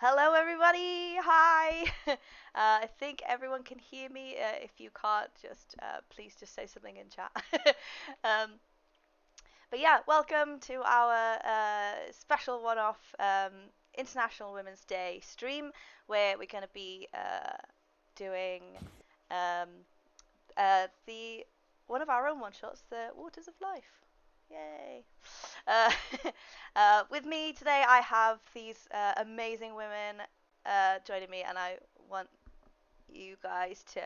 Hello, everybody. Hi. I think everyone can hear me. If you can't, just please just say something in chat. um, but yeah, welcome to our special one-off International Women's Day stream, where we're going to be doing um, the one of our own one-shots, the Waters of Life. Yay! Uh, with me today, I have these amazing women joining me, and I want you guys to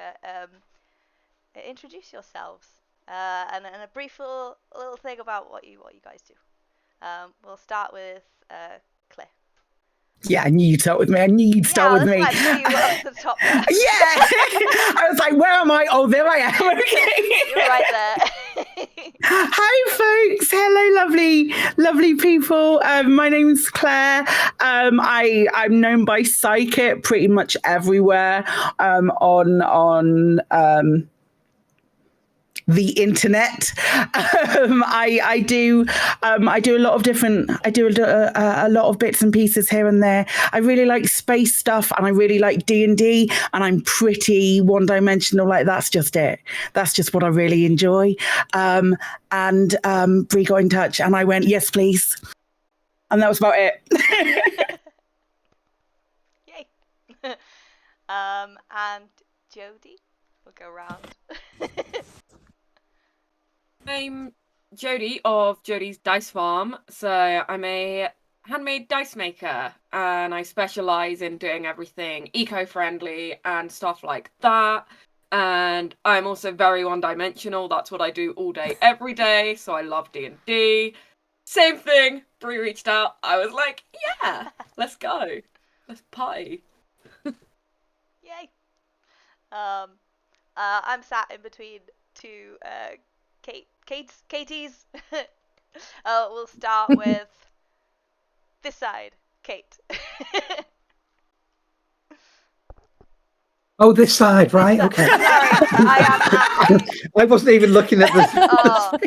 introduce yourselves and a brief little thing about what you guys do. We'll start with Claire. Yeah, I knew you'd start with me. I knew you'd start Yeah, with that's me. why I threw you up to the top there. Yeah. I was like, where am I? Oh, there I am. Okay. You're right there. Hi, folks. Hello, lovely people. My name's Claire. I'm known by Psykit pretty much everywhere on the internet. I do a lot of different. I do a lot of bits and pieces here and there. I really like space stuff, and I really like D&D, and I'm pretty one-dimensional. Like that's just it. That's just what I really enjoy. And Bree got in touch, and I went, yes, please, and that was about it. Yay. And Jodie, we'll go round. I'm Jodie of Jodie's Dice Farm. So I'm a handmade dice maker, and I specialize in doing everything eco-friendly and stuff like that. And I'm also very one-dimensional. That's what I do all day, every day. So I love D&D. Same thing. Bree reached out. I was like, yeah, let's go. Let's party. Yay. I'm sat in between two Katies. We'll start with this side, Kate. Oh, this side, right? Okay. Sorry, I am actually. I wasn't even looking at this. Oh.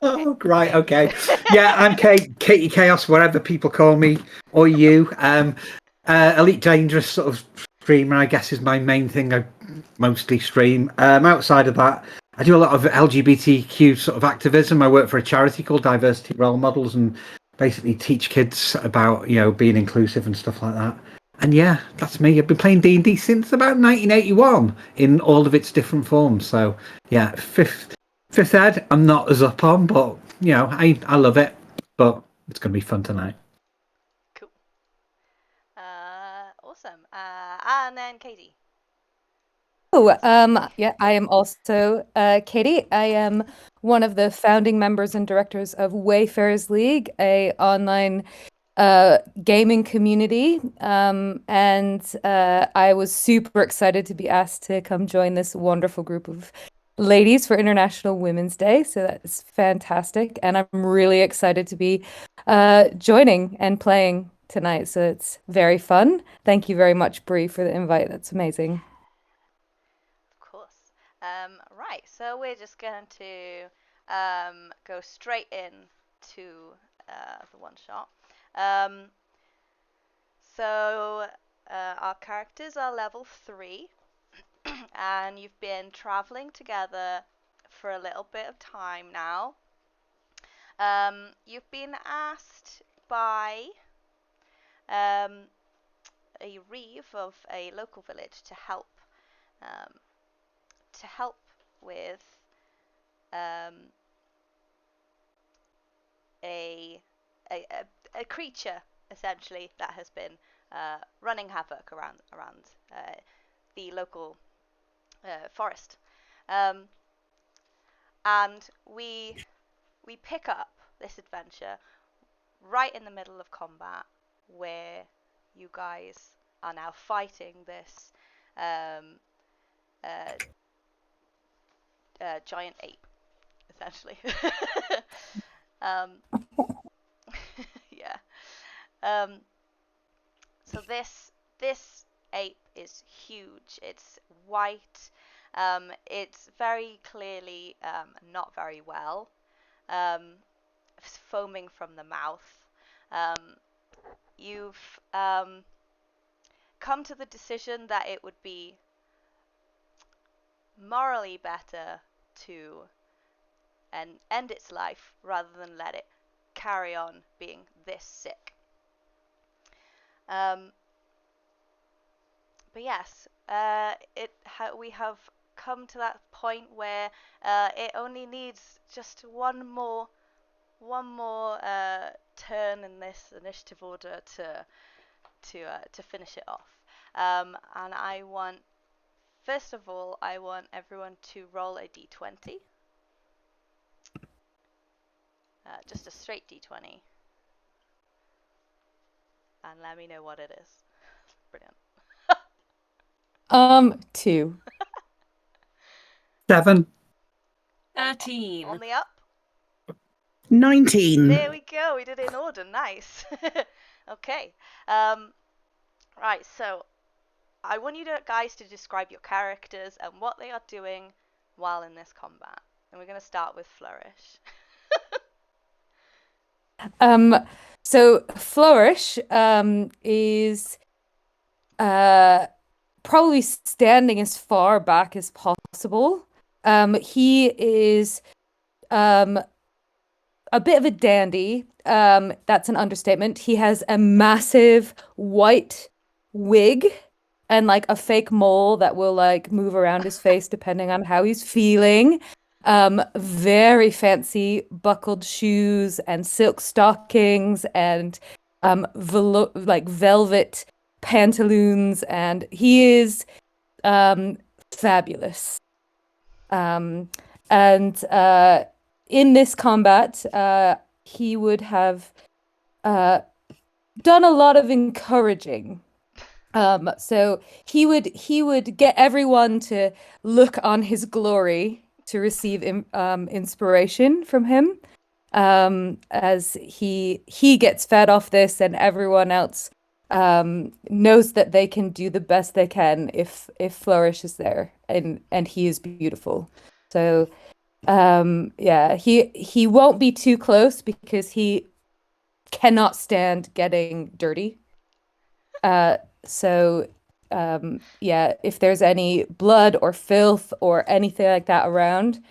Oh, right, okay. Yeah, I'm Katyee Khaos, whatever people call me, or you. Elite Dangerous sort of streamer, I guess, is my main thing. I mostly stream. Outside of that, I do a lot of LGBTQ sort of activism. I work for a charity called Diversity Role Models and basically teach kids about, being inclusive and stuff like that. And yeah, that's me. I've been playing D&D since about 1981 in all of its different forms. So yeah, fifth ed, I'm not as up on, but I love it. But it's going to be fun tonight. Cool. Awesome. And then Katie. Yeah, I am also Katie. I am one of the founding members and directors of Wayfarers League, a online gaming community. And I was super excited to be asked to come join this wonderful group of ladies for International Women's Day. So that's fantastic. And I'm really excited to be joining and playing tonight. So it's very fun. Thank you very much, Bree, for the invite. That's amazing. Right, so we're just going to go straight in to the one shot. So our characters are level 3, and you've been traveling together for a little bit of time now. You've been asked by a reeve of a local village to help with a creature essentially that has been running havoc around the local forest, and we pick up this adventure right in the middle of combat, where you guys are now fighting this giant ape, essentially. Yeah. So this ape is huge. It's white. It's very clearly not very well. Foaming from the mouth. You've come to the decision that it would be morally better to end its life rather than let it carry on being this sick. But yes, we have come to that point where it only needs just one more turn in this initiative order to finish it off. And first of all, I want everyone to roll a d20. Just a straight d20. And let me know what it is. Brilliant. 2. 7. 13. On the up. 19. There we go. We did it in order. Nice. Okay. Right. So I want you guys to describe your characters and what they are doing while in this combat. And we're going to start with Flourish. So Flourish is probably standing as far back as possible. He is a bit of a dandy. That's an understatement. He has a massive white wig and like a fake mole that will like move around his face depending on how he's feeling. Very fancy buckled shoes and silk stockings and velvet pantaloons, and he is fabulous. And in this combat, he would have done a lot of encouraging. So he would get everyone to look on his glory to receive inspiration from him, as he gets fed off this, and everyone else knows that they can do the best they can if Flourish is there, and he is beautiful. So yeah, he won't be too close because he cannot stand getting dirty. So yeah, if there's any blood or filth or anything like that around,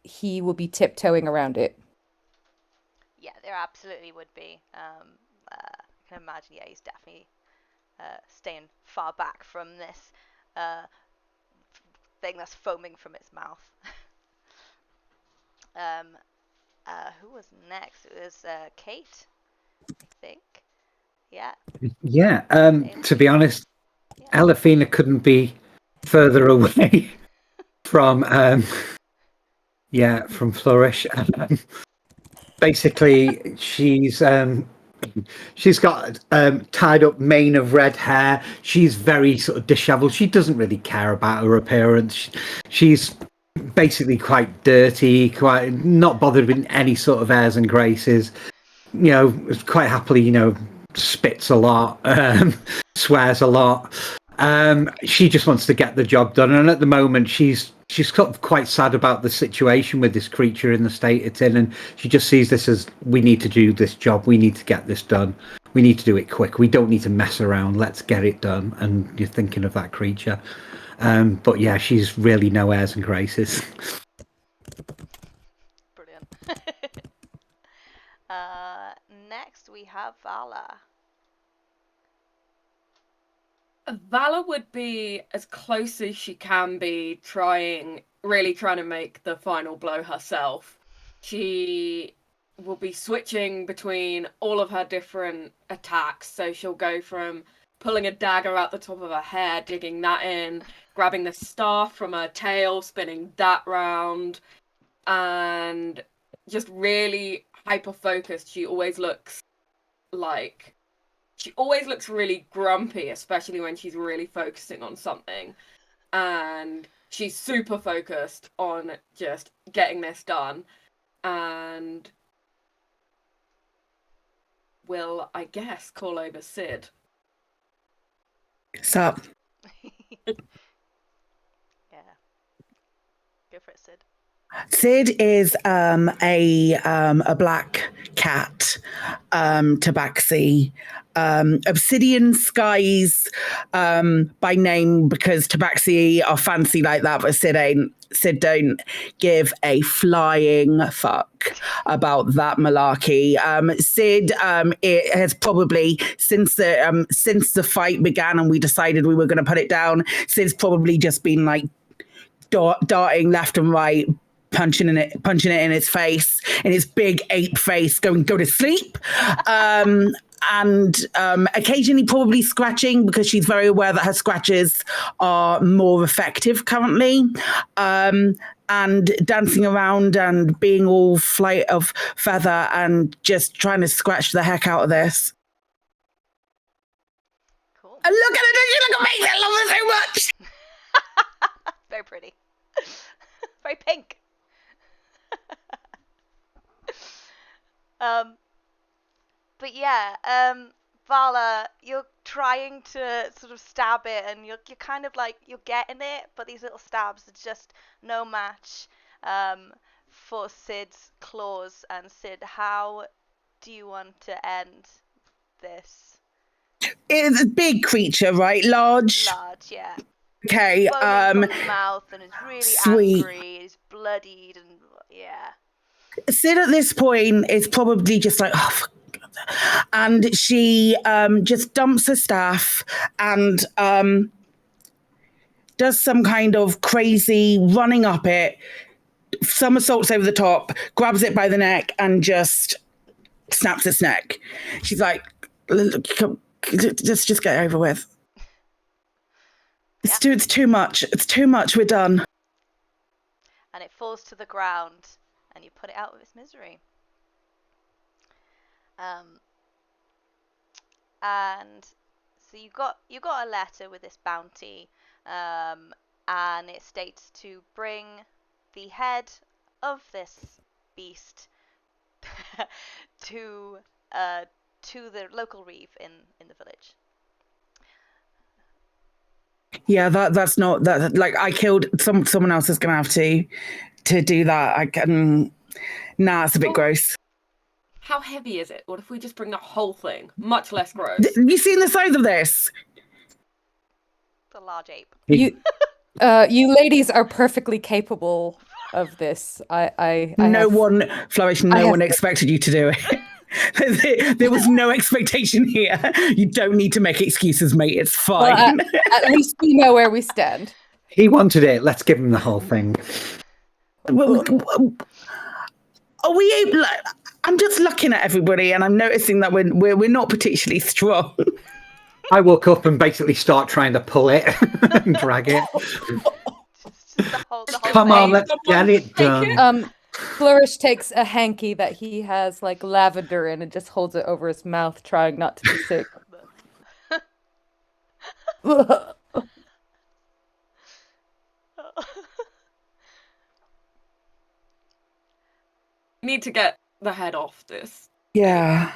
he will be tiptoeing around it. Yeah, there absolutely would be. I can imagine, yeah, he's definitely staying far back from this thing that's foaming from its mouth. Who was next? It was Kate, I think. Yeah. Yeah. To be honest, Elefina couldn't be further away from from Flourish. Basically, she's got tied up mane of red hair. She's very sort of disheveled. She doesn't really care about her appearance. She's basically quite dirty, quite not bothered with any sort of airs and graces. You know, quite happily, spits a lot, swears a lot. She just wants to get the job done, and at the moment she's sort of quite sad about the situation with this creature in the state it's in, and she just sees this as, we need to do this job, we need to get this done, we need to do it quick, we don't need to mess around, let's get it done. And you're thinking of that creature. But yeah, she's really no airs and graces. Brilliant. Next we have Vala. Vala would be as close as she can be, really trying to make the final blow herself. She will be switching between all of her different attacks. So she'll go from pulling a dagger out the top of her hair, digging that in, grabbing the staff from her tail, spinning that round, and just really hyper-focused. She always looks really grumpy, especially when she's really focusing on something. And she's super focused on just getting this done. And will, I guess, call over Sid. Sup? Yeah. Go for it, Sid. Sid is a black cat. Tabaxi. Obsidian Skies by name because Tabaxi are fancy like that, but Sid don't give a flying fuck about that malarkey. Sid, it has probably since the fight began and we decided we were going to put it down. Sid's probably just been like darting left and right, punching it in his face, in his big ape face, going go to sleep. And occasionally probably scratching because she's very aware that her scratches are more effective currently. And dancing around and being all flight of feather and just trying to scratch the heck out of this. Cool. And look at it, you look amazing, I love her so much. Very pretty. Very pink. But yeah, Vala, you're trying to sort of stab it, and you're kind of like you're getting it, but these little stabs are just no match for Sid's claws. And Sid, how do you want to end this? It's a big creature, right? Large. Large, yeah. Okay. Foaming from his mouth, and it's really sweet. angry. He's bloodied, and yeah. Sid at this point is probably just like, oh, fuck. And she just dumps her staff and does some kind of crazy running up it, somersaults over the top, grabs it by the neck, and just snaps its neck. She's like, just get it over with. It's too much. It's too much. We're done. And it falls to the ground, and you put it out of its misery. And so you got a letter with this bounty, and it states to bring the head of this beast to the local reef in the village. Yeah, that's not that. Like I killed someone else is gonna have to do that. I can. Nah, it's a bit gross. How heavy is it? What if we just bring the whole thing? Much less gross. You seen the size of this? The large ape. You ladies are perfectly capable of this. No one expected you to do it. There was no expectation here. You don't need to make excuses, mate. It's fine. Well, at least we know where we stand. He wanted it. Let's give him the whole thing. Are we able? I'm just looking at everybody, and I'm noticing that we're not particularly strong. I woke up and basically start trying to pull it and drag it. Just the whole Come on, thing. let's get it done. Flourish takes a hanky that he has like lavender in and just holds it over his mouth, trying not to be sick. We need to get the head off this. Yeah.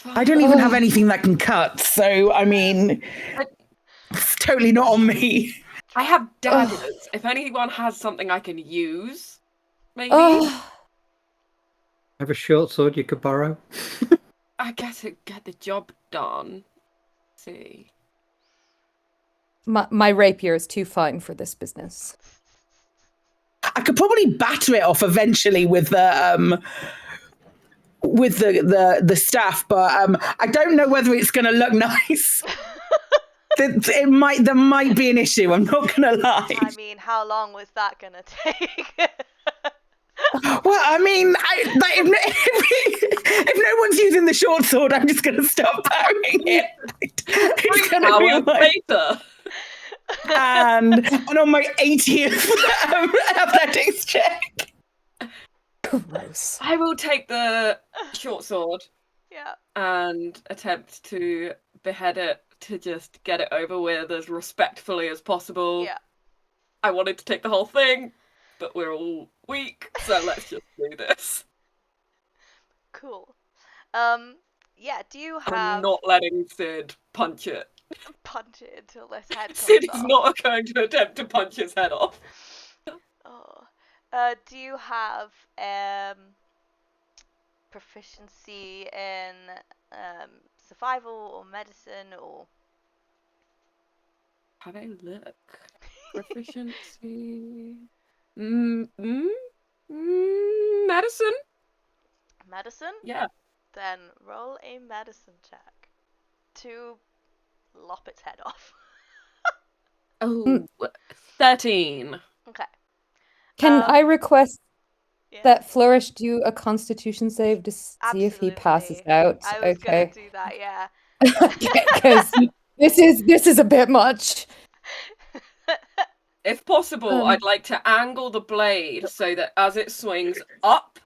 I don't even have anything that can cut, so I mean, it's totally not on me. I have daggers. If anyone has something I can use, maybe. Have a short sword you could borrow? I guess it'd get the job done. Let's see. My rapier is too fine for this business. I could probably batter it off eventually with the staff, but I don't know whether it's going to look nice. There might be an issue. I'm not going to lie. I mean, how long was that gonna take? Well, I mean, if no one's using the short sword, I'm just going to stop battering it. It's going to be later. And on my 80th athletics check. Gross. I will take the short sword. Yeah. And attempt to behead it to just get it over with as respectfully as possible. Yeah. I wanted to take the whole thing, but we're all weak, so let's just do this. Cool. Yeah, do you have... I'm not letting Sid punch it. Punch it until this head comes Sid is off. not going to attempt to punch his head off. Oh. Do you have proficiency in survival or medicine or... Have a look. Proficiency. Medicine? Medicine? Yeah. Then roll a medicine check to lop its head off. Oh, 13. Okay. Can I request Yeah. that Flourish do a Constitution save to see if he passes out? I was gonna do that, yeah. Because this is a bit much. If possible, I'd like to angle the blade so that as it swings up,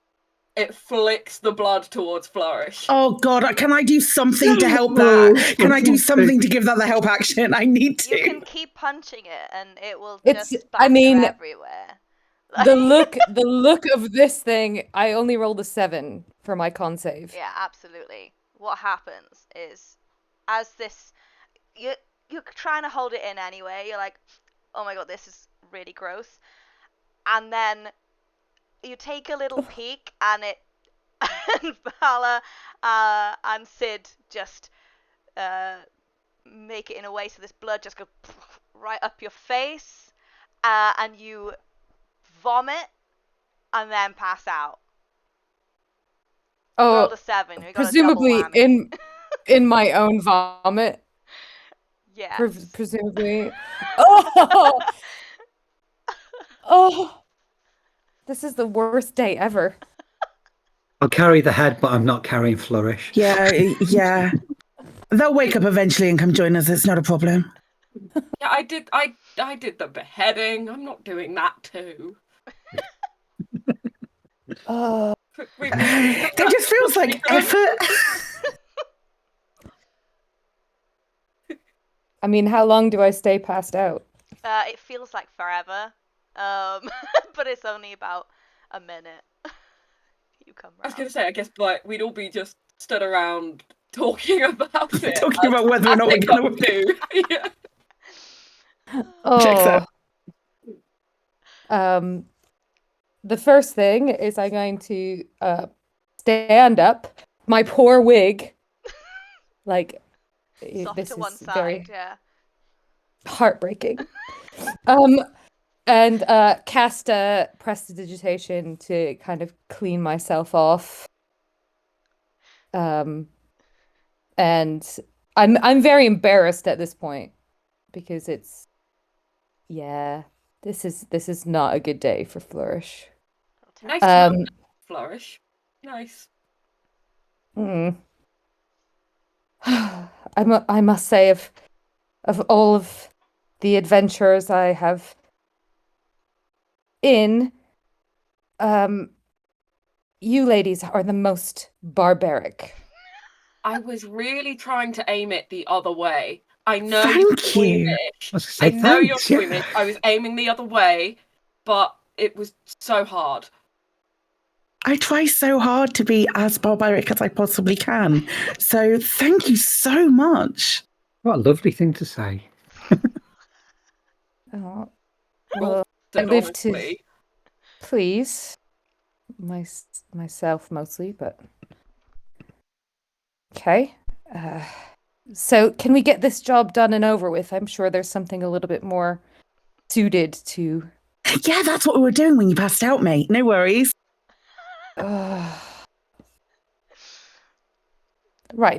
it flicks the blood towards Flourish. Oh God, can I do something to help that? Can I do something to give that the help action? I need to. You can keep punching it and it will It's- just I splatter mean, everywhere. The look of this thing, I only rolled a 7 for my con save. Yeah, absolutely. What happens is, as this, you're trying to hold it in anyway. You're like, oh my god, this is really gross. And then you take a little peek, and and Vala and Sid just make it in a way so this blood just goes right up your face, and you vomit and then pass out. Oh, Rolled a 7. We got presumably a double whammy. in my own vomit. Yes. Presumably. Oh, oh, this is the worst day ever. I'll carry the head, but I'm not carrying Flourish. Yeah. They'll wake up eventually and come join us. It's not a problem. Yeah, I did the beheading. I'm not doing that too. It just feels like effort. I mean, how long do I stay passed out? It feels like forever, but it's only about a minute. You come round. I was gonna say, I guess like we'd all be just stood around talking about it. Talking about whether or not we're going to do. Yeah. Oh. The first thing is I'm going to stand up. My poor wig. Like, Soft this to is one side, very yeah. heartbreaking. And cast a prestidigitation to kind of clean myself off. And I'm very embarrassed at this point because it's this is not a good day for Flourish. Nice Flourish. Nice. I must say of all of the adventures I have in, you ladies are the most barbaric. I was really trying to aim it the other way. I know Thank you're you. squeamish. I know you're squeamish. I was aiming the other way, but it was so hard. I try so hard to be as barbaric as I possibly can. So thank you so much. What a lovely thing to say. Oh, well, I Said live to honestly. please myself mostly, but okay. So can we get this job done and over with? I'm sure there's something a little bit more suited to. Yeah, that's what we were doing when you passed out, mate. No worries. Right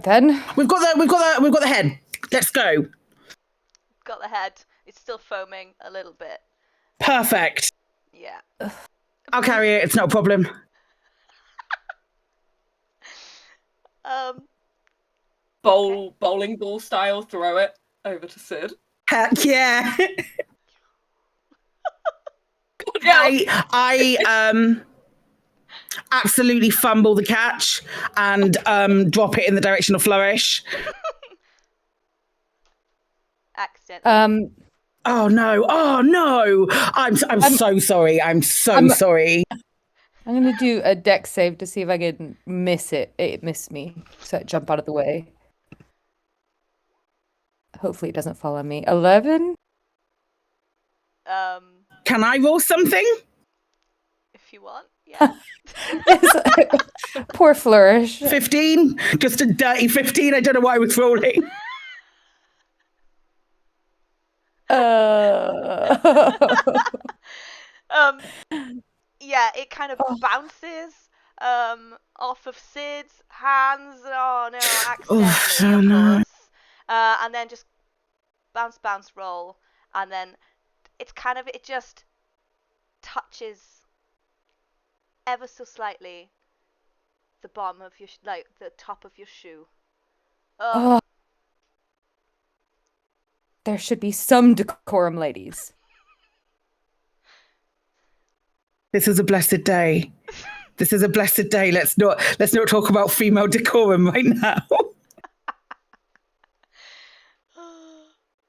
then. We've got the head. Let's go. Got the head. It's still foaming a little bit. Perfect. Yeah. I'll carry it. It's not a problem. Bowling ball style, throw it over to Sid. Heck yeah. Yeah. I absolutely fumble the catch and drop it in the direction of Flourish. Accidentally. Oh no! I'm so sorry. I'm sorry. I'm gonna do a dex save to see if I can miss it. It missed me, so it jump out of the way. Hopefully, it doesn't fall on me. 11. Can I roll something? If if you want. Yeah. Poor Flourish. 15, just a dirty 15. I don't know why I was rolling. Yeah, it kind of bounces off of Sid's hands. Oh no, accidentally, of course. And then just bounce, roll, and then it just touches ever so slightly the bottom of your the top of your shoe. Oh. There should be some decorum, ladies. This is a blessed day. This is a blessed day. Let's not talk about female decorum right now.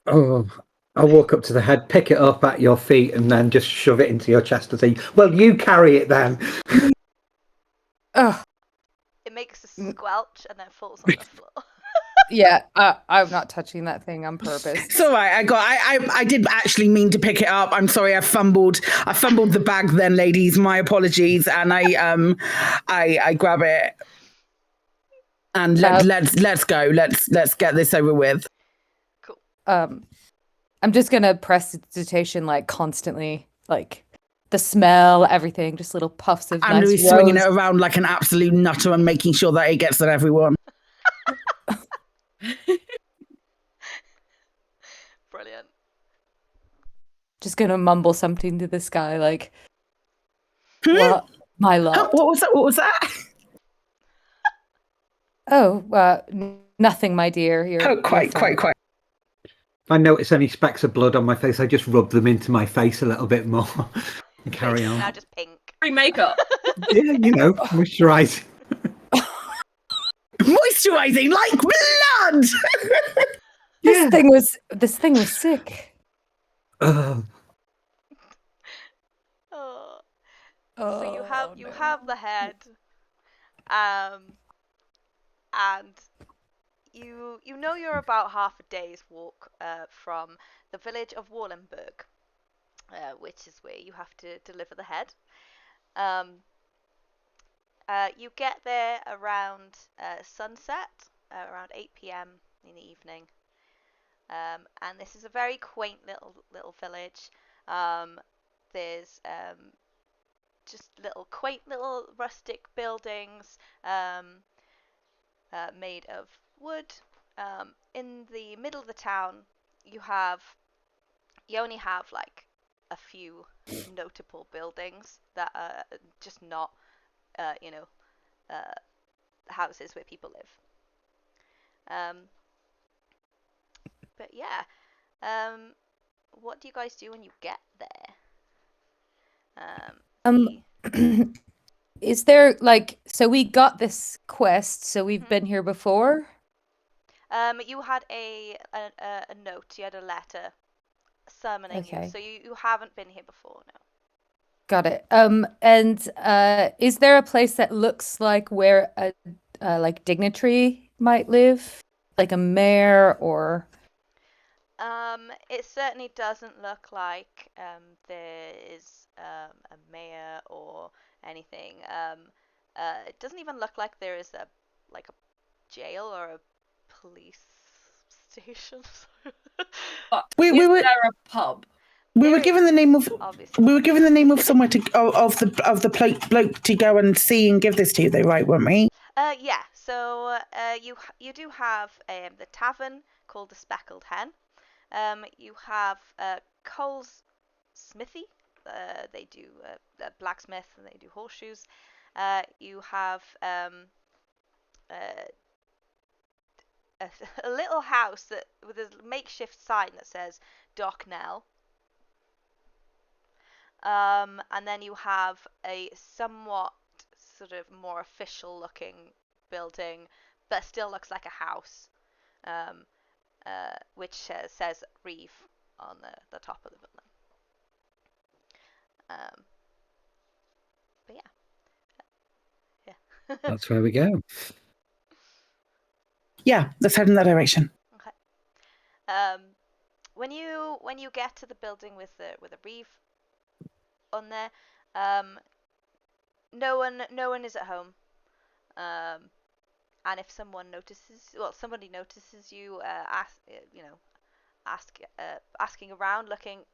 Oh, I'll walk up to the head, pick it up at your feet, and then just shove it into your chest and say, "Well, you carry it then." Oh. It makes a squelch and then falls on the floor. Yeah, I'm not touching that thing on purpose. It's all right. I did actually mean to pick it up. I'm sorry. I fumbled the bag then, ladies. My apologies. And I grab it. And let's go. Let's get this over with. Cool. I'm just gonna prestidigitation like constantly, like the smell, everything, just little puffs of I'm nice swinging it rose. around like an absolute nutter and making sure that it gets at everyone. Brilliant. Just gonna mumble something to the sky like, "What, my lord?" What was that? Oh, nothing, my dear. You're Quite. If I notice any specks of blood on my face, I just rub them into my face a little bit more and carry on. Now just pink. Free makeup. Yeah, moisturise. Moisturizing like blood. This thing was sick. Oh. Oh, So you have the head, and you know you're about half a day's walk from the village of Wallenberg, which is where you have to deliver the head. You get there around sunset, around 8 p.m. in the evening, and this is a very quaint little village. There's just quaint little rustic buildings made of wood. In the middle of the town, you only have like a few notable buildings that are just not houses where people live. But yeah, what do you guys do when you get there? Is there so we got this quest, so we've been here before? You had a note, you had a letter summoning you, so you haven't been here before, no. Got it. And is there a place that looks like where a dignitary might live, like a mayor or? It certainly doesn't look like there is a mayor or anything. It doesn't even look like there is a jail or a police station. Is there a pub? We were given the name of obviously. We were given the name of somewhere of the bloke to go and see and give this to, though, right? Weren't we? Yeah. So you do have the tavern called the Speckled Hen. You have Cole's Smithy. They do blacksmith and they do horseshoes. You have a little house with a makeshift sign that says Doc Nell. And then you have a somewhat sort of more official looking building, but still looks like a house, which says Reeve on the top of the building. But yeah. That's where we go. Yeah, let's head in that direction. Okay. When you get to the building with the Reeve on there, no one is at home. And if someone notices, well, somebody notices you, asking around, looking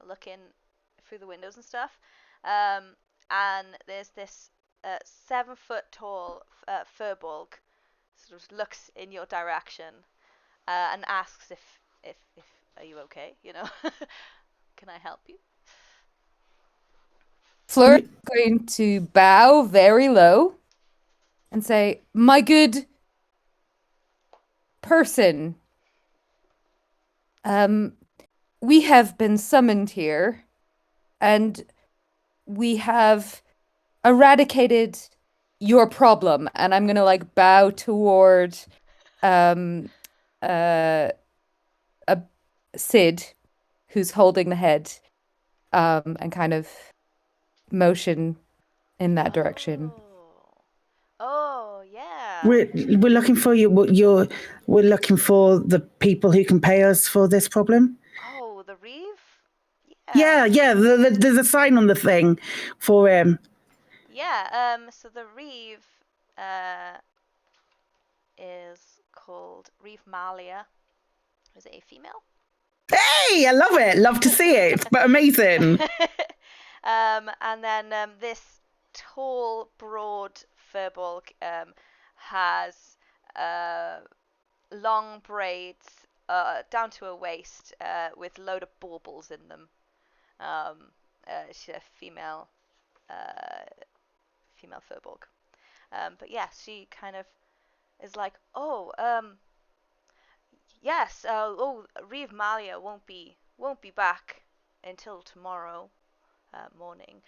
through the windows and stuff, and there's this 7 foot tall furbolg sort of looks in your direction and asks if are you okay? Can I help you? Fleur is going to bow very low and say, "My good person, we have been summoned here, and we have eradicated your problem." And I'm gonna bow toward a Sid who's holding the head, and kind of motion in that direction. Oh yeah. We're looking for you. We're looking for the people who can pay us for this problem. Oh, the Reeve? Yeah. There's a sign on the thing for him. Yeah. So the Reeve is called Reeve Malia. Is it a female? Hey, I love it. Love to see it. But amazing. And then this tall, broad furbolg has long braids down to her waist with a load of baubles in them. She's a female furbolg. But yeah, she kind of is like, yes, Reeve Malia won't be back until tomorrow morning.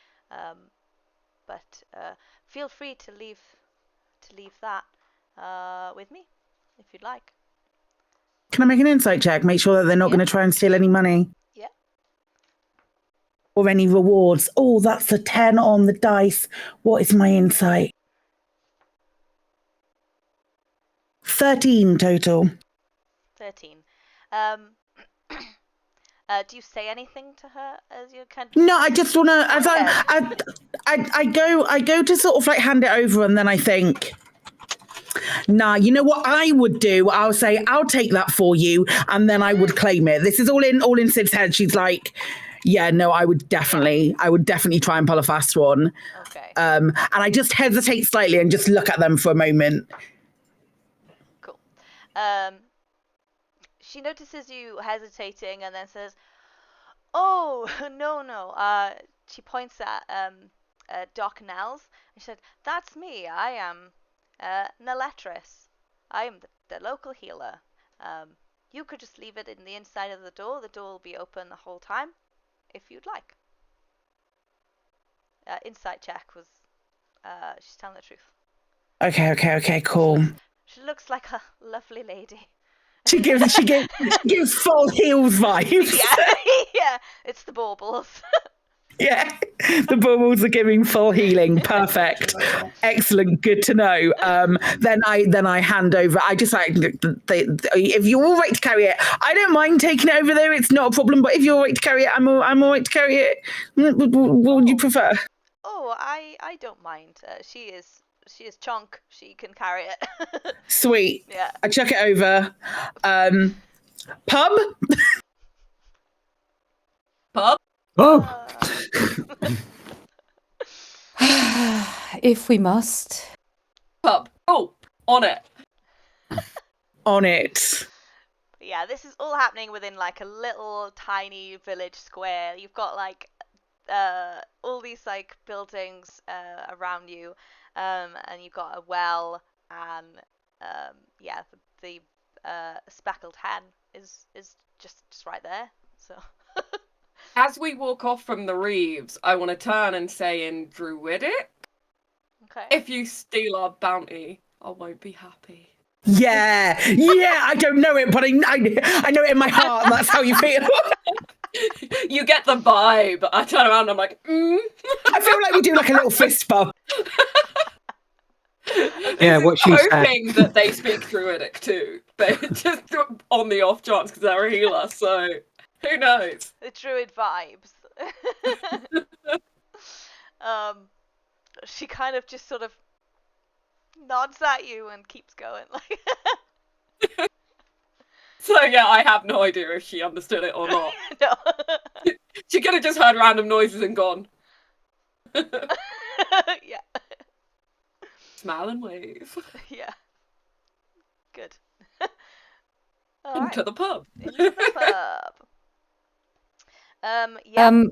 But feel free to leave that with me if you'd like. Can I make an insight check? Make sure that they're not going to try and steal any money. Yeah. Or any rewards. Oh, that's a 10 on the dice. What is my insight? 13 total. 13. Do you say anything to her as you kind of? No, I just want to. As I go to sort of hand it over, and then I think, nah, you know what I would do? I'll say, I'll take that for you, and then I would claim it. This is all in Sid's head. She's like, yeah, no, I would definitely try and pull a fast one. Okay. And I just hesitate slightly and just look at them for a moment. Cool. She notices you hesitating and then says, "Oh, no. She points at Doc Nels and she said, "That's me. I am Neletris. I am the local healer. You could just leave it in the inside of the door. The door will be open the whole time, if you'd like." Insight check was, she's telling the truth. Okay, cool. She looks like a lovely lady. She gives full heels vibes. Yeah, it's the baubles. Yeah, the bubbles are giving full healing. Perfect, excellent, good to know. Then I hand over. I just if you're all right to carry it, I don't mind taking it over there. It's not a problem. But if you're all right to carry it, I'm all right to carry it. What would you prefer? Oh, I don't mind. She is chunk. She can carry it. Sweet. Yeah. I chuck it over. Pub. Pub? Oh, If we must. Pub. Oh, on it. On it. Yeah, this is all happening within a little tiny village square. You've got all these buildings around you, and you've got a well, and the speckled hen is just right there. So. As we walk off from the Reeves, I want to turn and say in Druidic, Okay. if you steal our bounty, I won't be happy. Yeah. I don't know it, but I know it in my heart. And that's how you feel. You get the vibe. I turn around and I'm like, I feel like we do a little fist bump. yeah, what she said. hoping that they speak Druidic too, but just on the off chance because they're a healer, so who knows? The druid vibes. she kind of just sort of nods at you and keeps going. Like, So yeah, I have no idea if she understood it or not. no. She could have just heard random noises and gone. Yeah. Smile and wave. Yeah. Good. Into the pub. Into the pub. Yeah.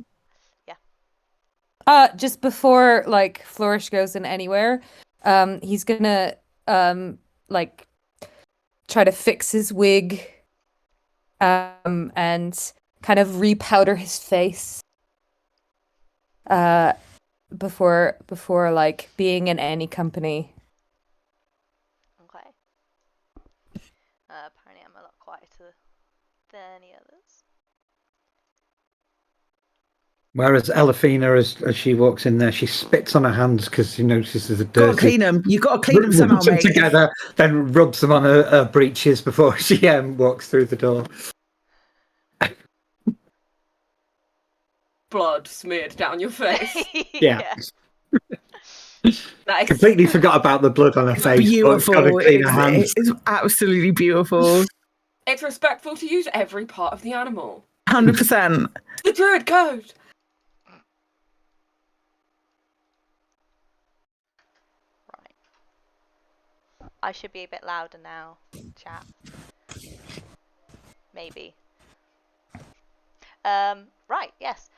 Yeah. Just before like Flourish goes in anywhere, he's gonna like try to fix his wig, and kind of repowder his face. Before like being in any company. Okay. Apparently I'm a lot quieter than any others. Whereas Elefina, as she walks in there, she spits on her hands because she notices the Got to dirty. clean them. You got to clean them somehow, Rubs them mate. together, then rubs them on her breeches before she walks through the door. Blood smeared down your face. Yeah. That is Completely forgot about the blood on her face. Beautiful. Got to clean her hands. It's absolutely beautiful. It's respectful to use every part of the animal. 100%. The druid code. Right. I should be a bit louder now, chat. Maybe. Right, yes.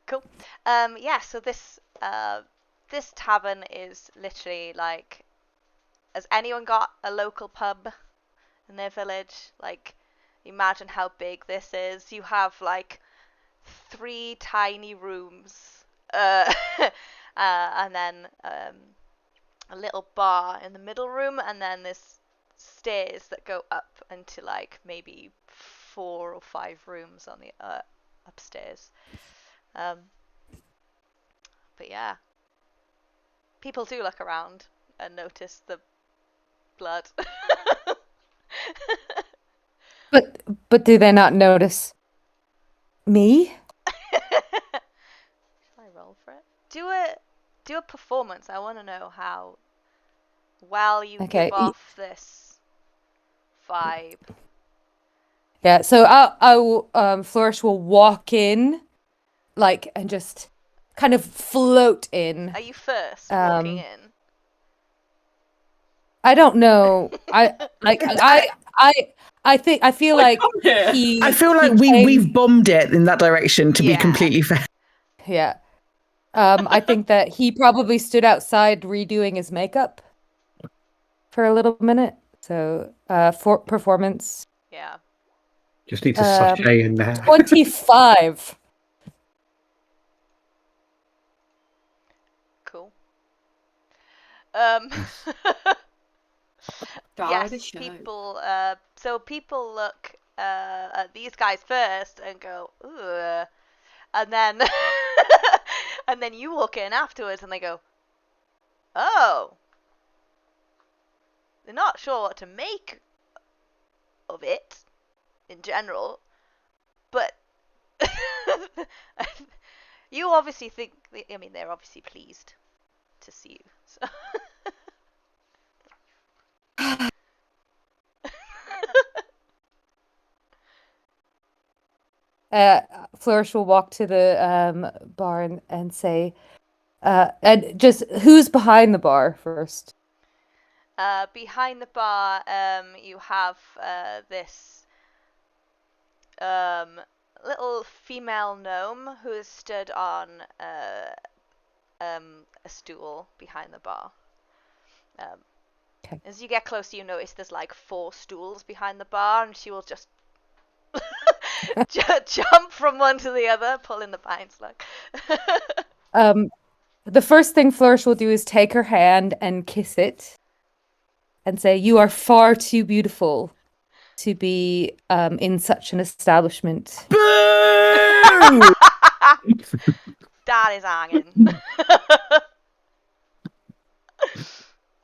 Cool. Yeah, so this tavern is literally like, has anyone got a local pub in their village? Like, imagine how big this is. You have like 3 tiny rooms, and then a little bar in the middle room, and then there's stairs that go up into like maybe 4 or 5 rooms on the upstairs. But yeah, people do look around and notice the blood. But do they not notice me? Shall I roll for it? Do a performance. I want to know how well you Okay. give off this vibe. Yeah, so I'll Flourish will walk in, like, and just kind of float in. Are you first walking in? I don't know. I feel like Yeah. he. I feel like we've bombed it in that direction, to be Yeah. completely fair. Yeah. I think that he probably stood outside redoing his makeup for a little minute. So, for performance. Yeah. Just need to sachet in there. 25. Cool. Die Yes, the show. people. So people look at these guys first and go, "Ugh," and then and then you walk in afterwards and they go, "Oh." They're not sure what to make of it in general, but you obviously think. I mean, they're obviously pleased to see you. So. Flourish will walk to the bar and say, and just who's behind the bar first? Behind the bar, you have this little female gnome who is stood on a stool behind the bar. Okay. As you get closer, you notice there's like 4 stools behind the bar, and she will just jump from one to the other, pulling the pine slug. The first thing Flourish will do is take her hand and kiss it and say, "You are far too beautiful to be in such an establishment." Boo! That is hanging.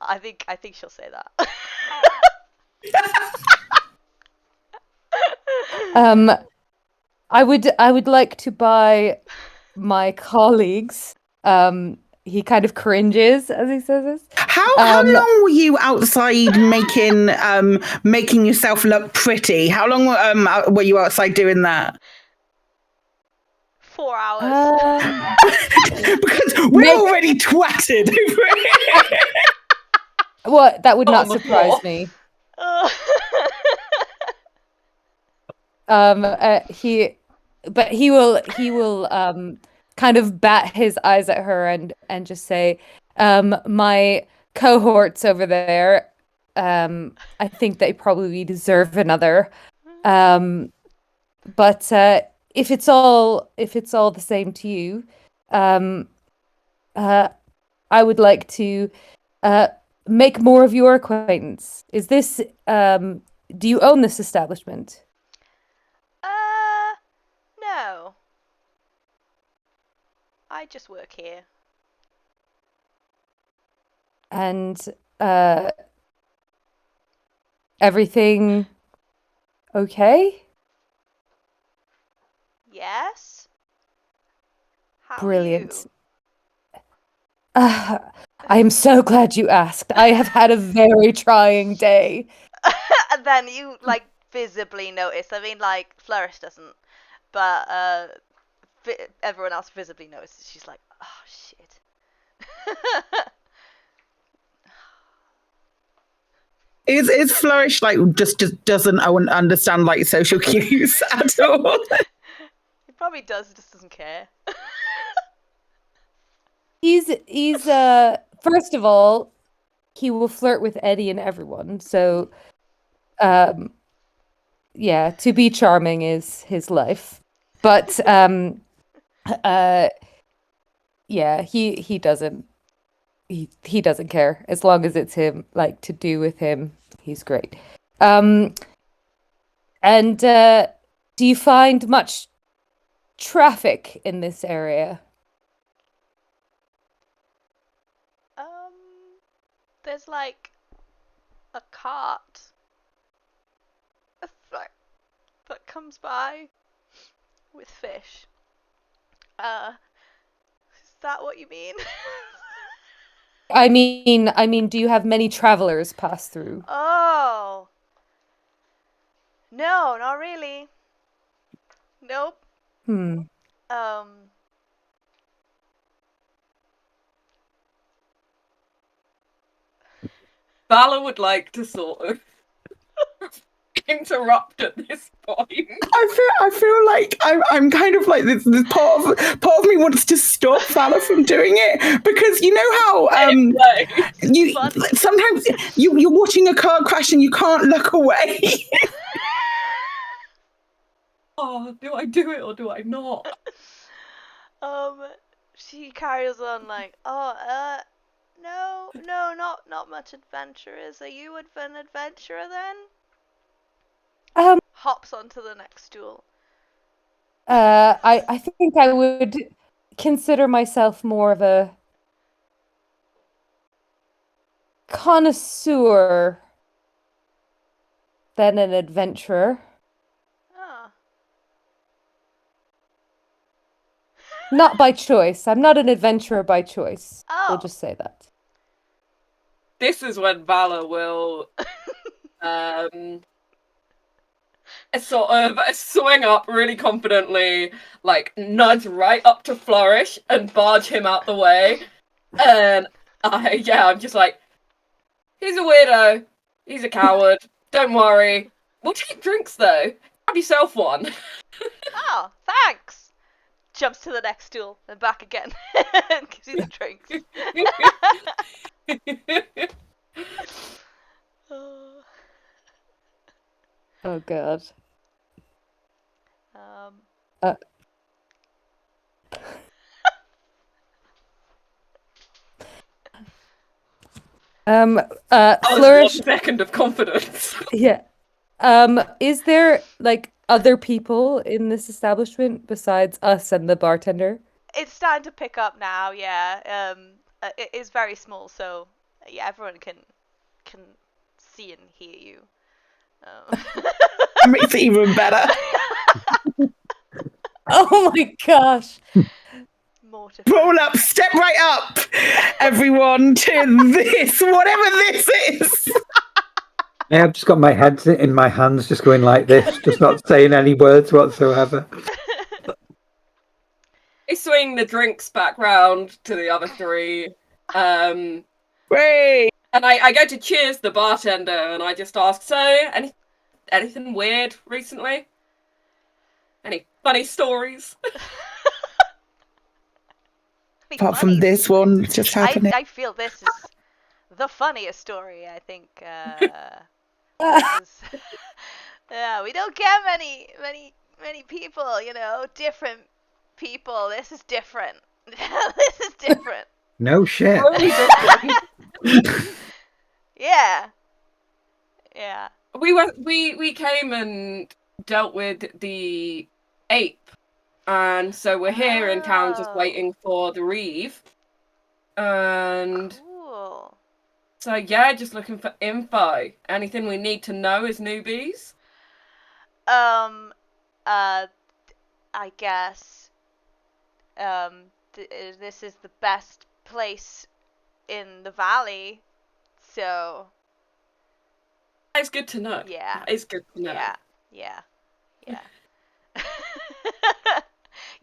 I think she'll say that. I would like to buy my colleagues. He kind of cringes as he says this. How long were you outside making yourself look pretty? How long were you outside doing that? 4 hours. Because we're already twatted over it. Well, that would not On the surprise floor. me. He will kind of bat his eyes at her and just say, my cohorts over there, I think they probably deserve another. But if it's all the same to you, I would like to make more of your acquaintance. Is this do you own this establishment? No. I just work here. And everything okay? Yes? How Brilliant. Are I am so glad you asked. I have had a very trying day. you? And then you, like, visibly notice. I mean, like, Flourish doesn't. But everyone else visibly notices. She's like, oh, shit. Is Flourish like just doesn't understand like social cues at all? He probably does, just doesn't care. He's first of all, he will flirt with Eddie and everyone. So yeah, to be charming is his life. But yeah, he doesn't care. As long as it's him, like to do with him, he's great. And do you find much traffic in this area? There's like a cart that comes by with fish. Is that what you mean? I mean, do you have many travelers pass through? Oh. No, not really. Nope. Valor would like to sort of interrupt at this point. I feel like I'm kind of like this part of me wants to stop Valor from doing it, because you know how you sometimes you're watching a car crash and you can't look away. Oh, do I do it or do I not? She carries on like, no, not much adventurers. Are you an adventurer then? Hops onto the next stool. I think I would consider myself more of a connoisseur than an adventurer. Not by choice. I'm not an adventurer by choice. We'll just say that. This is when Valor will sort of swing up really confidently, like nudge right up to Flourish and barge him out the way. And I'm just like, he's a weirdo. He's a coward. Don't worry. We'll take drinks though. Have yourself one. Oh, thanks. Jumps to the next stool and back again. Gives you the drinks. Oh god. Flourish. 1 second of confidence. Yeah. Is there like other people in this establishment besides us and the bartender? It's starting to pick up now, yeah. It is very small, so yeah, everyone can see and hear you. That makes it even better. Oh my gosh. Mortifying. Roll up, step right up, everyone, to this, whatever this is. Yeah, I've just got my head in my hands, just going like this, just not saying any words whatsoever. I swing the drinks back round to the other three. Great. And I go to cheers the bartender, and I just ask, so, anything weird recently? Any funny stories? Apart from this one just happening. I feel this is the funniest story, I think. Yeah, we don't get many people, you know, different people. This is different. This is different. No shit. Totally different. Yeah. Yeah. We came and dealt with the ape, and so we're here in town just Oh. waiting for the reeve. And Cool. so yeah, just looking for info. Anything we need to know as newbies? I guess this is the best place in the valley, so It's good to know. yeah. It's good to know. Yeah.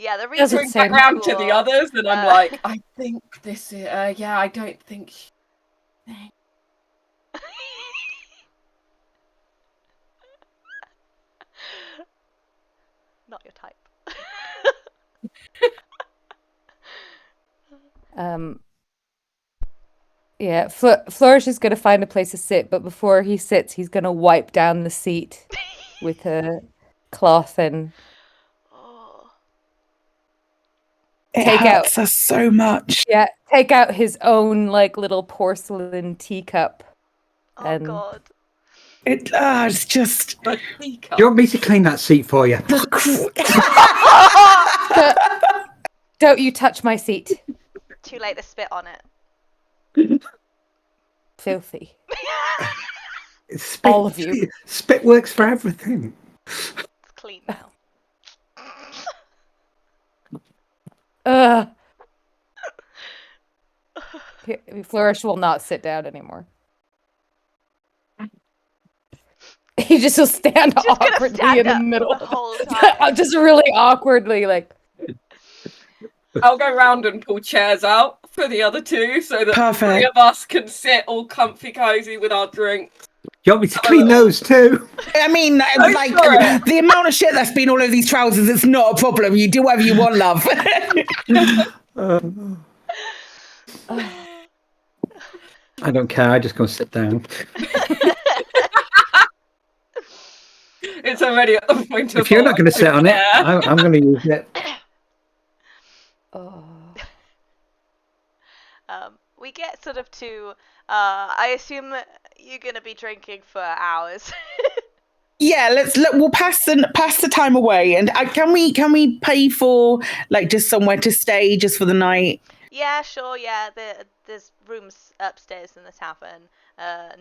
Yeah, the Doesn't reason Swing back sound round to the cool. others, and I'm like, I think this is. Yeah, I don't think. Not your type. Yeah, Flourish is going to find a place to sit, but before he sits, he's going to wipe down the seat with a cloth and Oh. It take out- hurts us so much. take out his own like little porcelain teacup. Oh And- god. It's just. But Do you want me to clean that seat for you? Don't you touch my seat. Too late to spit on it. Filthy. Spit, All of you. Spit works for everything. It's clean now. Ugh. Flourish will not sit down anymore. He just will stand Just gonna awkwardly stand in the up middle. the whole time. Just really awkwardly, like. I'll go round and pull chairs out for the other two, so that the Perfect. three of us can sit all comfy, cozy with our drinks. You want me to clean those too? I mean, like, sorry. the amount of shit that's been all over these trousers, it's not a problem. You do whatever you want, love. I don't care. I just go sit down. It's already at the point of. If you're not going to sit on it, Yeah. I'm going to use it. Oh. We get sort of to. I assume you're gonna be drinking for hours. Yeah, we'll pass the time away, and can we pay for like just somewhere to stay just for the night? Yeah, sure. Yeah, there's rooms upstairs in the tavern.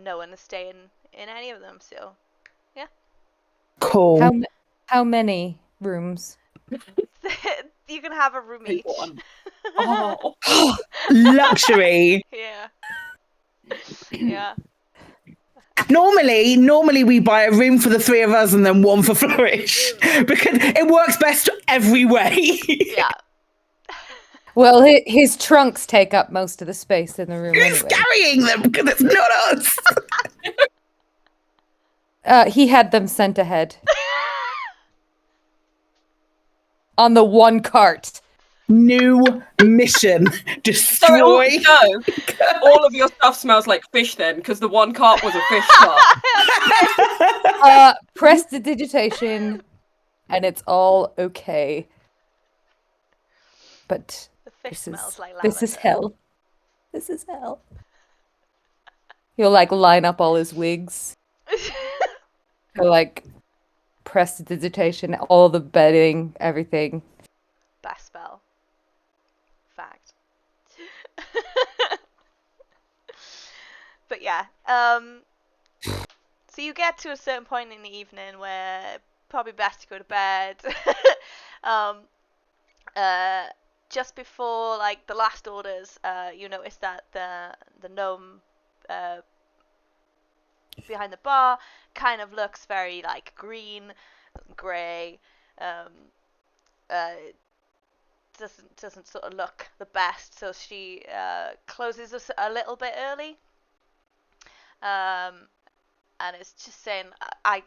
No one is staying in any of them, so Cool. How many rooms? you can have a room each. One. Oh. Luxury. Yeah. Yeah. Normally we buy a room for the three of us and then one for Flourish because it works best every way. Yeah. Well, his trunks take up most of the space in the room Who's anyway. carrying them? Because it's not us. He had them sent ahead. On the one cart. New mission. Destroy. So all of your stuff smells like fish then, because the one cart was a fish cart. Prestidigitation, and it's all okay. But The fish smells like this is lavender. hell. This is hell. He'll like line up all his wigs. He'll like prestidigitation, all the bedding, everything. Best spell. Fact. But yeah, so you get to a certain point in the evening where probably best to go to bed. just before like the last orders, you notice that the gnome behind the bar kind of looks very like green, grey. Doesn't sort of look the best, so she closes us a little bit early. And it's just saying, I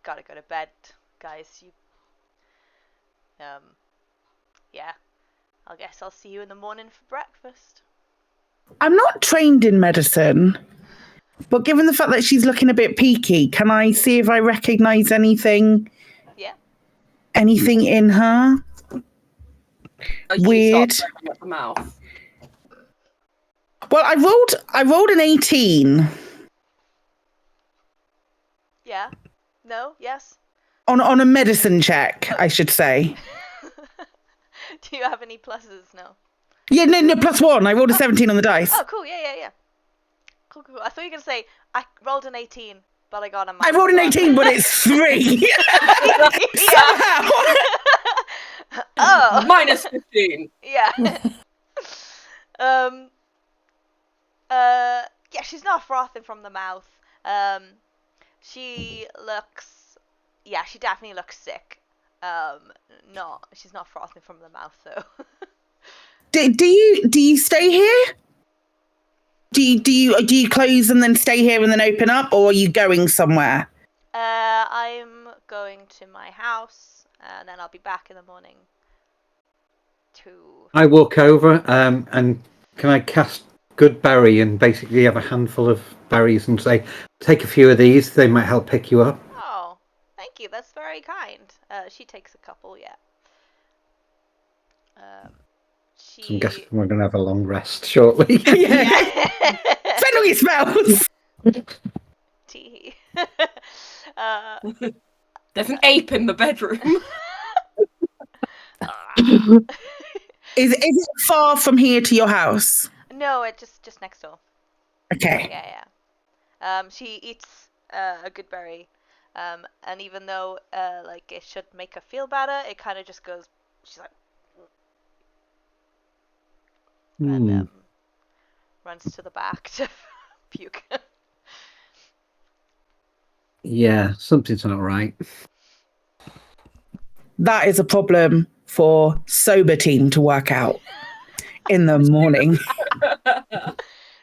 gotta go to bed, guys. Yeah. I guess I'll see you in the morning for breakfast. I'm not trained in medicine, but given the fact that she's looking a bit peaky, can I see if I recognise anything? Yeah. Anything in her? Weird. At the mouth. Well, I rolled an 18 Yeah. No. Yes. on a medicine check, I should say. Do you have any pluses? No. Yeah, no, +1. I rolled a 17 on the dice. Oh, cool. Yeah. Cool. I thought you were gonna say I rolled an 18, but I got a. I rolled an 18, but it's 3. Somehow. Oh. -15. Yeah. Yeah, she's not frothing from the mouth. She definitely looks sick. She's not frothing from the mouth though. Do you stay here? Do you close and then stay here and then open up, or are you going somewhere? I'm going to my house, and then I'll be back in the morning. I walk over, and can I cast Good Berry and basically have a handful of berries and say, take a few of these, they might help pick you up. Oh, thank you. That's very kind. She takes a couple, yeah. I'm guessing we're going to have a long rest shortly. Yeah. Spend all your spells. Tee. There's an ape in the bedroom. Is it far from here to your house? No, it's just next door. Okay. Yeah. She eats a good berry, and even though like it should make her feel better, it kind of just goes. She's like, and runs to the back to puke. Yeah, something's not right. That is a problem for sober team to work out in the morning.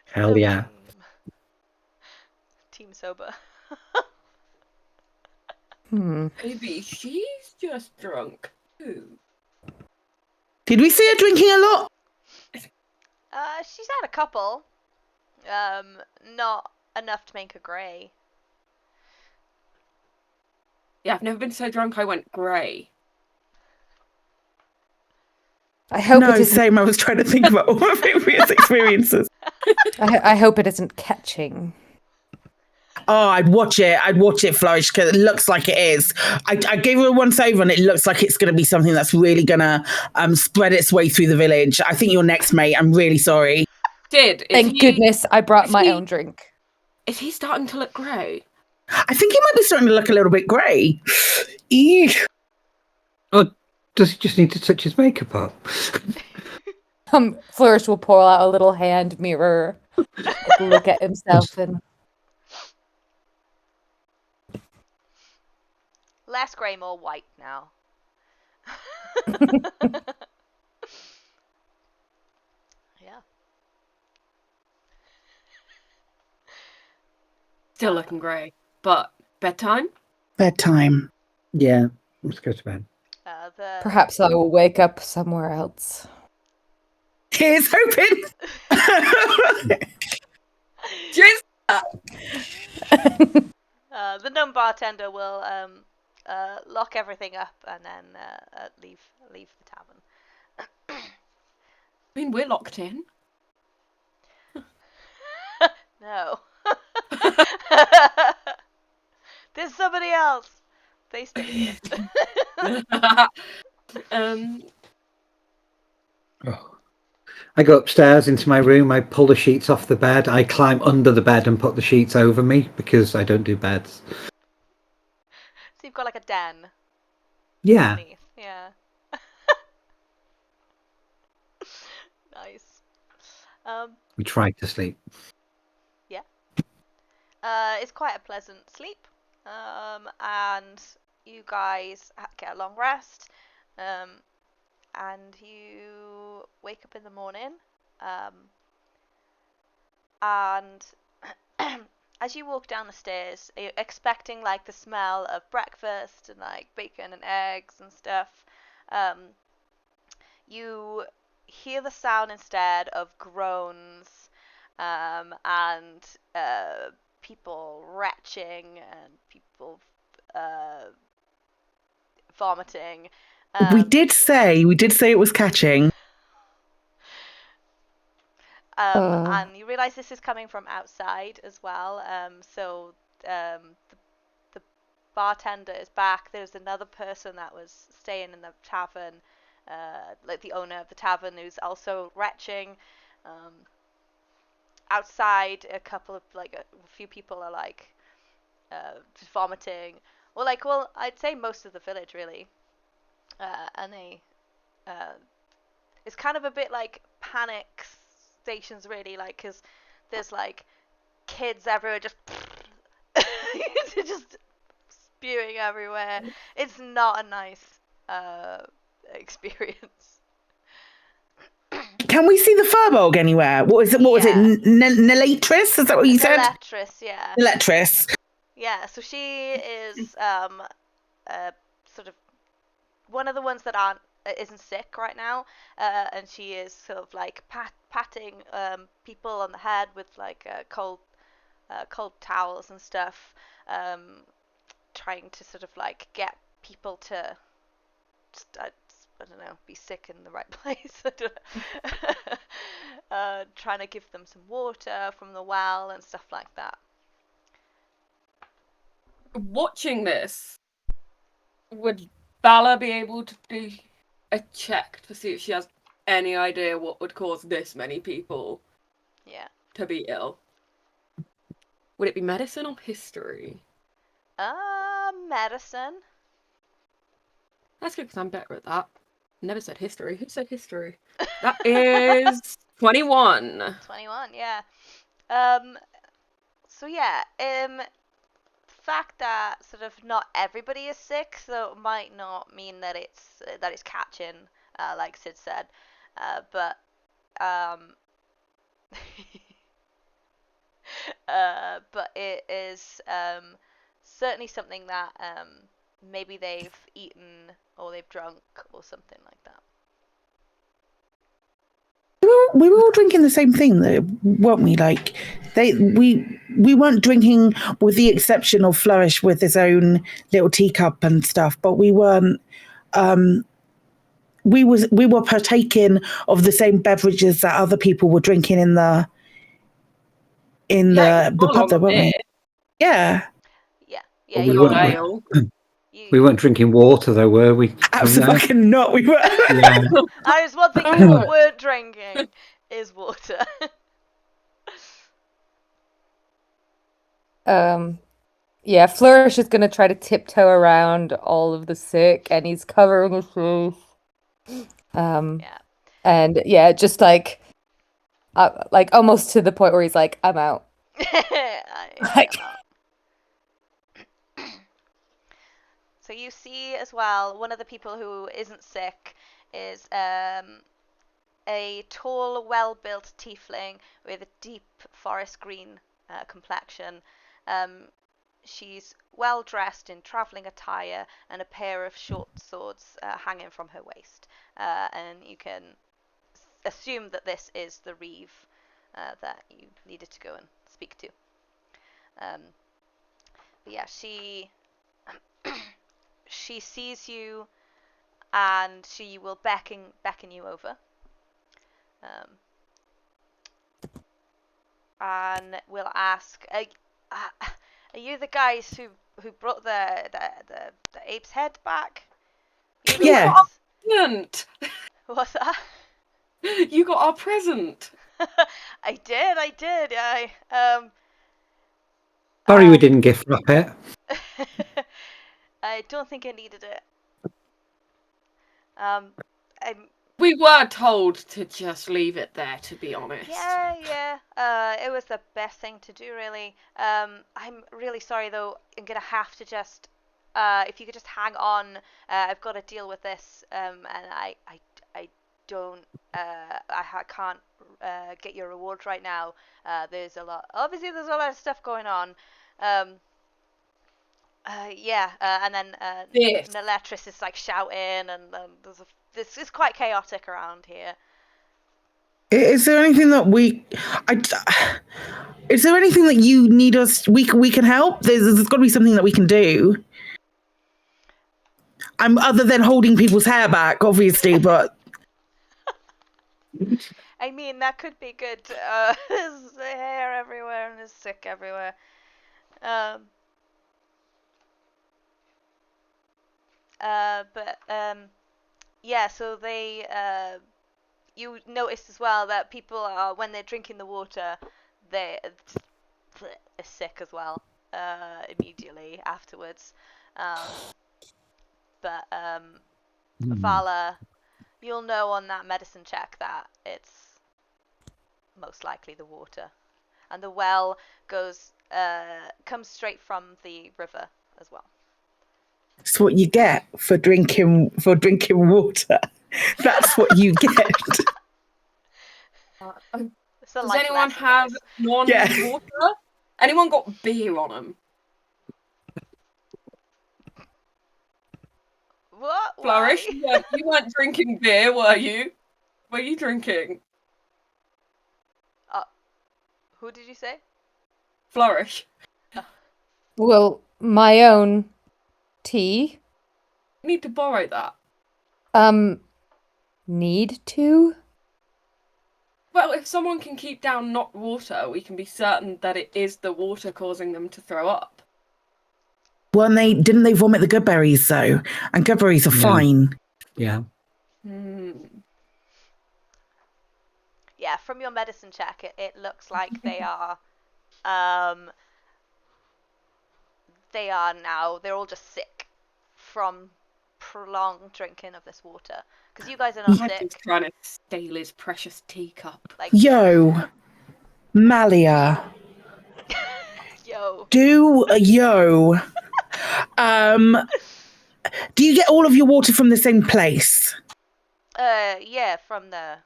Hell yeah. Team sober. Maybe she's just drunk too. Did we see her drinking a lot? She's had a couple. Not enough to make her grey. Yeah, I've never been so drunk I went grey. I hope No, it isn't. same. I was trying to think about all my previous experiences. I hope it isn't catching. Oh, I'd watch it flourish, because it looks like it is. I gave her a once over, and it looks like it's going to be something that's really going to spread its way through the village. I think you're next, mate. I'm really sorry. Thank goodness I brought my own drink. Is he starting to look grey? I think he might be starting to look a little bit grey. Eek. Oh, does he just need to touch his makeup up? Flourish will pull out a little hand mirror, look at himself, and Less grey, more white now. Yeah. Still looking grey. But bedtime? Bedtime. Yeah, let's go to bed. perhaps I will wake up somewhere else. Here's hoping. Just the gnome bartender will lock everything up and then leave the tavern. I mean, we're locked in. No. There's somebody else. They stay here. Oh. I go upstairs into my room, I pull the sheets off the bed, I climb under the bed and put the sheets over me because I don't do beds. So you've got like a den. Yeah. Underneath. Yeah. Nice. We tried to sleep. It's quite a pleasant sleep, and you guys get a long rest, and you wake up in the morning, and as you walk down the stairs, you're expecting like the smell of breakfast and like bacon and eggs and stuff. You hear the sound instead of groans, and people retching and people vomiting. We did say it was catching. And you realize this is coming from outside as well. So the bartender is back. There's another person that was staying in the tavern, like the owner of the tavern, who's also retching. Outside, a few people are like just vomiting, or like, well, I'd say most of the village really, and they, it's kind of a bit like panic stations really, like, because there's like kids everywhere just just spewing everywhere. It's not a nice experience. Can we see the Furbolg anywhere? What was it? Nelatris? Is that what you said? Nelatris, yeah. Nelatris. Yeah, so she is sort of one of the ones that isn't sick right now, and she is sort of like patting people on the head with like cold towels and stuff, trying to sort of like get people to just, I don't know, be sick in the right place. Trying to give them some water from the well and stuff like that. Watching this, would Bala be able to do a check to see if she has any idea what would cause this many people to be ill? Would it be medicine or history? Medicine. That's good because I'm better at that. Never said history. Who said history? That is 21. 21, yeah. So yeah, the fact that sort of not everybody is sick, so it might not mean that it's catching, like Sid said, but but it is certainly something that maybe they've eaten or they've drunk or something like that. We were all drinking the same thing, though, weren't we? Like we weren't drinking, with the exception of Flourish with his own little teacup and stuff. But we weren't. We were partaking of the same beverages that other people were drinking in the pub, though, weren't we? Yeah. Yeah. We weren't drinking water, though, were we? Absolutely not. We were. Yeah. That is one thing people weren't drinking is water. Yeah, Flourish is gonna try to tiptoe around all of the sick, and he's covering his face. And yeah, just like almost to the point where he's like, "I'm out." I'm out. So you see as well, one of the people who isn't sick is a tall, well-built tiefling with a deep forest green complexion. She's well dressed in travelling attire and a pair of short swords hanging from her waist. And you can assume that this is the Reeve that you needed to go and speak to. But yeah, she sees you and she will beckon you over. And will ask, are you the guys who brought the ape's head back? Yeah. Present. What's that? You got our present. I did. Sorry we didn't gift wrap it. I don't think I needed it. We were told to just leave it there, to be honest. Yeah. It was the best thing to do, really. I'm really sorry, though. I'm gonna have to just, if you could just hang on. I've got to deal with this, and I don't, I can't get your reward right now. There's a lot. Obviously, there's a lot of stuff going on. And then Yes. Neletris is like shouting, and this is quite chaotic around here. Is there anything that is there anything that you need us? We can help. There's got to be something that we can do. Other than holding people's hair back, obviously, but. I mean, that could be good. There's hair everywhere and there's sick everywhere. Yeah, so they, you noticed as well that people are, when they're drinking the water, they're sick as well, immediately afterwards. Vala, you'll know on that medicine check that it's most likely the water. And the well comes straight from the river as well. It's what you get for drinking water. That's what you get. Does anyone have non-water? Anyone got beer on them? What? Flourish, you weren't drinking beer, were you? Were you drinking? Who did you say? Flourish. Well, my own tea. You need to borrow that. Need to? Well, if someone can keep down not water, we can be certain that it is the water causing them to throw up. Well, didn't they vomit the good berries though? And good berries are fine. Yeah. Yeah, from your medicine check, it looks like they are. They're all just sick from prolonged drinking of this water. Because you guys are not sick. He's trying to steal his precious teacup. Yo, Malia. Yo. Do you get all of your water from the same place? Yeah, from the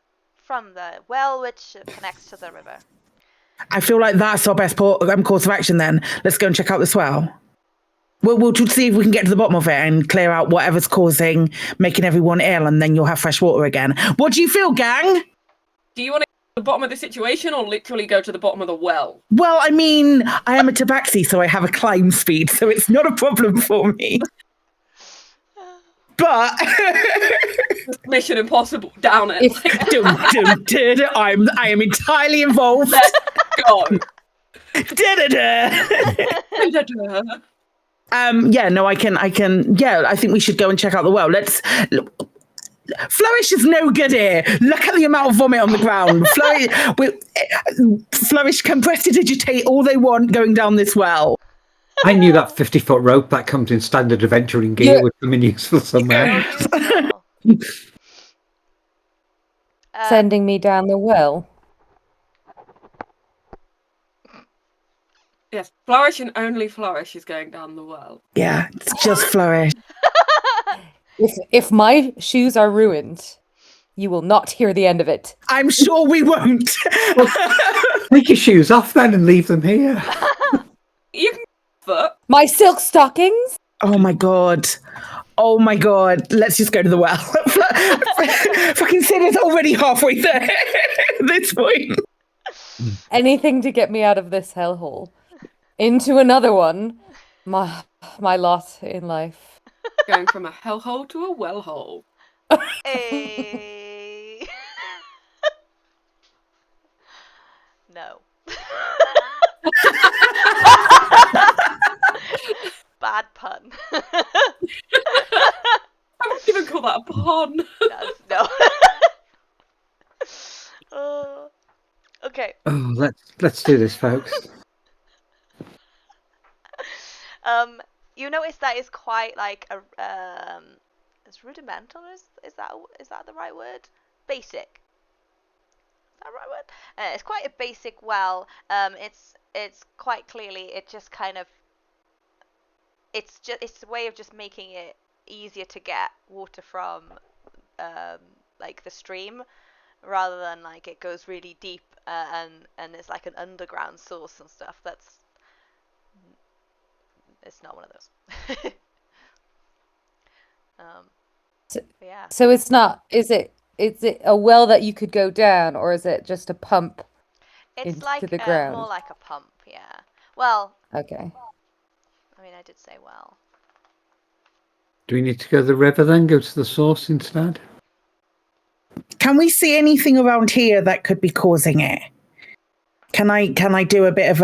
well which connects to the river. I feel like that's our best course of action then. Let's go and check out this well. We'll see if we can get to the bottom of it and clear out whatever's making everyone ill, and then you'll have fresh water again. What do you feel, gang? Do you want to go to the bottom of the situation or literally go to the bottom of the well? Well, I mean, I am a tabaxi, so I have a climb speed, so it's not a problem for me. But Mission Impossible, down it. I am entirely involved. Let's go. I think we should go and check out the well. Flourish is no good here. Look at the amount of vomit on the ground. Flourish can prestidigitate all they want going down this well. I knew that 50-foot rope that comes in standard adventuring gear would come in useful somewhere. Sending me down the well. Yes, Flourish and only Flourish is going down the well. Yeah, it's just Flourish. If my shoes are ruined, you will not hear the end of it. I'm sure we won't. Take your shoes off then and leave them here. You can foot. My silk stockings? Oh my god. Let's just go to the well. Fucking Sid already halfway there at this point. Anything to get me out of this hellhole. Into another one. My lot in life. Going from a hellhole to a well hole. Hey. No. Bad pun. I wouldn't even call that a pun. No. Okay. Oh, let's do this, folks. You notice that is quite like a It's rudimental. Is that the right word? Basic. Is that the right word? It's quite a basic well. It's quite clearly it just kind of it's a way of just making it easier to get water from like the stream, rather than like it goes really deep and it's like an underground source and stuff. It's not one of those. Yeah. So it's not. Is it a well that you could go down, or is it just a pump It's into like the ground? more like a pump. Yeah. Well, Okay. I mean, I did say well. Do we need to go to the river then? Go to the source instead? Can we see anything around here that could be causing it? Can I do a bit of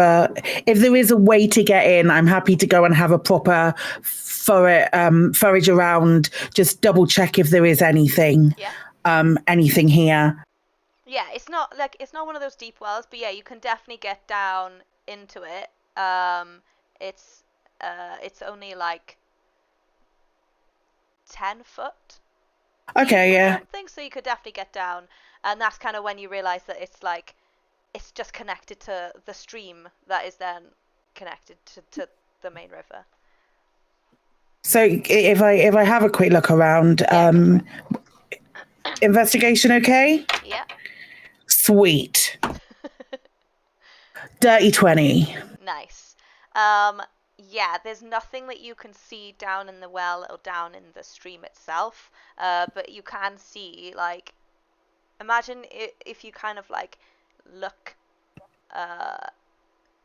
if there is a way to get in, I'm happy to go and have a proper forage around, just double check if there is anything. Yeah. Anything here. Yeah, it's not one of those deep wells, but yeah, you can definitely get down into it. It's only like 10 foot. Okay, yeah. Something, so you could definitely get down, and that's kind of when you realize that it's just connected to the stream that is then connected to the main river. So if I have a quick look around, investigation, okay? Yeah. Sweet. Dirty 20. Nice. Yeah, there's nothing that you can see down in the well or down in the stream itself, but you can see, like, imagine if you kind of like look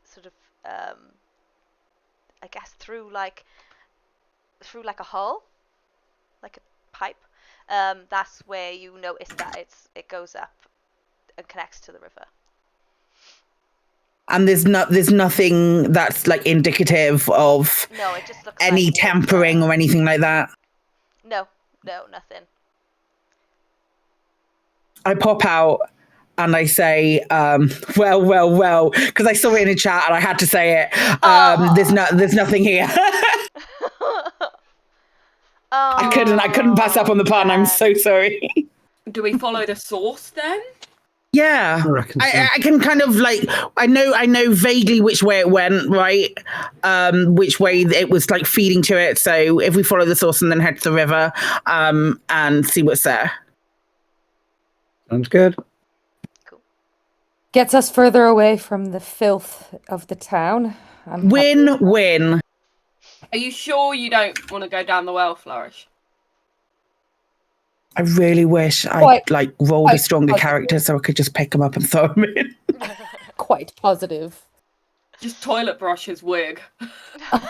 sort of I guess through like a hole, like a pipe. That's where you notice that it goes up and connects to the river. And there's nothing that's like indicative of No, it just looks any like tampering or anything like that. No, nothing. I pop out and I say, well, because I saw it in a chat and I had to say it. There's nothing here. I couldn't pass up on the pun. I'm so sorry. Do we follow the source then? Yeah, I reckon so. I can kind of like I know vaguely which way it went, right? Which way it was like feeding to it. So if we follow the source and then head to the river, and see what's there. Sounds good. Cool. Gets us further away from the filth of the town. Win. Are you sure you don't want to go down the well, Flourish? I really wish I rolled a stronger character so I could just pick him up and throw him in. Quite positive. Just toilet brush his wig. Wow.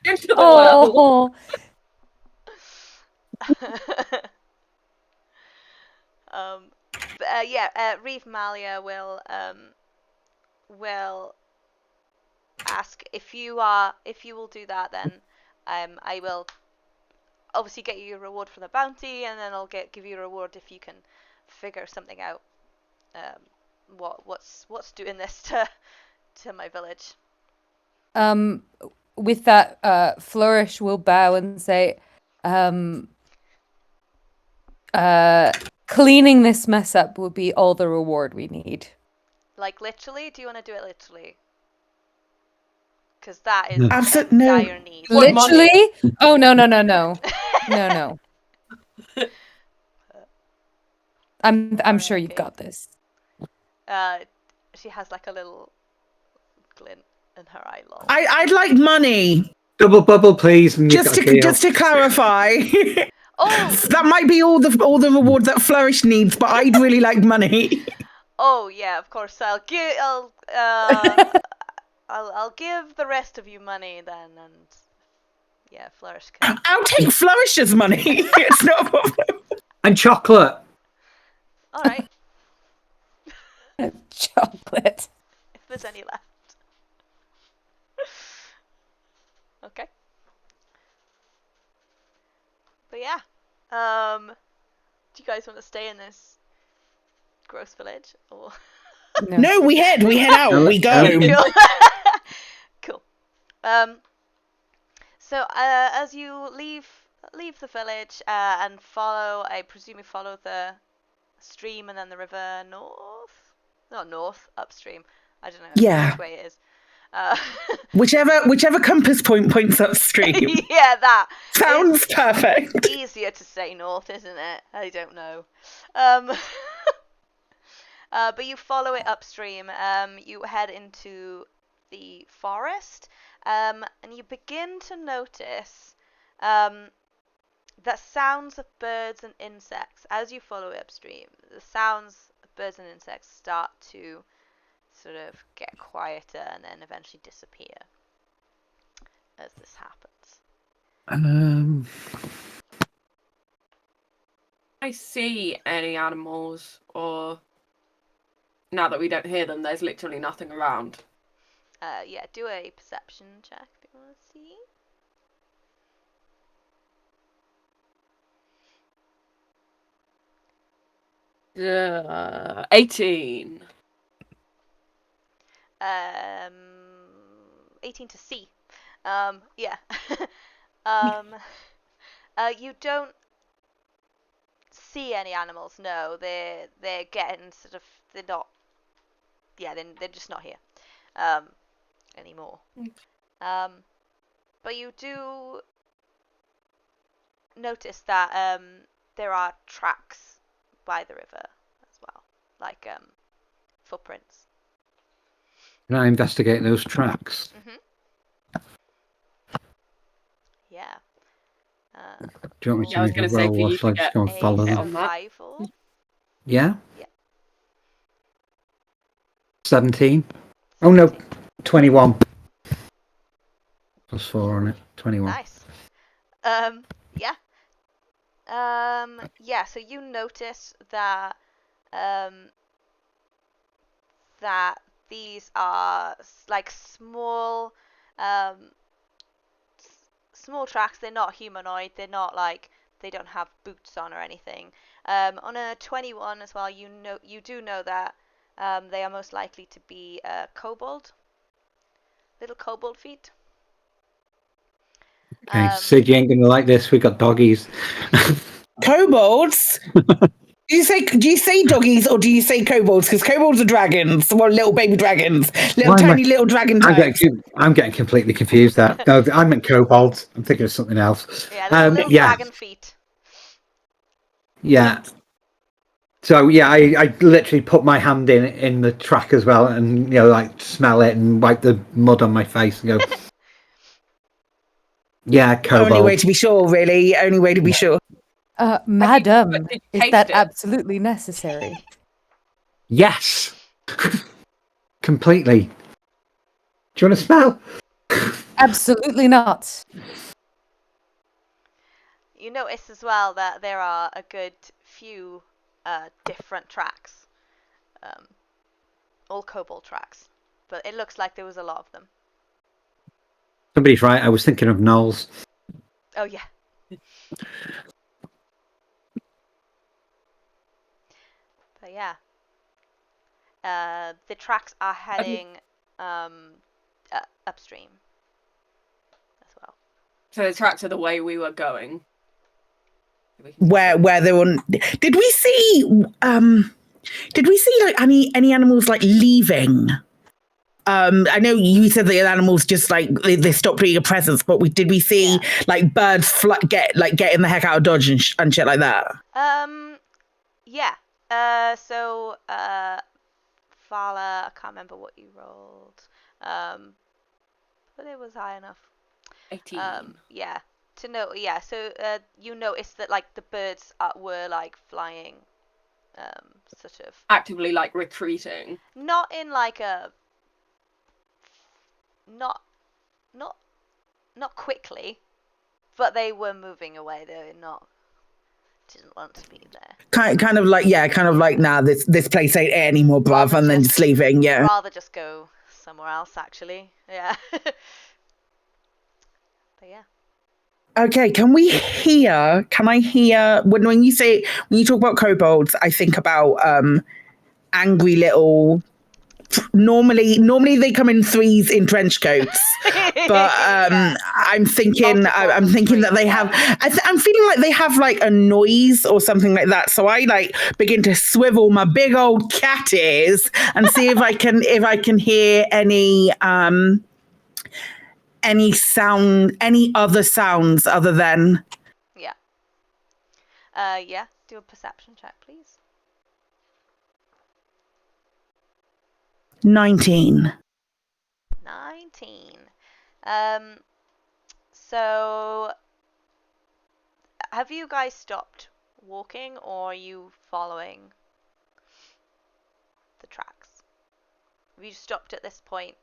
Into the well. Oh, Reeve Malia will ask if you will do that. Then I will obviously get you a reward for the bounty, and then I'll give you a reward if you can figure something out. What's doing this to my village? With that, Flourish will bow and say, cleaning this mess up will be all the reward we need. Like literally? Do you want to do it literally? Because that is Absolutely dire need. Literally? Oh, no. No. I'm sure you've got this. She has like a little glint in her eye. I'd like money. Double bubble, please. And Just to clarify. Oh, That might be all the reward that Flourish needs, but I'd really like money. oh yeah, of course. I'll give the rest of you money then, and yeah, Flourish can. I'll take Flourish's money. It's not a problem. And chocolate. All right, Chocolate. if there's any left. Okay. But yeah, do you guys want to stay in this gross village or? No, we head out. We go. Cool. So as you leave the village and follow, I presume you follow the stream and then the river north, not north, upstream. I don't know Yeah. which way it is. Whichever compass point points upstream. Yeah, that Sounds perfect. Easier to say north, isn't it? I don't know. But you follow it upstream. You head into the forest, and you begin to notice that sounds of birds and insects, as you follow it upstream, the sounds of birds and insects start to sort of get quieter and then eventually disappear as this happens. I see any animals, or now that we don't hear them, there's literally nothing around. Yeah, do a perception check if you want to see. 18. 18 to see. Yeah. You don't see any animals. No, they're getting sort of, they're not. Yeah, they're just not here anymore. But you do notice that there are tracks by the river as well, like footprints. Can I investigate those tracks? Yeah. Do you want me to I was make gonna a say roll, for or you shall I to just get go and A follow them? survival. Yeah? Yeah. 17. Oh no, 21. Plus 4 on it. 21. Nice. Yeah. Yeah, so you notice that that these are like small small tracks. They're not humanoid. They're not like, they don't have boots on or anything. On a 21 as well, you do know that they are most likely to be kobold. Little kobold feet. Okay, Sid, you ain't gonna like this. We got doggies. Kobolds? Do you say doggies or do you say kobolds? Because kobolds are dragons, well, little baby dragons, tiny little dragon types. I'm getting completely confused. That no, I meant kobolds. I'm thinking of something else. Yeah, little dragon feet. Yeah. So yeah, I literally put my hand in the track as well, and like smell it and wipe the mud on my face and go. Yeah, kobold. Only way to be sure, really. Only way to be sure. Madam, is that it? absolutely necessary? Yes. Completely. Do you want to smell? Absolutely not. You notice as well that there are a good few different tracks. All kobold tracks. But it looks like there was a lot of them. Somebody's right. I was thinking of gnolls. Oh, yeah. But yeah. The tracks are heading upstream as well. So the tracks are the way we were going. Where they're on. Did we see like any animals like leaving? I know you said the animals just like they stopped being a presence, but did we see like birds getting the heck out of Dodge and shit like that? Yeah. So Fala, I can't remember what you rolled. But it was high enough. 18. Yeah. To know, yeah. So you noticed that like the birds were like flying, sort of actively like retreating. Not in like a. Not quickly, but they were moving away. They didn't want to be there. Kind of like nah, this place ain't it anymore, bruv, and then just leaving. Yeah. Rather just go somewhere else, actually. Yeah. But yeah. Okay, can I hear when you talk about kobolds, I think about angry little Normally they come in threes in trench coats, but Yeah. I'm thinking that they have. I'm feeling like they have like a noise or something like that. So I like begin to swivel my big old cat ears and see if I can hear any other sounds other than. Yeah. Yeah. Do a perception check, please. 19. 19. So have you guys stopped walking, or are you following the tracks? Have you stopped at this point?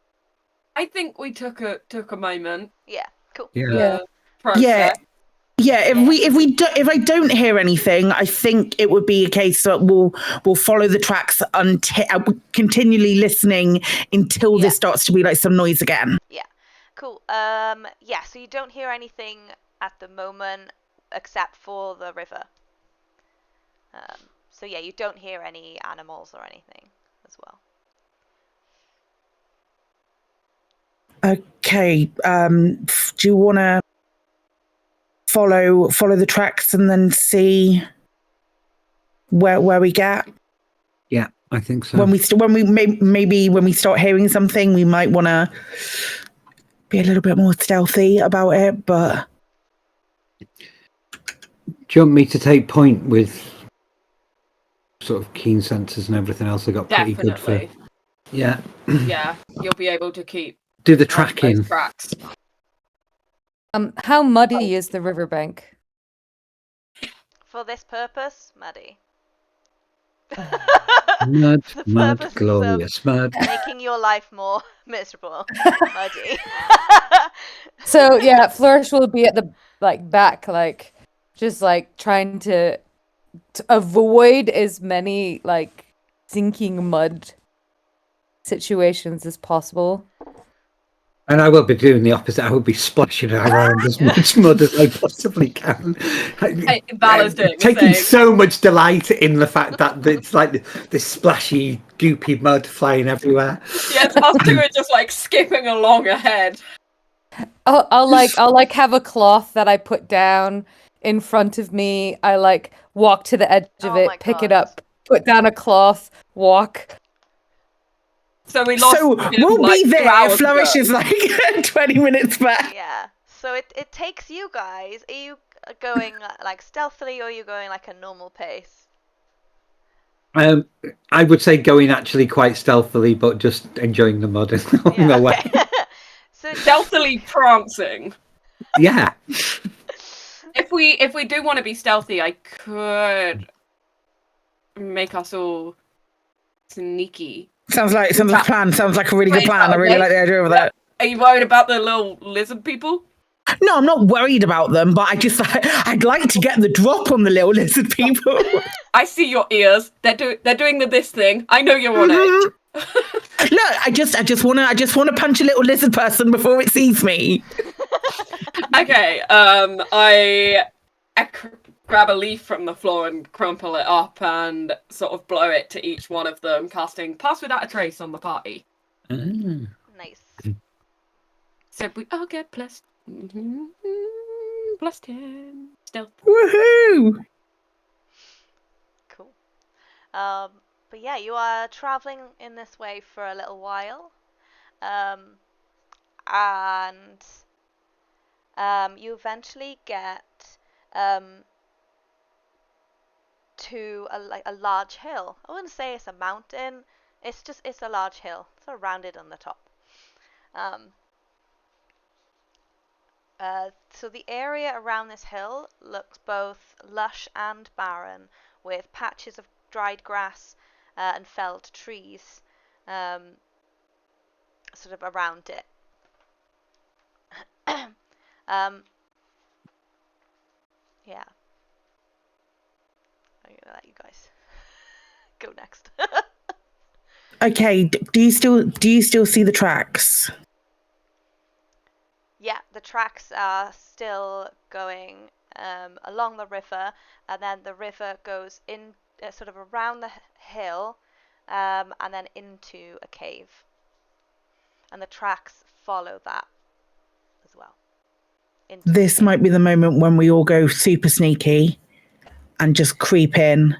I think we took a moment. Yeah. Cool. Yeah. Process. Yeah, if I don't hear anything, I think it would be a case that we'll follow the tracks until continually listening until there starts to be like some noise again. Yeah. Cool. Yeah, so you don't hear anything at the moment except for the river. So yeah, you don't hear any animals or anything as well. Okay. Do you want to follow the tracks and then see where we get? Yeah, I think so. When we start hearing something, we might want to be a little bit more stealthy about it. But do you want me to take point with sort of keen sensors and everything else? I got pretty good for. Yeah. Yeah, you'll be able to keep do the tracking. Tracks. How muddy is the riverbank? For this purpose, muddy. Mud, glorious mud. Making your life more miserable, muddy. So yeah, Flourish will be at the back, just trying to avoid as many sinking mud situations as possible. And I will be doing the opposite. I will be splashing around as much mud as I possibly can. Taking so much delight in the fact that it's like this splashy, goopy mud flying everywhere. Yes, us two are just skipping along ahead. I'll have a cloth that I put down in front of me. I walk to the edge of it, pick it up, put down a cloth, walk. So we'll be there. Flourish is 20 minutes back. Yeah. So it takes you guys. Are you going stealthily, or are you going a normal pace? I would say going actually quite stealthily, but just enjoying the mud along the way. So stealthily prancing. Yeah. If we do want to be stealthy, I could make us all sneaky. Sounds like a plan. Sounds like a really good plan. I really like the idea of that. Are you worried about the little lizard people? No, I'm not worried about them, but I'd like to get the drop on the little lizard people. I see your ears. They're doing this thing. I know you're on it. Look, I just want to punch a little lizard person before it sees me. Okay. I grab a leaf from the floor and crumple it up and sort of blow it to each one of them, casting Pass Without a Trace on the party. Nice. So we all get plus 10 stealth. Woohoo! Cool. But yeah, you are traveling in this way for a little while, and you eventually get to a large hill. I wouldn't say it's a mountain. It's a large hill, sort of rounded on the top. So the area around this hill looks both lush and barren, with patches of dried grass and felled trees sort of around it. Yeah. I'm gonna let you guys go next. Okay. Do you still see the tracks? Yeah, the tracks are still going along the river, and then the river goes in sort of around the hill, and then into a cave. And the tracks follow that as well. This might be the moment when we all go super sneaky and just creep in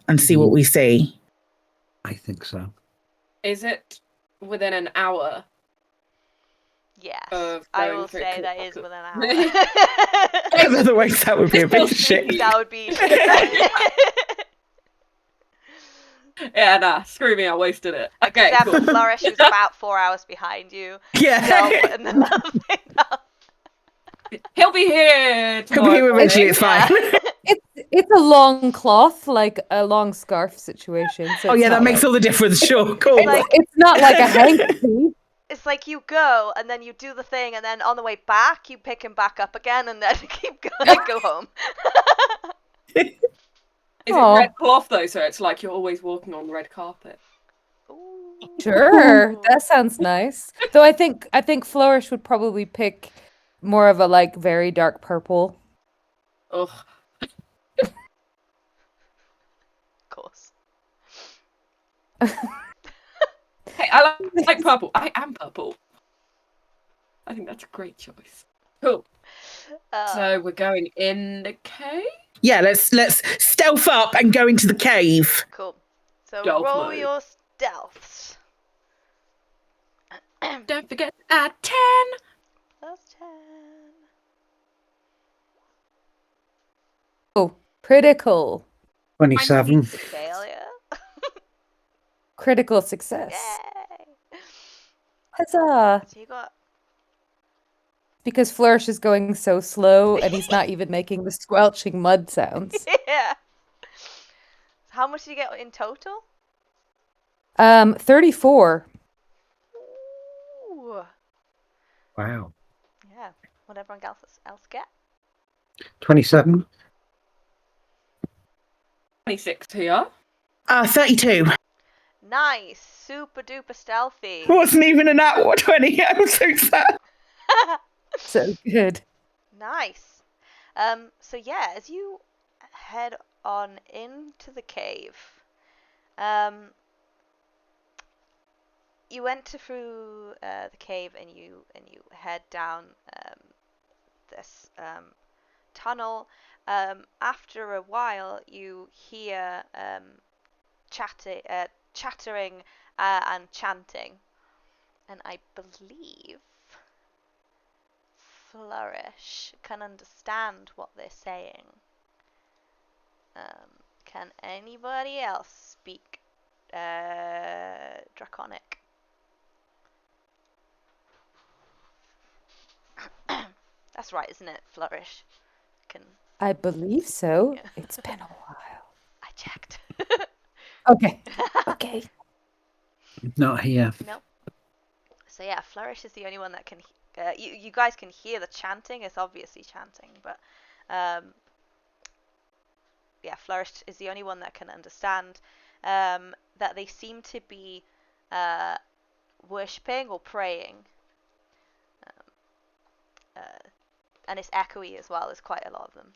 and see what we see. I think so. Is it within an hour? Yes, Of I going will through say it? that is within an hour. Because otherwise that would be a bit shit. That would be. Yeah, nah, screw me, I wasted it. Okay, Except cool. for Flourish, who's about 4 hours behind you. Yeah. Still putting the little thing up. He'll be here He'll tomorrow. be here eventually, it's fine. It's a long cloth, like a long scarf situation. So Oh it's yeah, that not makes like, all the difference. Sure, cool. it's not like a hanky. It's like you go and then you do the thing, and then on the way back you pick him back up again, and then keep going and go home. Is it Aw. red cloth though, so it's like you're always walking on red carpet? Ooh. Sure, that sounds nice. Though I think Flourish would probably pick more of a like very dark purple. Ugh. Of course. Hey, I like purple. I am purple. I think that's a great choice. Cool. So we're going in the cave? Yeah, let's stealth up and go into the cave. Cool. So Stealth roll mode. your stealths. Don't forget to add 10. +10. Oh, critical. 27. Failure. Critical success. Yay. Huzzah! So you got Because Flourish is going so slow and he's not even making the squelching mud sounds. yeah. How much did you get in total? 34. Ooh. Wow. Yeah. What everyone else get? 27. 26 here. 32. Nice. Super duper stealthy. Wasn't even an hour 20. I'm so sad. So good. Nice. So yeah, as you head on into the cave, you enter through the cave and you head down this tunnel. After a while, you hear chattering and chanting, and I believe Flourish can understand what they're saying. Can anybody else speak Draconic? That's right, isn't it, Flourish? I believe so. Yeah. It's been a while. I checked. Okay. Okay. Not here. No. So yeah, Flourish is the only one that can. You guys can hear the chanting. It's obviously chanting, but yeah, Flourish is the only one that can understand that they seem to be worshipping or praying. And it's echoey as well. There's quite a lot of them.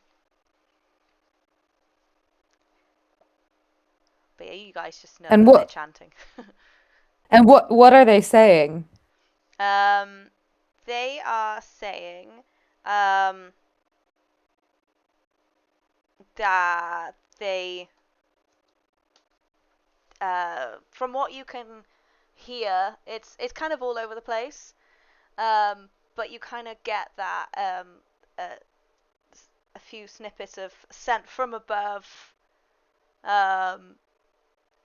But yeah, you guys just know And that what- they're chanting. And what are they saying? They are saying that they, from what you can hear, it's kind of all over the place. But you kind of get that a few snippets of sent from above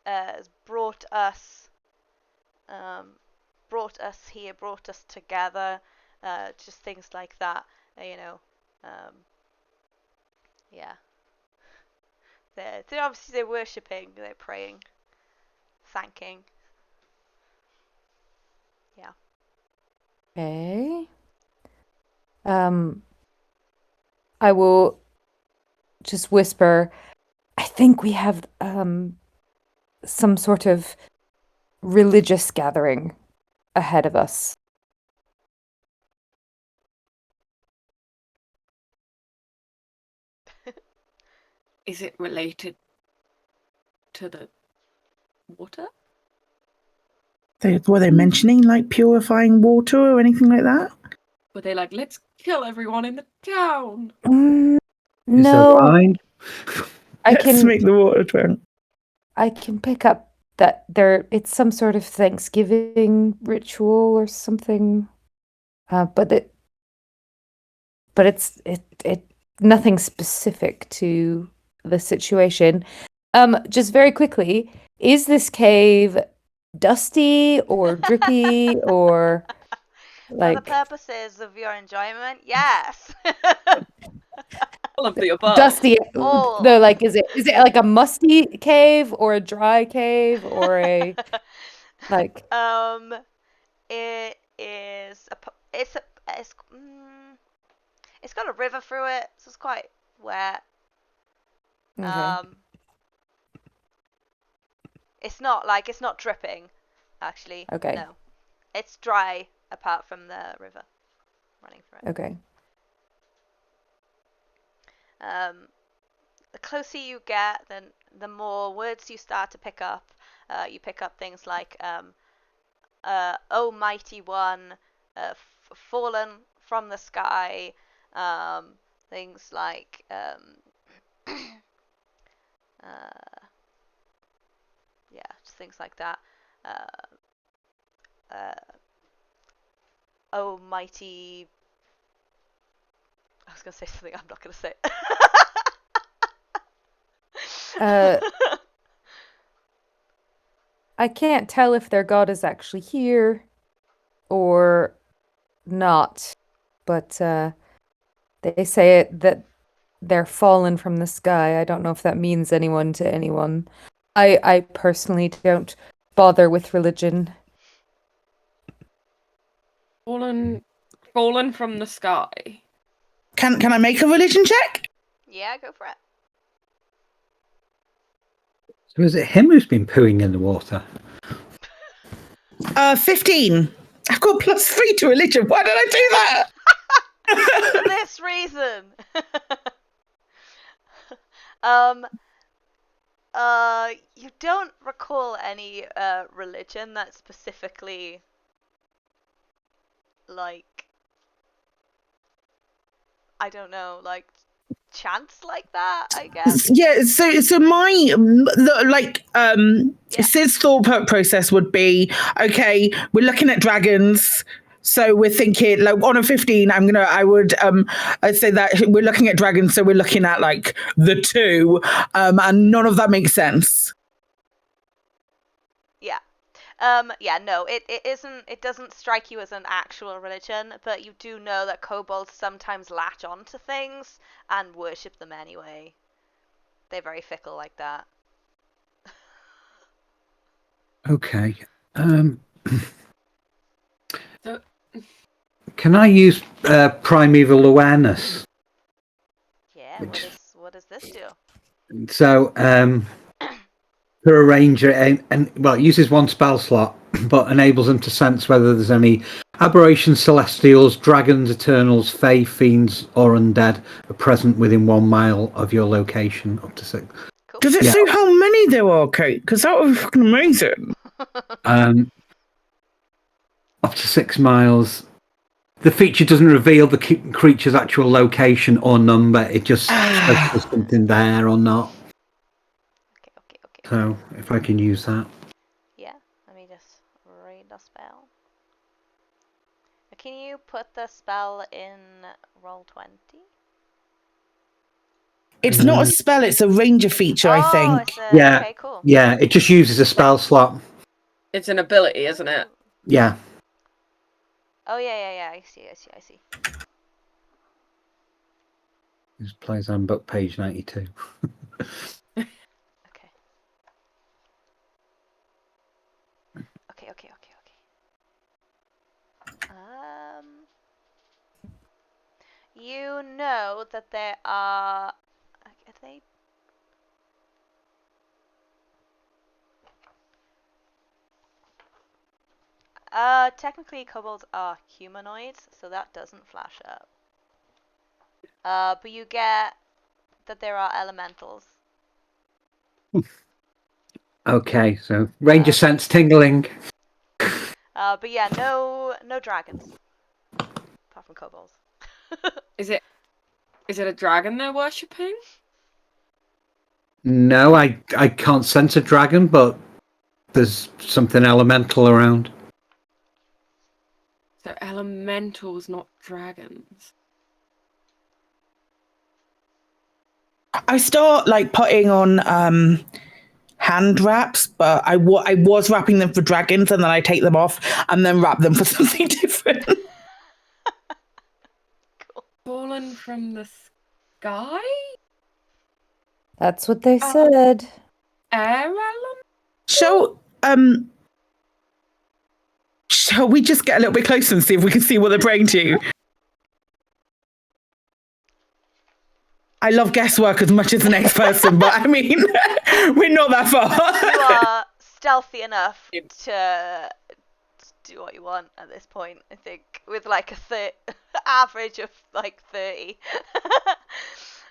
has brought us here, brought us together, just things like that, yeah. They're obviously they're worshipping, they're praying, thanking. Yeah. Okay. I will just whisper, I think we have some sort of religious gathering ahead of us. Is it related to the water? Were they mentioning like purifying water or anything like that? Were they like, let's kill everyone in the town? Is there No, wine? I Let's can make the water drunk. I can pick up that it's some sort of Thanksgiving ritual or something. But it's nothing specific to the situation. Just very quickly, is this cave dusty or drippy or For the like purposes of your enjoyment, yes. All of the above. dusty? All. No, like is it like a musty cave or a dry cave or a like It is it's got a river through it, so it's quite wet. okay. It's not dripping, actually. Okay. No. It's dry apart from the river running through it. Okay. The closer you get, then the more words you start to pick up. You pick up things like "Oh mighty one," "fallen from the sky," things like yeah, just things like that. Oh mighty. I was gonna say something I'm not gonna say. I can't tell if their god is actually here or not, but they say that they're fallen from the sky. I don't know if that means anyone to anyone. I personally don't bother with religion. Fallen from the sky. Can I make a religion check? Yeah, go for it. So is it him who's been pooing in the water? 15. I've got +3 to religion. Why did I do that? For this reason. You don't recall any religion that specifically like I don't know, like chants like that, I guess. Yeah, so my Sid's thought process would be, okay, we're looking at dragons, so we're thinking like on a 15 I'd say that we're looking at dragons, so we're looking at like the two, and none of that makes sense. Yeah. Yeah, no, it doesn't strike you as an actual religion, but you do know that kobolds sometimes latch onto things and worship them anyway. They're very fickle like that. Okay. So, Can I use primeval awareness? Yeah, what does this do? So, for a ranger, and well, it uses one spell slot, but enables them to sense whether there's any aberrations, celestials, dragons, eternals, fae, fiends, or undead are present within 1 mile of your location, up to 6. Cool. Does it say how many there are, Kate? Because that would be fucking amazing. Up to 6 miles. The feature doesn't reveal the creature's actual location or number. It just says there's something there or not. Okay. So, if I can use that. Yeah, let me just read the spell. Can you put the spell in Roll20? It's not a spell, it's a ranger feature, I think. Yeah. Okay, cool. Yeah, it just uses a spell slot. it's an ability, isn't it? Yeah. Oh, yeah, I see. This plays on book page 92. Okay. You know that there are they? Technically kobolds are humanoids, so that doesn't flash up. But you get that there are elementals. Okay, so Ranger sense tingling. But yeah, no dragons. Apart from kobolds. Is it a dragon they're worshipping? No, I can't sense a dragon, but there's something elemental around. So elementals, not dragons. I start like putting on hand wraps, but I was wrapping them for dragons, and then I take them off and then wrap them for something different. Cool. Fallen from the sky? That's what they said. Air element? Shall we just get a little bit closer and see if we can see what they're praying to? I love guesswork as much as the next person, but I mean, we're not that far. You are stealthy enough to do what you want at this point, I think, with like a average of like 30.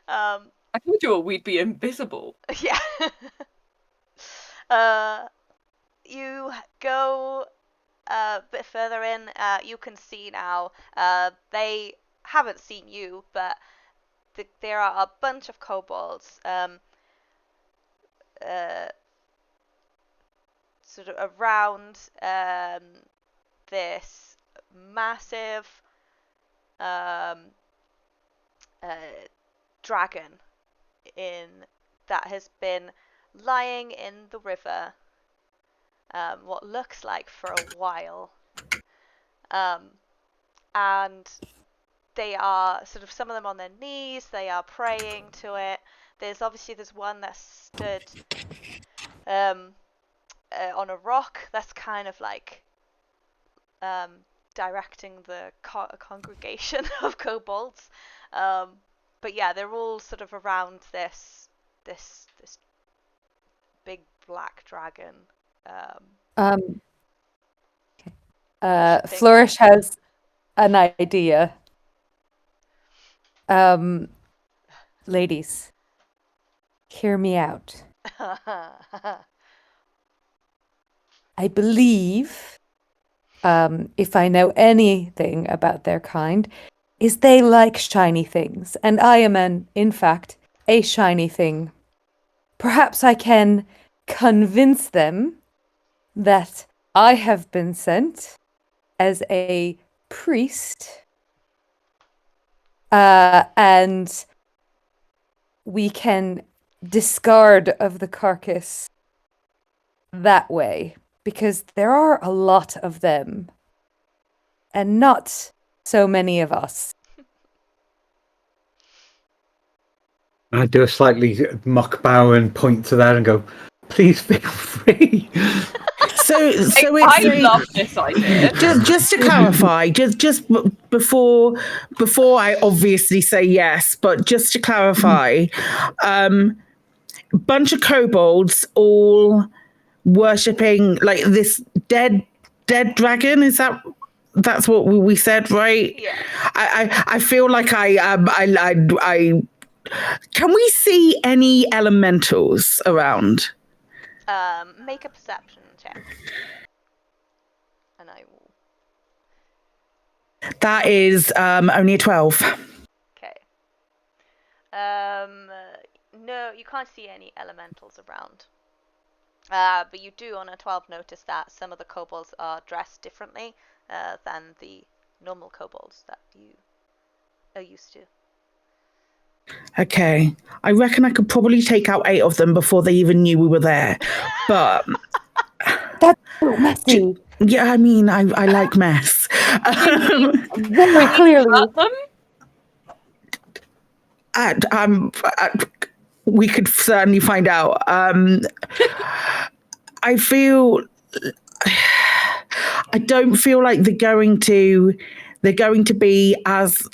I told you we'd be invisible. Yeah. You go a bit further in. You can see now. They haven't seen you, but there are a bunch of kobolds sort of around this massive dragon that has been lying in the river what looks like for a while, and they are sort of, some of them on their knees, they are praying to it. There's one that stood on a rock that's kind of like directing the congregation of kobolds. But yeah, they're all sort of around this big black dragon. Flourish has an idea. Ladies, hear me out. I believe, if I know anything about their kind, is they like shiny things, and I am in fact, a shiny thing. Perhaps I can convince them that I have been sent as a priest, and we can discard of the carcass that way, because there are a lot of them, and not so many of us. I do a slightly mock bow and point to that and go, please feel free. So I love this idea. Just to clarify, just before I obviously say yes, but just to clarify, bunch of kobolds all worshipping like this dead dragon. Is that's what we said, right? Yeah. I feel like I can we see any elementals around? Make a perception check. And I will. That is only a 12. Okay. No, you can't see any elementals around. But you do on a 12 notice that some of the kobolds are dressed differently than the normal kobolds that you are used to. Okay. I reckon I could probably take out 8 of them before they even knew we were there. But That's so messy. yeah, I mean, I like mess. Very clearly. We could certainly find out. I don't feel like they're going to be as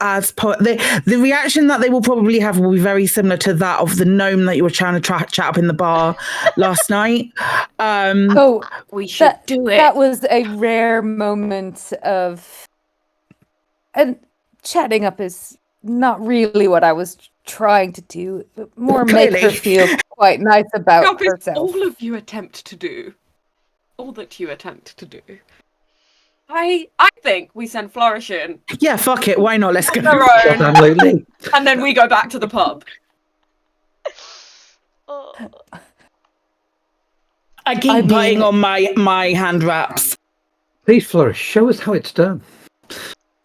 the reaction that they will probably have will be very similar to that of the gnome that you were trying to chat up in the bar last night. We should do it. That was a rare moment of, and chatting up is not really what I was trying to do, but more make her feel quite nice about Job is herself. all of you attempt to do. All that you attempt to do. I think we send Flourish in Yeah, fuck it. Why not? Let's go. on their own, Absolutely. and then we go back to the pub. Oh. I keep biting on my hand wraps. Please, Flourish, show us how it's done.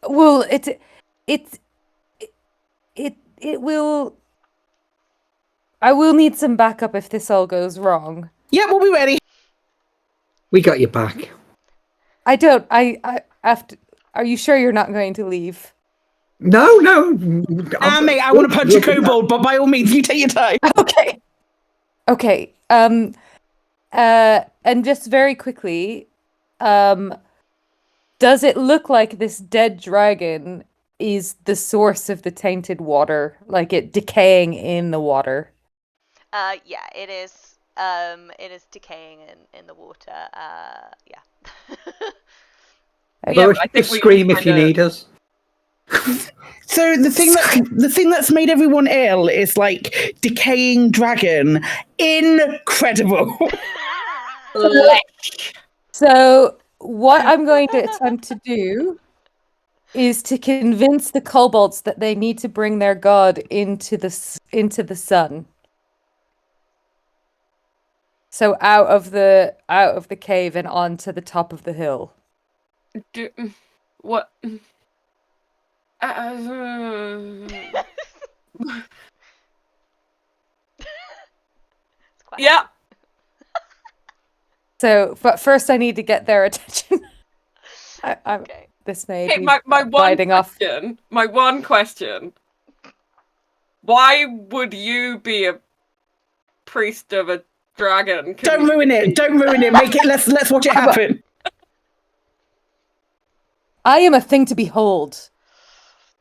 Well, it will. I will need some backup if this all goes wrong. Yeah, we'll be ready. We got your back. I don't. I have to. Are you sure you're not going to leave? No. Mate, I want to punch a kobold, but by all means, you take your time. Okay. Okay. And just very quickly, does it look like this dead dragon is the source of the tainted water, like it decaying in the water? Yeah, it is. It is decaying in the water. Yeah. Flourish, I think we scream if you kinda- need us. So the thing that's made everyone ill is like decaying dragon. Incredible. So what I'm going to attempt to do is to convince the kobolds that they need to bring their god into the sun. So out of the cave and onto the top of the hill. What? Yeah. So, but first I need to get their attention. Okay. This may Hey, be my one biting off. question. My one question. Why would you be a priest of a dragon? Don't ruin it. Don't ruin it. Make it. Let's watch it happen. I am a thing to behold.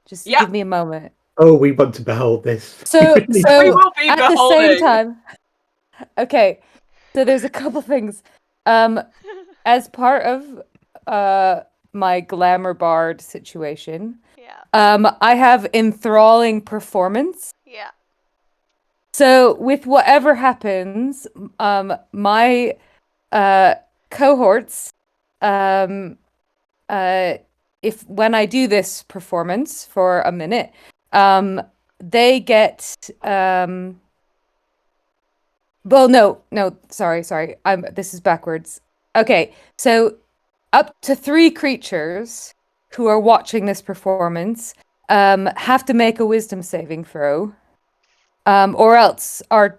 Just Yeah. give me a moment. Oh, we want to behold this. So We will be at the same beholding. time, okay. So there's a couple things. As part of my glamour bard situation, Yeah. I have enthralling performance. Yeah. So with whatever happens, my cohorts, if when I do this performance for a minute, they get well, no, sorry. This is backwards. Okay, so up to 3 creatures who are watching this performance have to make a wisdom saving throw, or else are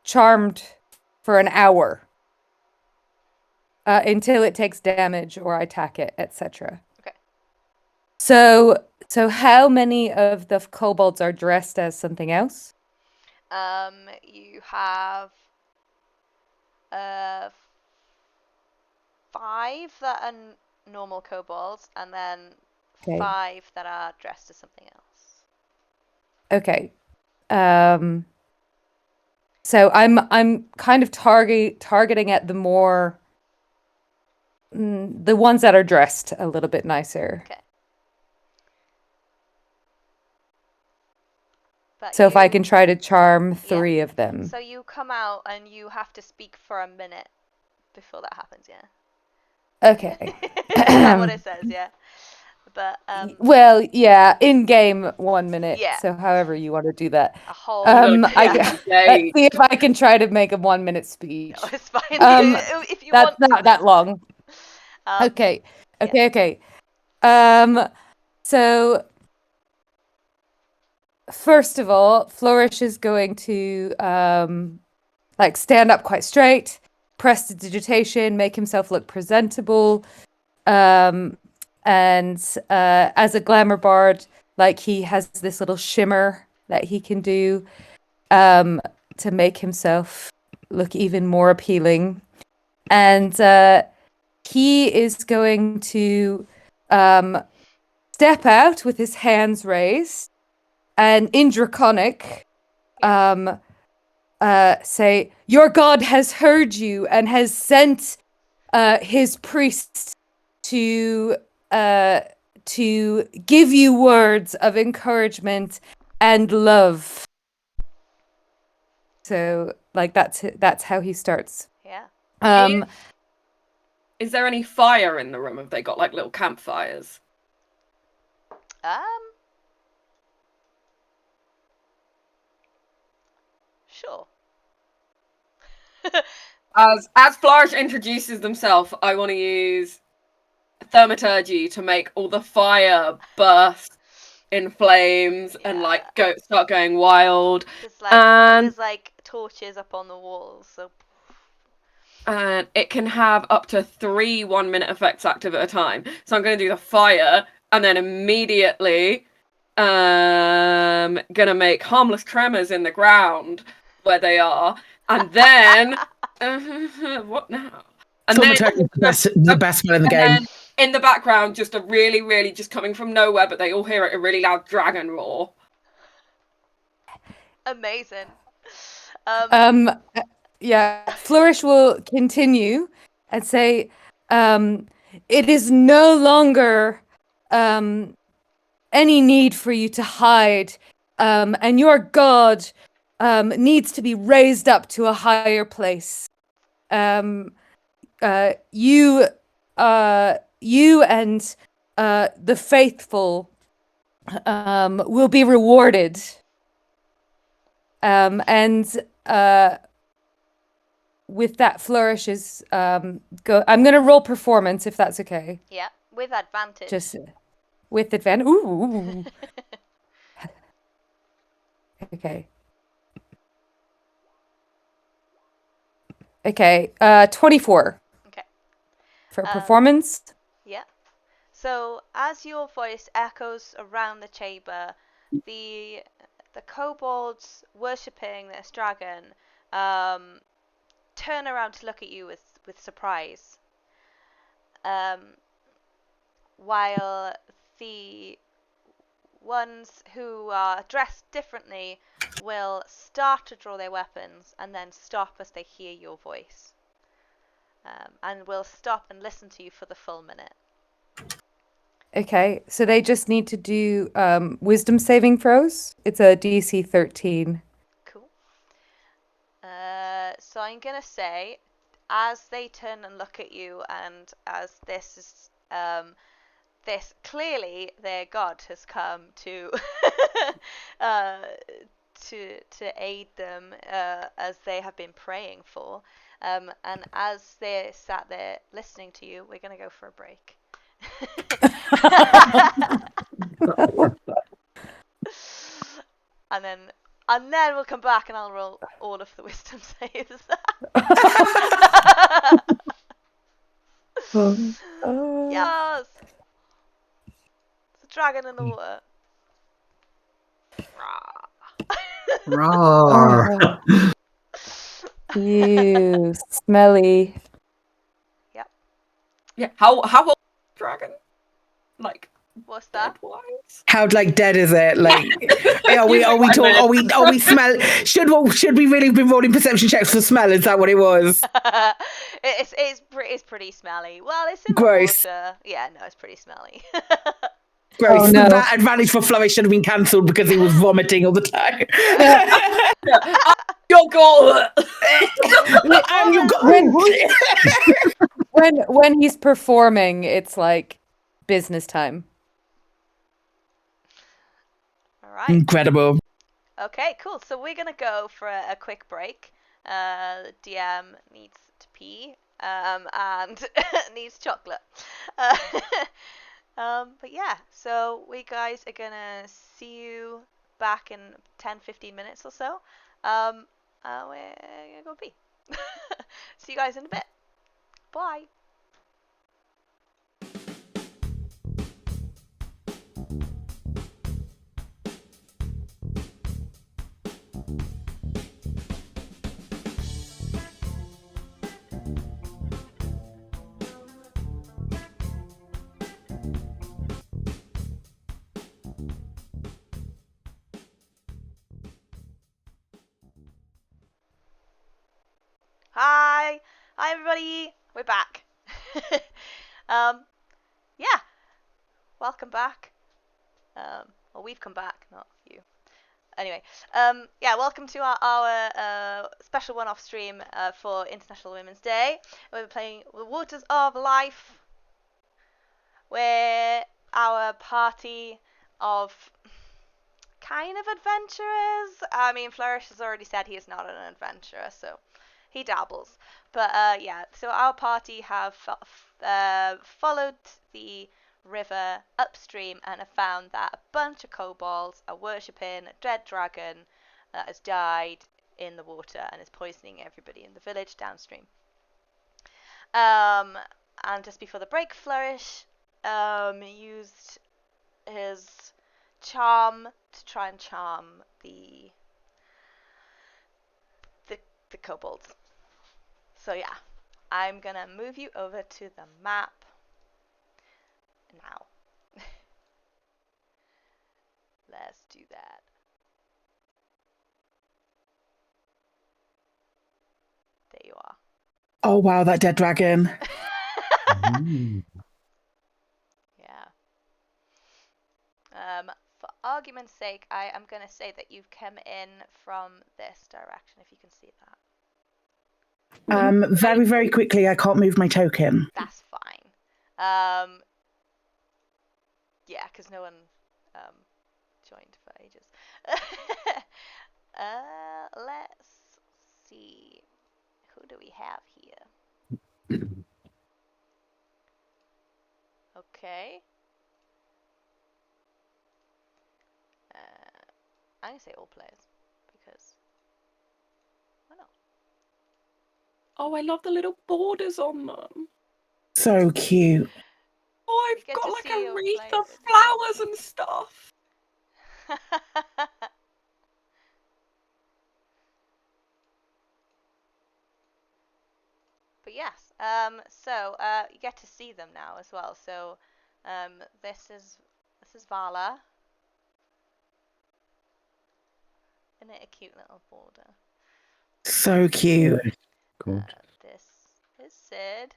charmed for an hour until it takes damage or I attack it, etc. Okay. So how many of the kobolds are dressed as something else? You have 5 that are normal kobolds, and then Okay. 5 that are dressed as something else. Okay. So I'm kind of targeting at the more the ones that are dressed a little bit nicer. Okay. But So if I can try to charm 3 of them. So you come out and you have to speak for a minute before that happens, yeah? Okay. Is that what it says, yeah? But Well, yeah, in game 1 minute. Yeah. So however you want to do that. a whole Let's Yay. see if I can try to make a 1 minute speech. No, it's fine. If you That's want not that long. Okay. So first of all, Flourish is going to like stand up quite straight, press the digitation, make himself look presentable, and as a glamour bard, like he has this little shimmer that he can do to make himself look even more appealing, and he is going to step out with his hands raised and in Draconic say, "Your god has heard you and has sent his priests to give you words of encouragement and love." So like that's how he starts. Yeah. Is there any fire in the room? Have they got like little campfires? Sure. As Flourish introduces themselves, I want to use thaumaturgy to make all the fire burst in flames and like start going wild. There's like torches up on the walls, so. And it can have up to 3 1-minute effects active at a time. So I'm going to do the fire, and then immediately gonna make harmless tremors in the ground where they are, and then what now? And then the best one in the game. Then in the background, just a really, really just coming from nowhere, but they all hear it, a really loud dragon roar. Amazing. Yeah, Flourish will continue and say, it is no longer any need for you to hide, and your god needs to be raised up to a higher place. You and the faithful will be rewarded. With that, Flourishes go. I'm gonna roll performance if that's okay. Yeah, with advantage. Just with advantage. Ooh. Okay. Okay. 24. Okay. For performance. Yeah. So as your voice echoes around the chamber, the kobolds worshipping this dragon turn around to look at you with surprise, while the ones who are dressed differently will start to draw their weapons and then stop as they hear your voice, and will stop and listen to you for the full minute. Okay, so they just need to do wisdom saving throws. It's a DC 13. Cool. So I'm gonna say, as they turn and look at you, and as this is this clearly their god has come to to aid them, as they have been praying for, and as they're sat there listening to you, we're gonna go for a break. and then we'll come back and I'll roll all of the wisdom saves. Yes! It's a dragon in the water. Roar. You smelly. Yep. Yeah. How old is the dragon? Like, what's that? Dead-wise? How like dead is it? Like, are we smell? Should we really have been rolling perception checks for smell? Is that what it was? It's pretty smelly. Well, it's in Gross. the water. Yeah, no, it's pretty smelly. Gross. Oh, no. That advantage for Flourish should have been cancelled because he was vomiting all the time. Your goal. I'm your god. When he's performing, it's like business time. All right. Incredible. Okay, cool. So we're gonna go for a quick break. The DM needs to pee, and needs chocolate. But yeah, so we guys are gonna see you back in 10-15 minutes or so. We're gonna go pee. See you guys in a bit. Bye. Hi everybody, we're back. Yeah, welcome back. Well, we've come back, not you. Anyway, yeah, welcome to our special one-off stream for International Women's Day. We're playing The Waters of Life, where our party of kind of adventurers. I mean, Flourish has already said he is not an adventurer, so he dabbles. But yeah, so our party have followed the river upstream and have found that a bunch of kobolds are worshipping a dead dragon that has died in the water and is poisoning everybody in the village downstream. And just before the break, Flourish used his charm to try and charm the kobolds. So yeah, I'm gonna move you over to the map now. Let's do that. There you are. Oh wow, that dead dragon. Yeah. For argument's sake, I am going to say that you've come in from this direction, if you can see that. Very, very quickly, I can't move my token. That's fine. Yeah, because no one joined for ages. Let's see. Who do we have here? Okay. I'm going to say all players, because why not? Oh, I love the little borders on them. So cute. Oh, I've get got to like see a your wreath of flavors. flowers and stuff. But yes, so you get to see them now as well. So this is Vala in a cute little border. So cute. Cool. This is Sid.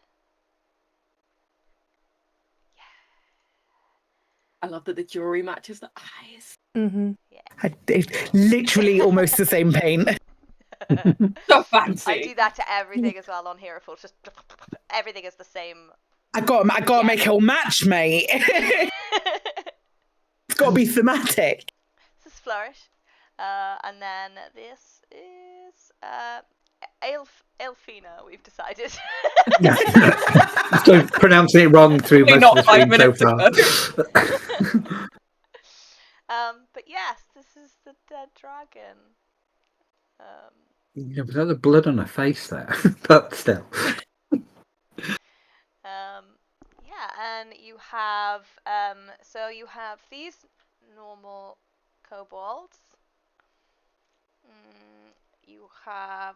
I love that the jewelry matches the eyes. Mm-hmm. Yeah. It's literally almost the same paint. So fancy. I do that to everything as well on Hero Falls. Just everything is the same. I got to make it all match, mate. It's got to be thematic. This is Flourish, and then this is Elfina. We've decided. So pronouncing it wrong through most Not of the 5 stream so minutes far. But yes, this is the dead dragon. Yeah, was that the blood on her face there? But still. Yeah, and you have so you have these normal kobolds. You have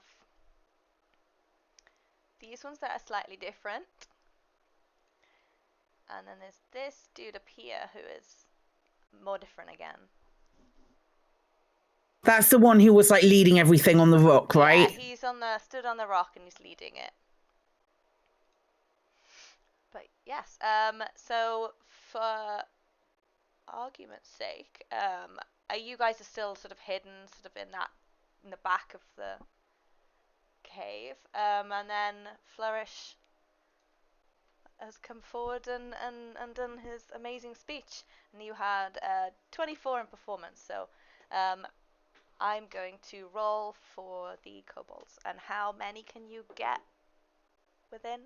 these ones that are slightly different. And then there's this dude up here who is more different again. That's the one who was like leading everything on the rock, right? Yeah, he's stood on the rock and he's leading it. But yes, so for argument's sake, you guys are still sort of hidden, sort of in the back of the cave, and then Flourish has come forward and done his amazing speech, and you had 24 in performance. So I'm going to roll for the kobolds. And how many can you get within?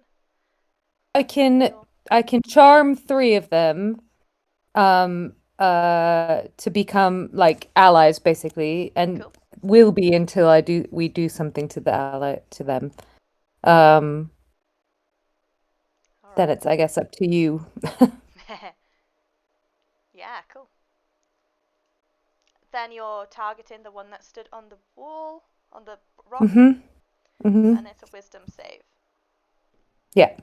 I can charm 3 of them to become like allies basically, and Cool. will be until we do something to them. Then it's I guess up to you. Yeah, cool. Then you're targeting the one that stood on the wall, on the rock, and it's a wisdom save. Yeah.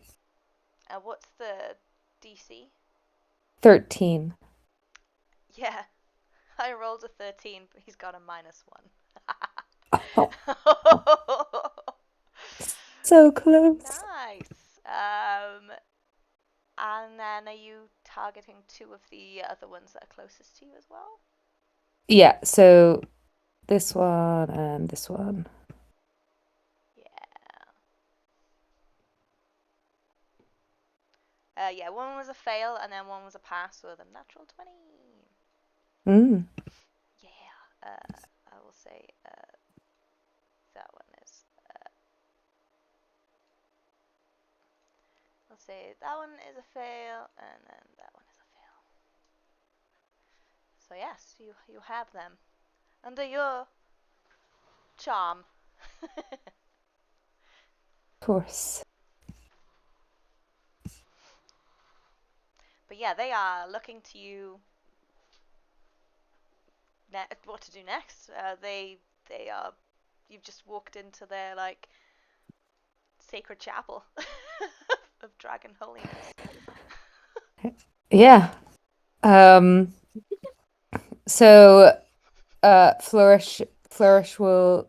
What's the DC? 13. Yeah, I rolled a 13, but he's got a -1. Oh, so close. Nice. And then are you targeting 2 of the other ones that are closest to you as well? Yeah, so this one and this one. Yeah, one was a fail and then one was a pass with a natural 20. Mm. Yeah, I will say that one is. I'll say that one is a fail and then that one is a fail. So yes, you have them under your charm. Of course. But yeah, they are looking to you. What to do next? They are. You've just walked into their like sacred chapel of dragon holiness. Yeah. So Flourish will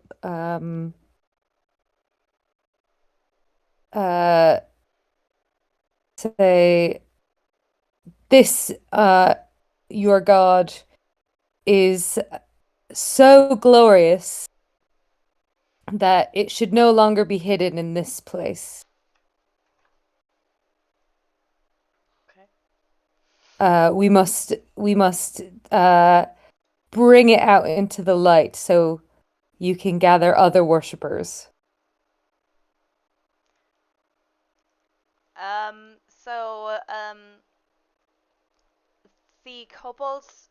say this your god is so glorious that it should no longer be hidden in this place. Okay. We must bring it out into the light so you can gather other worshippers. So the kobolds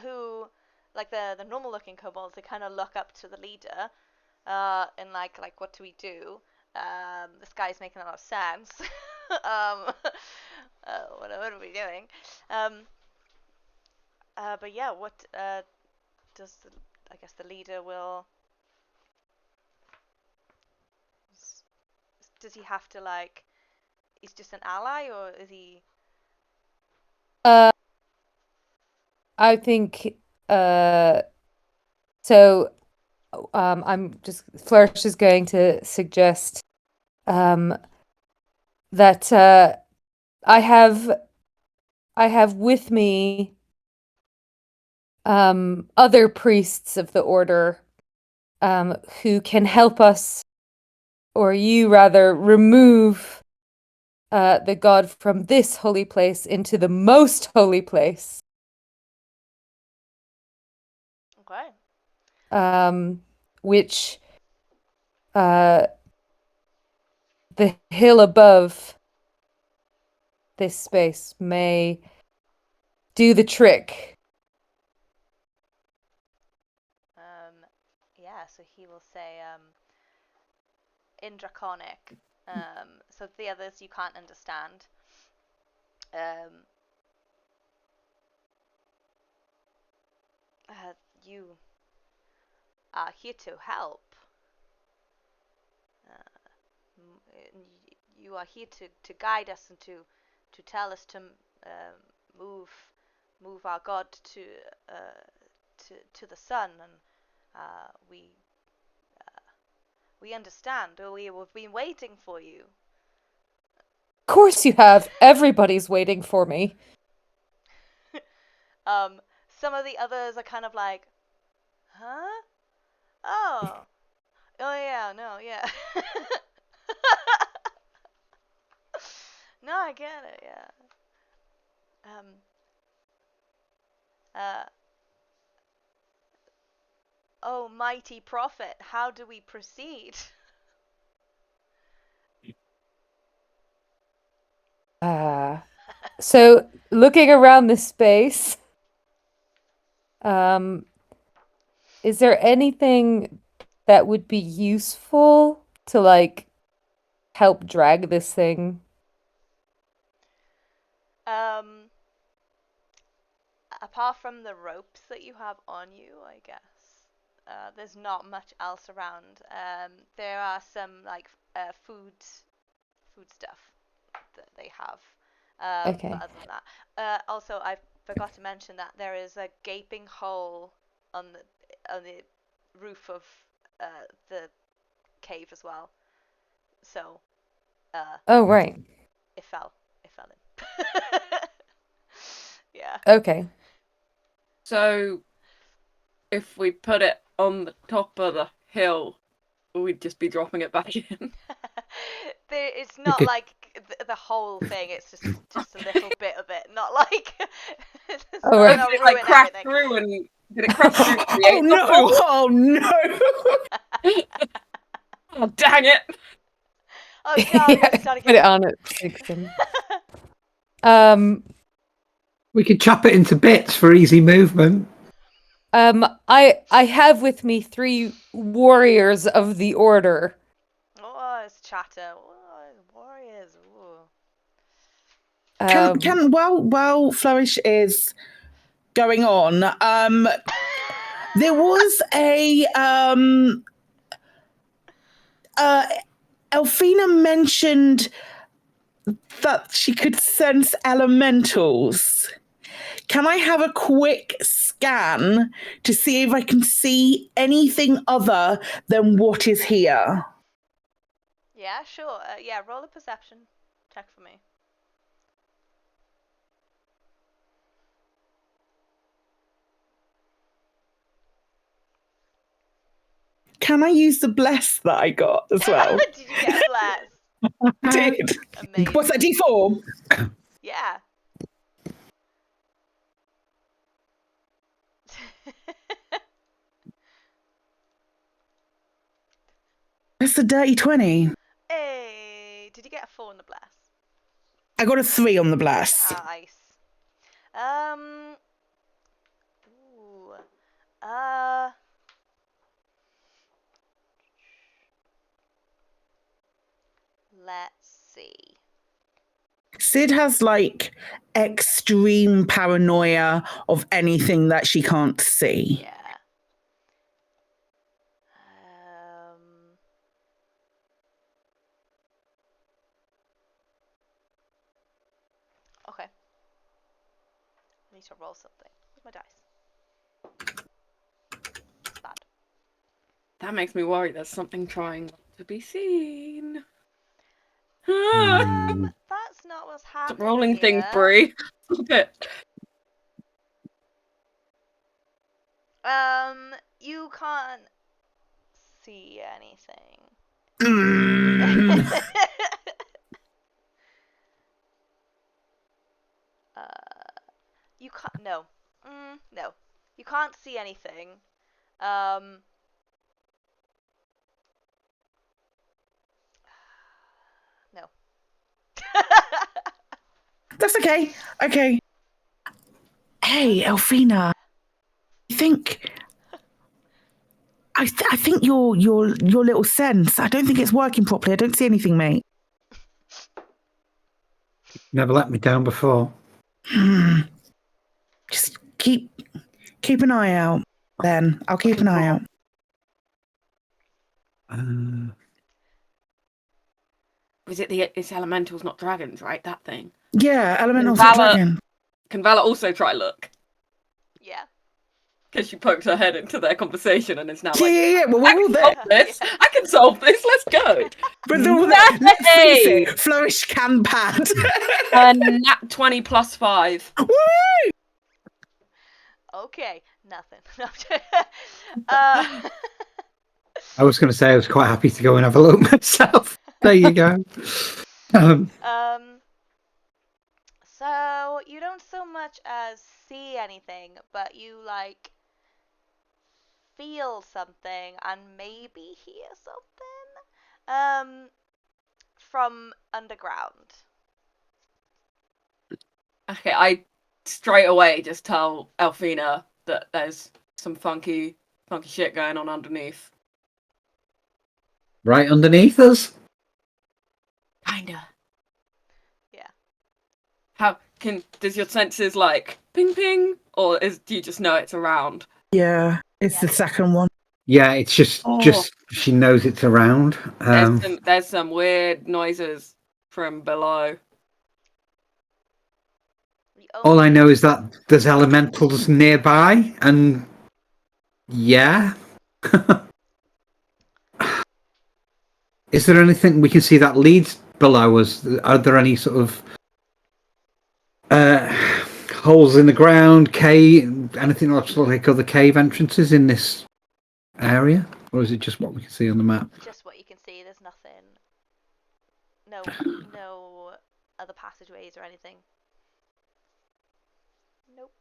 who, like the normal looking kobolds, they kind of look up to the leader, and like what do we do? This guy's making a lot of sense. What are we doing? But yeah, what does I guess the leader will. Does he have to like? He's just an ally, or is he? I think so. I'm just Flourish is going to suggest that I have with me other priests of the order who can help us, or you rather, remove the god from this holy place into the most holy place. Okay. Which the hill above this space may do the trick. Yeah, so he will say in Draconic, so the others you can't understand. You are here to help. You are here to guide us and to tell us to move our god to the sun, and we understand. We've been waiting for you. Of course you have. Everybody's waiting for me. Some of the others are kind of like, huh? Oh yeah, no, yeah. No, I get it, yeah. Oh, mighty prophet, how do we proceed? So looking around this space, is there anything that would be useful to like help drag this thing? Apart from the ropes that you have on you, I guess, there's not much else around. There are some like food stuff that they have. Okay. But other than that, also I forgot to mention that there is a gaping hole on the roof of the cave as well. So. Oh, right. It fell in. Yeah. Okay. So if we put it on the top of the hill, we'd just be dropping it back in. It's not could- like the whole thing. It's just a little bit of it. Not like. It's Oh, not right. gonna Did it like ruin crash everything. through and did it crash through? And Oh create the no! hole? Oh no! Oh dang it! Oh god, Yeah, we gotta start put it again. on it. Fitzchum. We could chop it into bits for easy movement. I have with me 3 warriors of the order. Oh, it's chatter. Oh, warriors. Ooh. Can while Flourish is going on, there was a Elfina mentioned that she could sense elementals. Can I have a quick scan to see if I can see anything other than what is here? Yeah, sure. Yeah, roll a perception check for me. Can I use the bless that I got as well? Did you get a bless? I did. Amazing. What's that, D4? Yeah. That's a dirty 20. Hey, did you get a 4 on the bless? I got a 3 on the bless. Nice. Ooh. Uh. Let's see. Sid has like extreme paranoia of anything that she can't see. Yeah. Okay. I need to roll something. Where's my dice? It's bad. That makes me worry. There's something trying to be seen. That's not what's happening. Stop rolling things, here. Bree. Stop it. You can't see anything. Mm. You can't. No. No. You can't see anything. No. That's okay. Okay. Hey, Elfina. I think your little sense. I don't think it's working properly. I don't see anything, mate. Never let me down before. Just keep an eye out. Then I'll keep an eye out. Was it it's elementals, not dragons, right? That thing. Yeah, elemental Valor- dragon. Can Vala also try look? Yeah. Because she poked her head into their conversation and is now Yeah. like, Well, I we're all can there. solve this. I can solve this. Let's go. But they're all there. Let's face Hey! it. Flourish can pad. Nat 20 plus 5. Woo! Okay. Nothing. I was going to say I was quite happy to go and have a look myself. There you go. So you don't so much as see anything, but you like feel something and maybe hear something from underground. Okay, I straight away just tell Elfina that there's some funky shit going on underneath. Right underneath us? Kinda. Yeah. Does your senses like ping ping, or do you just know it's around? Yeah, it's the second one. Yeah, it's just she knows it's around. There's some weird noises from below. All I know is that there's elementals nearby, and yeah. Is there anything we can see that leads below us? Are there any sort of holes in the ground, cave, anything like other cave entrances in this area, or is it just what we can see on the map? Just what you can see. There's nothing. No other passageways or anything. Nope.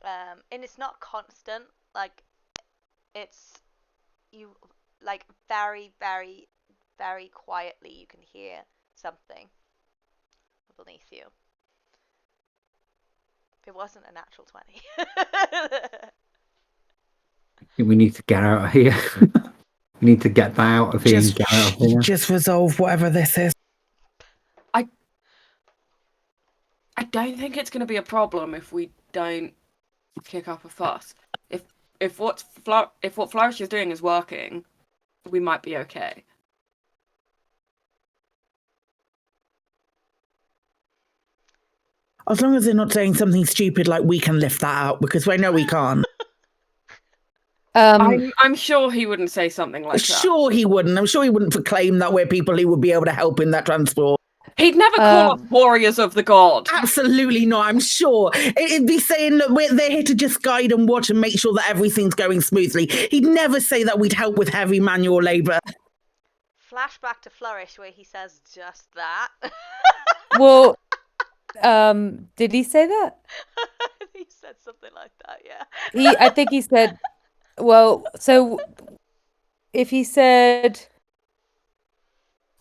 And it's not constant. Like, it's you like very, very, very quietly. You can hear something beneath you. If it wasn't a natural 20. I think we need to get out of here. We need to get that out of here and get out of here. Just resolve whatever this is. I don't think it's going to be a problem if we don't kick up a fuss. If what Flourish is doing is working, we might be okay. As long as they're not saying something stupid like we can lift that out, because I know we can't. I'm sure he wouldn't say something like that. Sure he wouldn't. I'm sure he wouldn't proclaim that we're people who would be able to help in that transport. He'd never call us warriors of the god. Absolutely not, I'm sure. It'd be saying that they're here to just guide and watch and make sure that everything's going smoothly. He'd never say that we'd help with heavy manual labour. Flashback to Flourish where he says just that. Well, did he say that? He said something like that, yeah. I think he said, well, so if he said,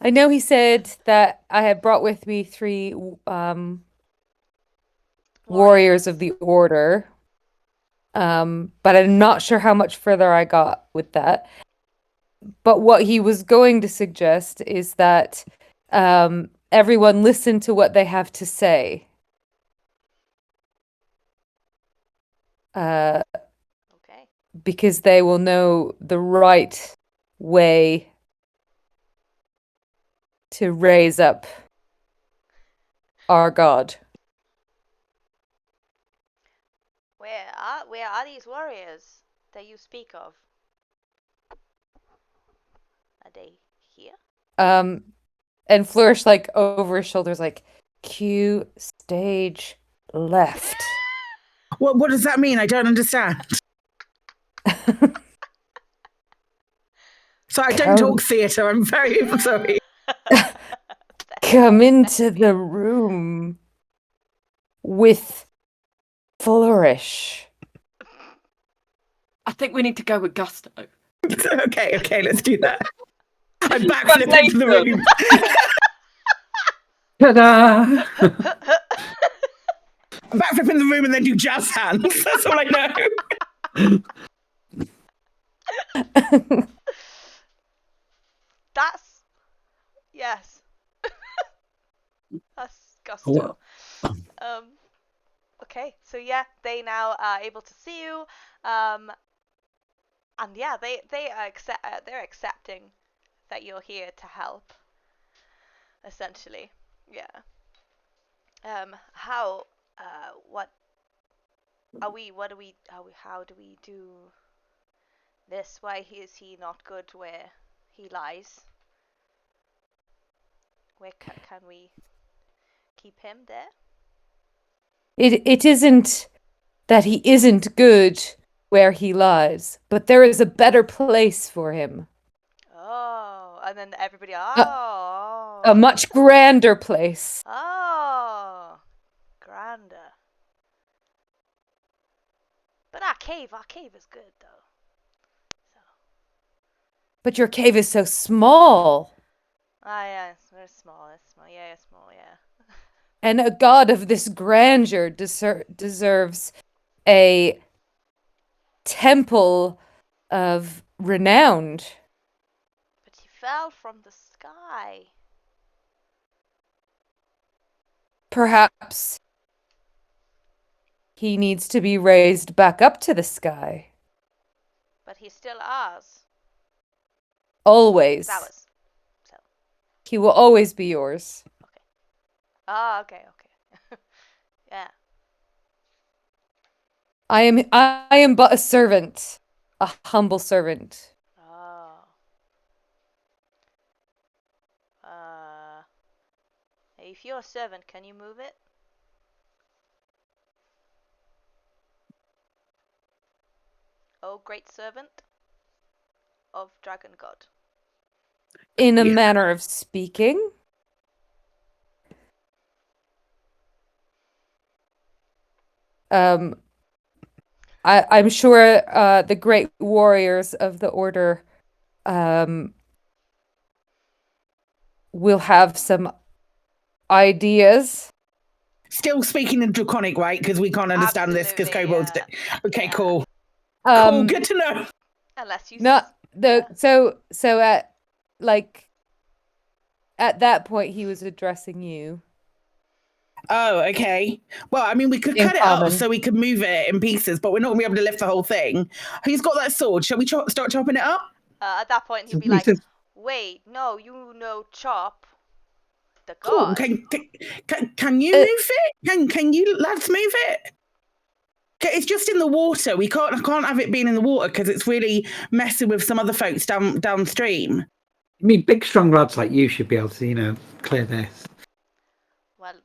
I know he said that I had brought with me 3 warriors of the order, but I'm not sure how much further I got with that. But what he was going to suggest is that everyone listen to what they have to say. Okay. Because they will know the right way to raise up our god. Where are these warriors that you speak of? Are they here? And Flourish, like, over his shoulders, like, Q stage left. What does that mean? I don't understand. So I don't talk theatre. I'm very sorry. Come into the room with Flourish. I think we need to go with gusto. Okay, let's do that. I'm backflipping to the room. Ta-da! I'm backflipping the room and then do jazz hands. That's all I know. Yes. That's gusto. Okay, so yeah, they now are able to see you, and yeah, they're accepting that you're here to help. Essentially, yeah. How do we do this? Why is he not good where he lies? Where can we keep him there? It isn't that he isn't good where he lies, but there is a better place for him. Oh, and then everybody, a much grander place. Oh, grander. But our cave is good though. So. But your cave is so small. Ah, yeah, it's very small. Yeah, it's small, yeah. And a god of this grandeur deserves a temple of renown. But he fell from the sky. Perhaps he needs to be raised back up to the sky. But he's still ours. Always. Ours. So. He will always be yours. Okay. Ah, okay. Yeah. I am but a servant, a humble servant. Oh. If you're a servant, can you move it? O great servant of Dragon God. In a Yeah. manner of speaking. I'm sure the great warriors of the order will have some ideas. Still speaking in Draconic, right? Because we can't understand this because Absolutely, kobolds. yeah. Okay, Yeah. cool. Cool, good to know. Unless you Not the yeah. so at like at that point he was addressing you. Oh, okay. Well, I mean, we could In cut it up common. so we could move it in pieces, but we're not going to be able to lift the whole thing. Who's got that sword? Shall we start chopping it up? At that point, he'd be We like, said- "Wait, no, you know Chop, the Cool. god." Can you move it? Can you lads move it? Okay, it's just in the water. I can't have it being in the water because it's really messing with some other folks downstream. I mean, big, strong lads like you should be able to, clear this. Well,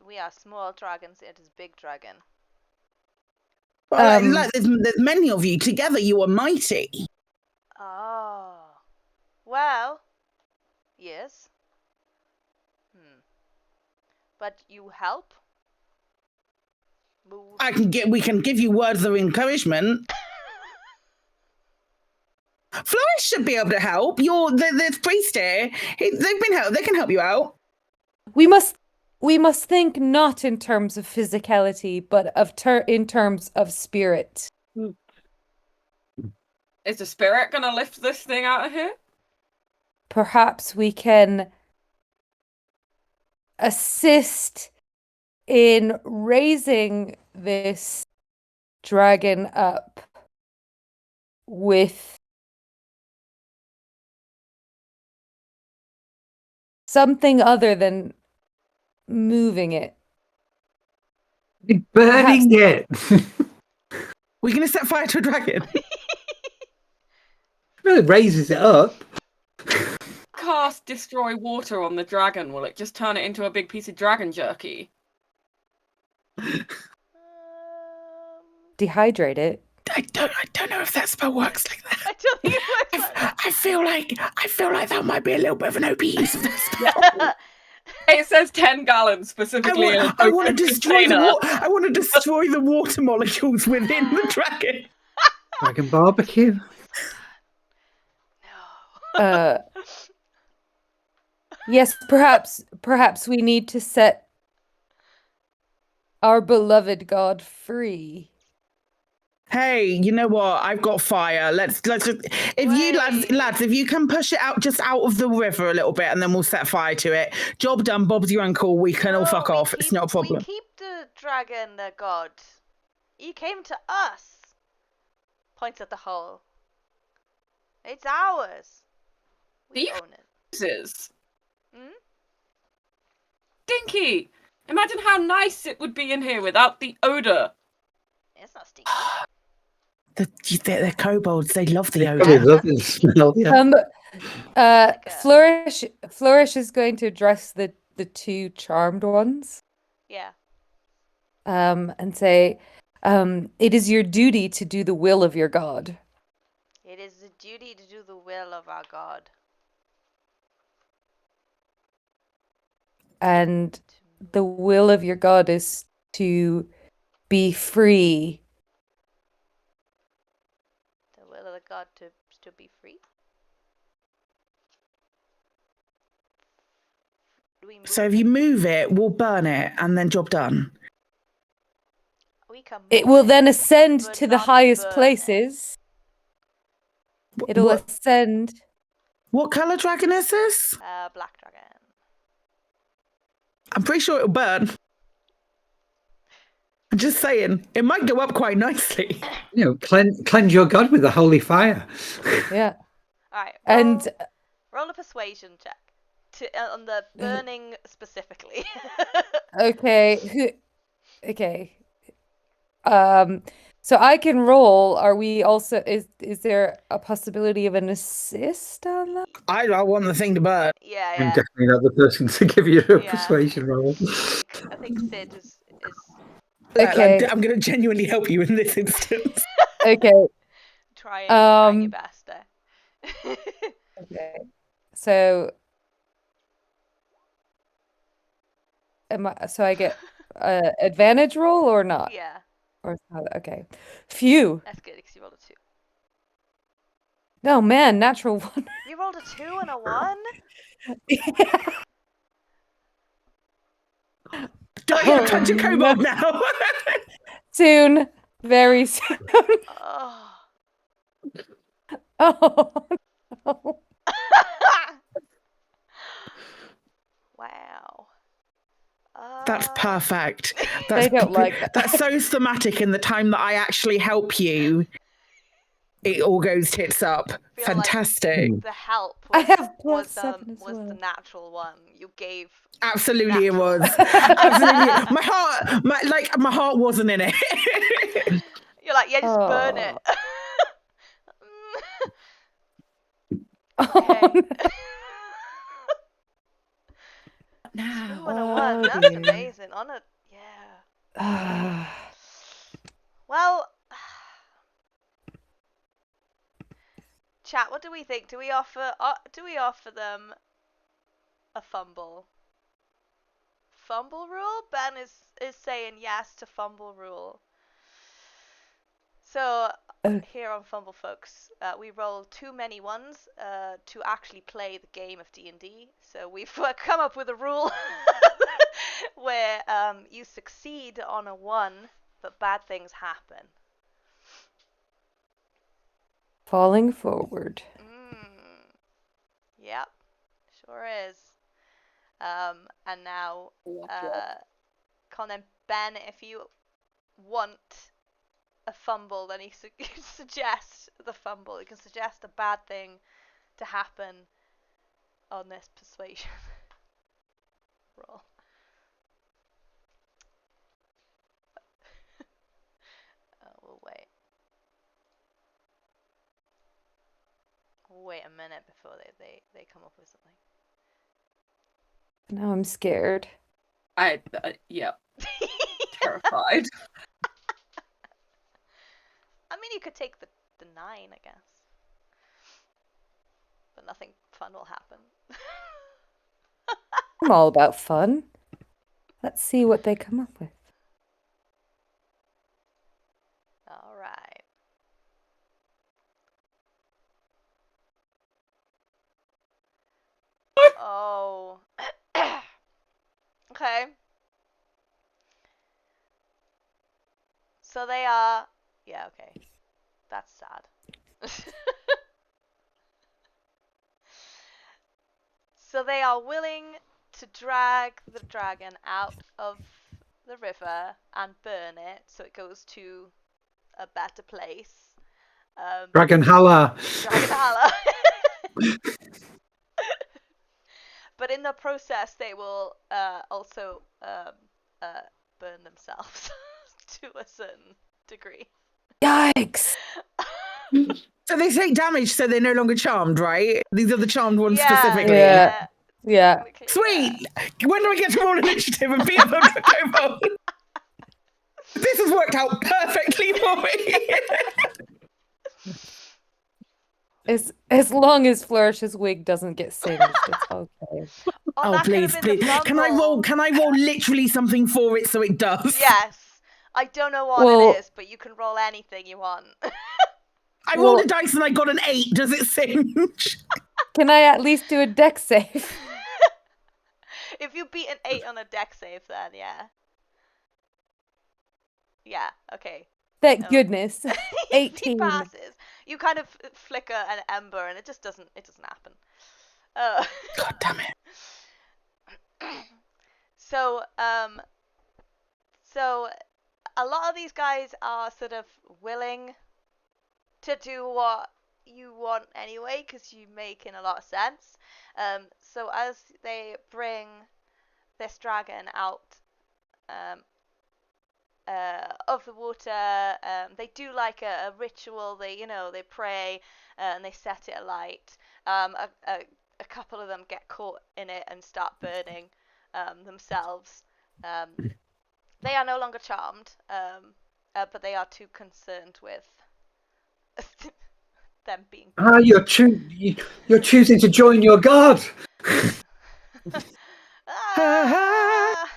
we are small dragons. It is big dragon. Well, there's many of you together. You are mighty. Oh, well, yes. But you help. Move. We can give you words of encouragement. Flourish should be able to help. The priest here. They can help you out. We must think not in terms of physicality, but in terms of spirit. Is the spirit gonna lift this thing out of here? Perhaps we can assist in raising this dragon up with something other than moving it. Burning it. We're going to set fire to a dragon. Well, it raises it up. Cast destroy water on the dragon. Will it just turn it into a big piece of dragon jerky? Dehydrate it. I don't know if that spell works like that. I don't think it works like that. I feel like that might be a little bit of an OP use of that spell. It says 10 gallons specifically. I want to destroy the water molecules within the dragon. Dragon barbecue. No. Yes, perhaps we need to set our beloved god free. Hey, you know what? I've got fire. Let's just lads, if you can push it out just out of the river a little bit, and then we'll set fire to it. Job done. Bob's your uncle. We can all fuck off. It's not a problem. We keep the dragon, the god. He came to us. Points at the hole. It's ours. We own it. Is. Stinky! Imagine how nice it would be in here without the odor. It's not stinky. They're kobolds. They love the I odor. love the smell. Yeah. Flourish is going to address the two charmed ones. Yeah. And say, it is your duty to do the will of your god. It is the duty to do the will of our god. And the will of your god is to be free. The will of the god to be free. So if you move it, we'll burn it, and then job done. We can It move will then ascend but to the not highest burn it. places. It'll ascend. What color dragon is this? Black dragon. I'm pretty sure it'll burn. I'm just saying, it might go up quite nicely. Cleanse your god with the holy fire. Yeah. Alright. And roll a persuasion check on the burning specifically. okay. Okay. So I can roll. Are we also is there a possibility of an assist on that? I want the thing to burn. Yeah, I'm yeah. definitely not the person to give you a Yeah. persuasion roll. I think Sid is Okay. I'm going to genuinely help you in this instance. Okay. Trying your best there. Okay. So, I get advantage roll or not? Yeah, Or okay. Phew. that's good because you rolled a 2. No, man, natural one. You rolled a 2 and a 1? Do I get a touch of Oh, cobalt no. now? Soon. Very soon. Oh. Oh, no. Wow. That's perfect. They don't like that. That's so thematic in the time that I actually help you. It all goes tits up. Feel Like the help I was, have +7 as was the well. natural one. You gave absolutely it natural. was. Absolutely. My heart wasn't in it. You're like, yeah, just burn it. Oh, Okay. No. 2 and a 1. That's dear. amazing. Yeah. Well, chat, what do we think? Do we offer them a fumble? Fumble rule? Ben is saying yes to fumble rule. So here on Fumble Folks, we roll too many ones to actually play the game of D&D. So we've come up with a rule where you succeed on a 1, but bad things happen. Falling forward. Yep, sure is. And now, Colin, Ben, if you want a fumble, then you suggest the fumble. You can suggest a bad thing to happen on this persuasion roll. We'll wait. We'll wait a minute before they come up with something. Now I'm scared. Yeah. Terrified. I mean, you could take the 9, I guess. But nothing fun will happen. I'm all about fun. Let's see what they come up with. All right. Oh. Okay. So they are... Yeah, okay. That's sad. So they are willing to drag the dragon out of the river and burn it so it goes to a better place. Dragon Hala. Dragon Hala. But in the process, they will also burn themselves to a certain degree. Yikes! So they take damage, so they're no longer charmed, right? These are the charmed ones specifically. Yeah. Sweet. When do we get to roll initiative and be able to go? This has worked out perfectly for me. As long as Flourish's wig doesn't get singed, it's okay. Oh please. Can I roll literally something for it so it does? Yes. I don't know what it is, but you can roll anything you want. I rolled a dice and I got an 8. Does it singe? Can I at least do a dex save? If you beat an 8 on a dex save, then yeah. Yeah, okay. Thank goodness. 18. He passes. You kind of flicker an ember and it just doesn't happen. God damn it. So a lot of these guys are sort of willing to do what you want anyway, because you're making a lot of sense. So as they bring this dragon out of the water, they do like a ritual. They pray and they set it alight. A couple of them get caught in it and start burning themselves. They are no longer charmed, but they are too concerned with them being. Ah, you're choosing to join your god. Ah!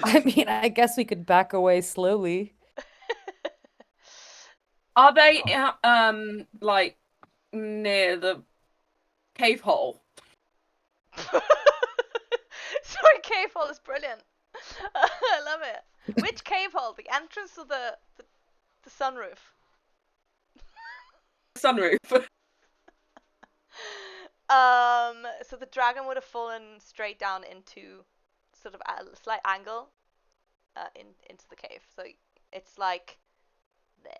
I mean, I guess we could back away slowly. Are they like near the cave hole? Sorry, cave hole is brilliant. I love it. Which cave hole? The entrance or the sunroof? Sunroof. So the dragon would have fallen straight down into sort of at a slight angle into the cave. So it's like there.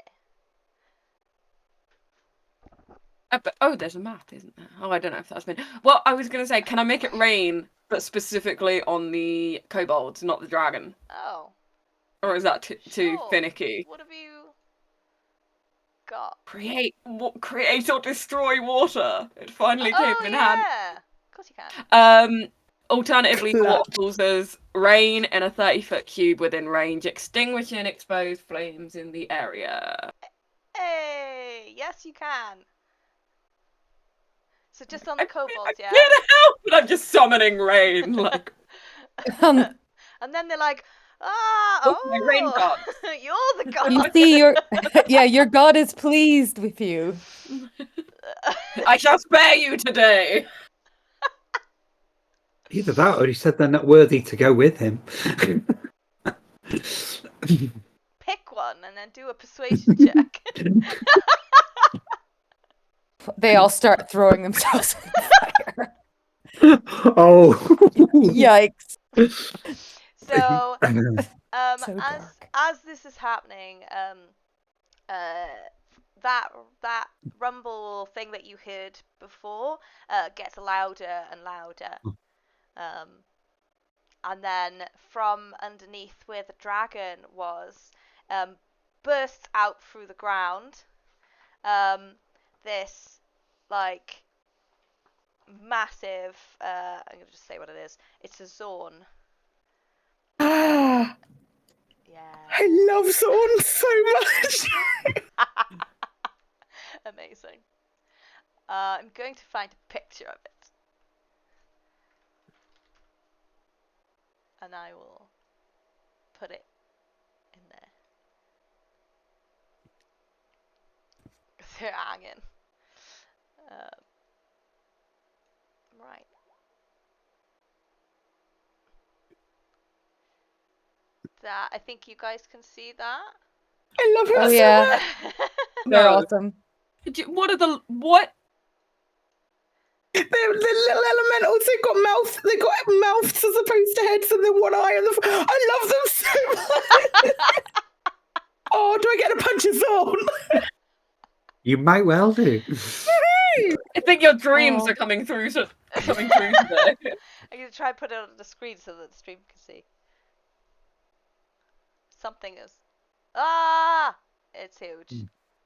Oh, there's a map, isn't there? Oh, I don't know if that's been. Well, I was gonna say, can I make it rain, but specifically on the kobolds, not the dragon? Oh. Or is that too Sure. finicky? What have you got? Create or destroy water. It finally came in hand. Of course you can. Alternatively, Clap. water causes rain in a 30-foot cube within range, extinguishing exposed flames in the area. Hey, yes you can. So just on the kobolds, yeah. Get out! But I'm just summoning rain, like. Um, And then they're like, ah, My rain god. you're the god. you see, your god is pleased with you. I shall spare you today. Either that, or he said they're not worthy to go with him. Pick one and then do a persuasion check. They all start throwing themselves in the fire. Oh. Yikes. So, So dark. as this is happening, that rumble thing that you heard before gets louder and louder, and then from underneath where the dragon was, bursts out through the ground. This like massive. I'm gonna just say what it is. It's a Zorn. Ah, Yeah. I love Zorn so much. Amazing. I'm going to find a picture of it. And I will put it in there. Because they're hanging. Right. That, I think you guys can see that. I love her Oh so yeah, much. they're No. awesome. What are the what? The little elementals, they've got mouths as opposed to heads, and then one eye on the. I love them so much. Oh, do I get a punch of Zorn? You might well do. I think your dreams Oh. are coming through today. I'm going to try and put it on the screen so that the stream can see. Something is... Ah! It's huge.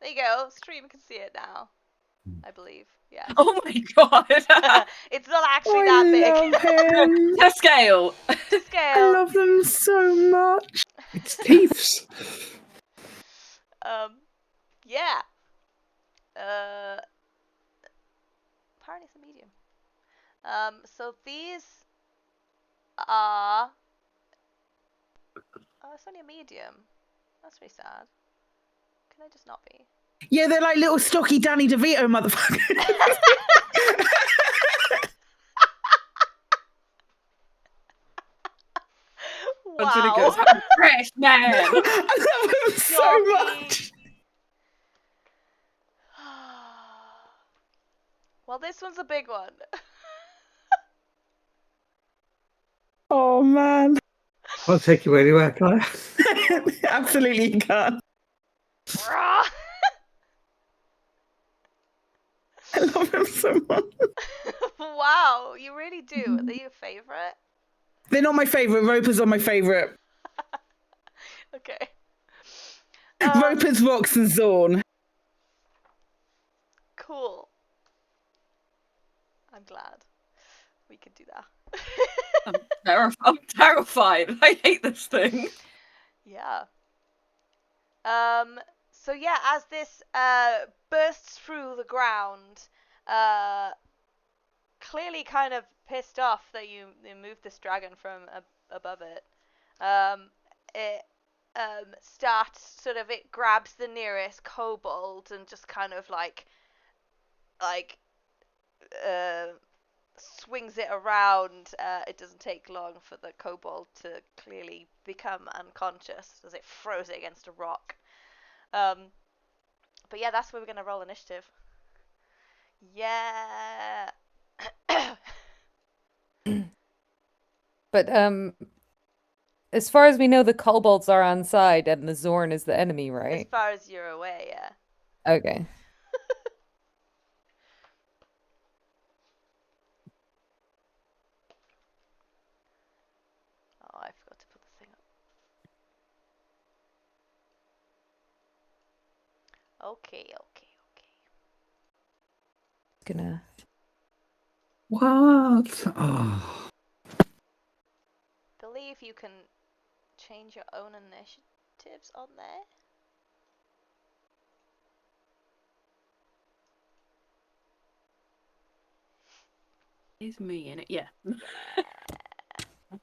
There you go. Stream can see it now. I believe. Yeah. Oh my god! It's not actually I that big. love him. To scale. To I scale. love them so much. It's thieves. Yeah. Apparently it's a medium. So these are... Oh, it's only a medium. That's really sad. Can I just not be? Yeah, they're like little stocky Danny DeVito motherfuckers. Angelica's Wow. fresh man. I love them so Stocky. much. Well, this one's a big one. Oh man. I'll take you anywhere, Claire. Absolutely you can't. Bruh. I love him so much. Wow, you really do. Are they your favorite? They're not my favourite. Roper's are my favourite. Okay. Roper's, Rox, and Zorn. Cool. I'm glad we could do that. I'm terrified. I hate this thing. Yeah. So yeah, as this bursts through the ground, clearly kind of pissed off that you moved this dragon from above it, it starts sort of, it grabs the nearest kobold and just kind of like swings it around. It doesn't take long for the kobold to clearly become unconscious as it throws it against a rock. But yeah, that's where we're gonna roll initiative. Yeah. But as far as we know, the kobolds are on side and the Zorn is the enemy, As right? far as you're aware, yeah. Okay. Oh, I forgot to put the thing up. Okay. Gonna. What? Oh. Believe you can change your own initiatives on there. Is me in it? Yeah.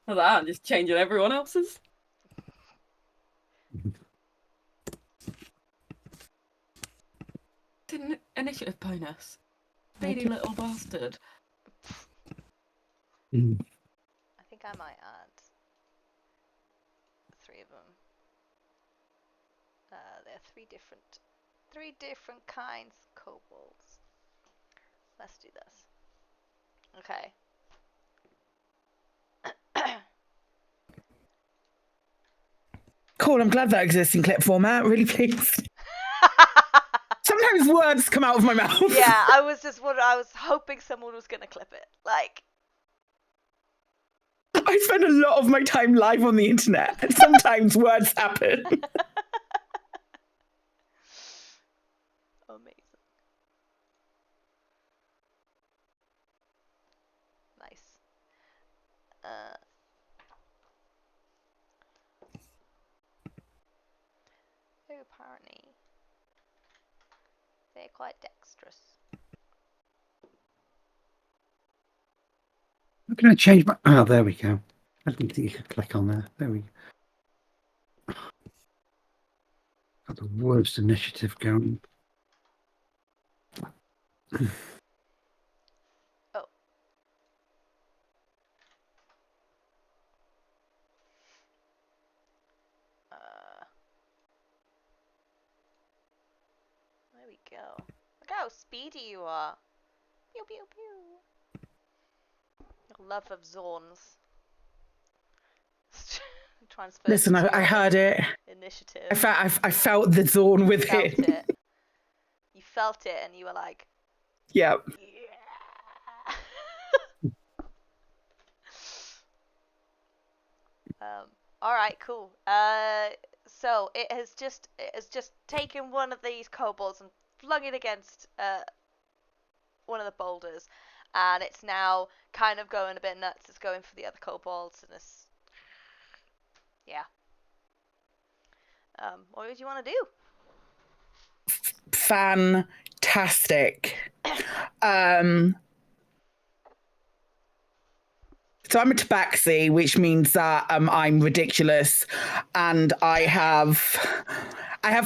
For that, I'm just changing everyone else's. Didn't initiative bonus. Greedy little bastard. I think I might add 3 of them. They're three different kinds of kobolds. Let's do this. Okay. Cool, I'm glad that exists in clip format. Really pleased. Sometimes words come out of my mouth. Yeah, I was hoping someone was gonna clip it. Like, I spend a lot of my time live on the internet, and sometimes words happen. amazing. Nice. Apparently, they're quite dexterous. How can I change my... Oh, there we go. I didn't think you could click on there. There we go. Got the worst initiative going. Oh. There we go. Look how speedy you are. Pew pew pew. Your love of Zorns. Transfer. Listen, I heard it. Initiative. I felt the Zorn with Felt it. it. You felt it, and you were like, Yeah. yeah. All right, cool. So it has just taken one of these kobolds and flung it against one of the boulders, and it's now kind of going a bit nuts. It's going for the other kobolds, and it's what would you want to do? Fantastic. So I'm a tabaxi, which means that I'm ridiculous, and I have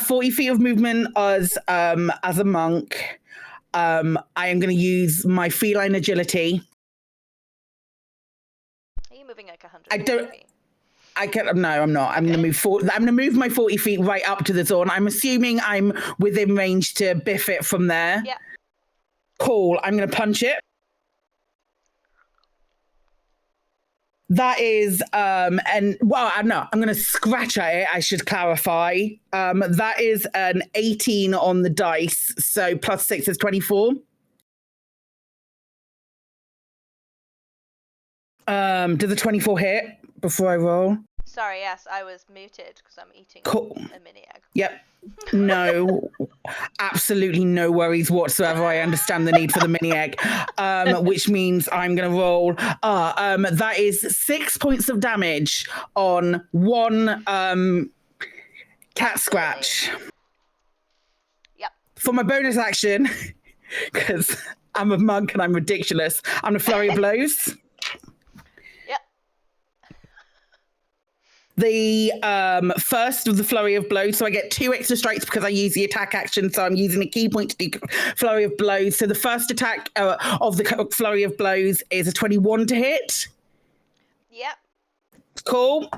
40 feet of movement as a monk. I am going to use my feline agility. Are you moving like 100? I don't. Feet? No, I'm not. I'm going to move forward. I'm going to move my 40 feet right up to the Zorn. I'm assuming I'm within range to biff it from there. Yeah. Cool. I'm going to punch it. That is, I'm going to scratch at it, I should clarify. That is an 18 on the dice, so plus 6 is 24. Does the 24 hit before I roll? Sorry, yes, I was muted because I'm eating a mini egg. Yep. No, absolutely no worries whatsoever. I understand the need for the mini egg, which means I'm going to roll. That is 6 points of damage on one cat scratch. For my bonus action, because I'm a monk and I'm ridiculous, I'm a flurry of blows. Yep. The first of the flurry of blows, so I get 2 extra strikes because I use the attack action, so I'm using a key point to do flurry of blows. So the first attack of the flurry of blows is a 21 to hit. Yep. Cool.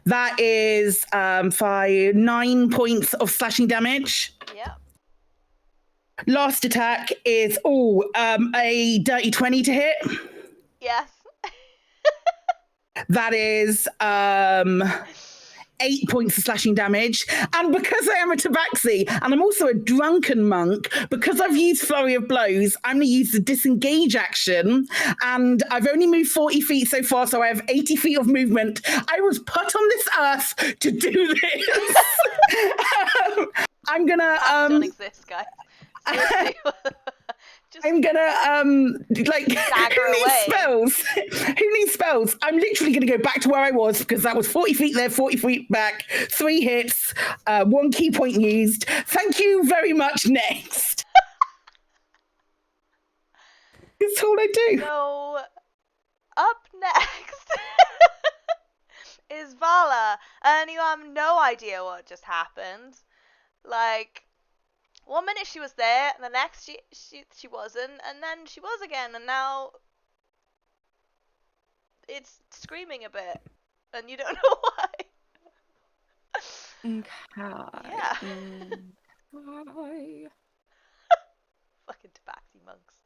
That is 9 points of slashing damage. Yep. Last attack is a dirty 20 to hit. Yes. That is 8 points of slashing damage. And because I am a tabaxi and I'm also a drunken monk, because I've used Flurry of Blows, I'm going to use the disengage action. And I've only moved 40 feet so far, so I have 80 feet of movement. I was put on this earth to do this. I'm going to... don't exist, guys. Seriously. Just I'm gonna Stagger who needs away. spells? Who needs spells? I'm literally gonna go back to where I was because that was 40 feet there, 40 feet back, 3 hits, 1 key point used. Thank you very much. Next. That's all I do. So, up next is Vala, and you have no idea what just happened. Like, one minute she was there, and the next she wasn't, and then she was again, and now it's screaming a bit, and you don't know why. Okay. Yeah. Okay. Fucking tabaxi monks.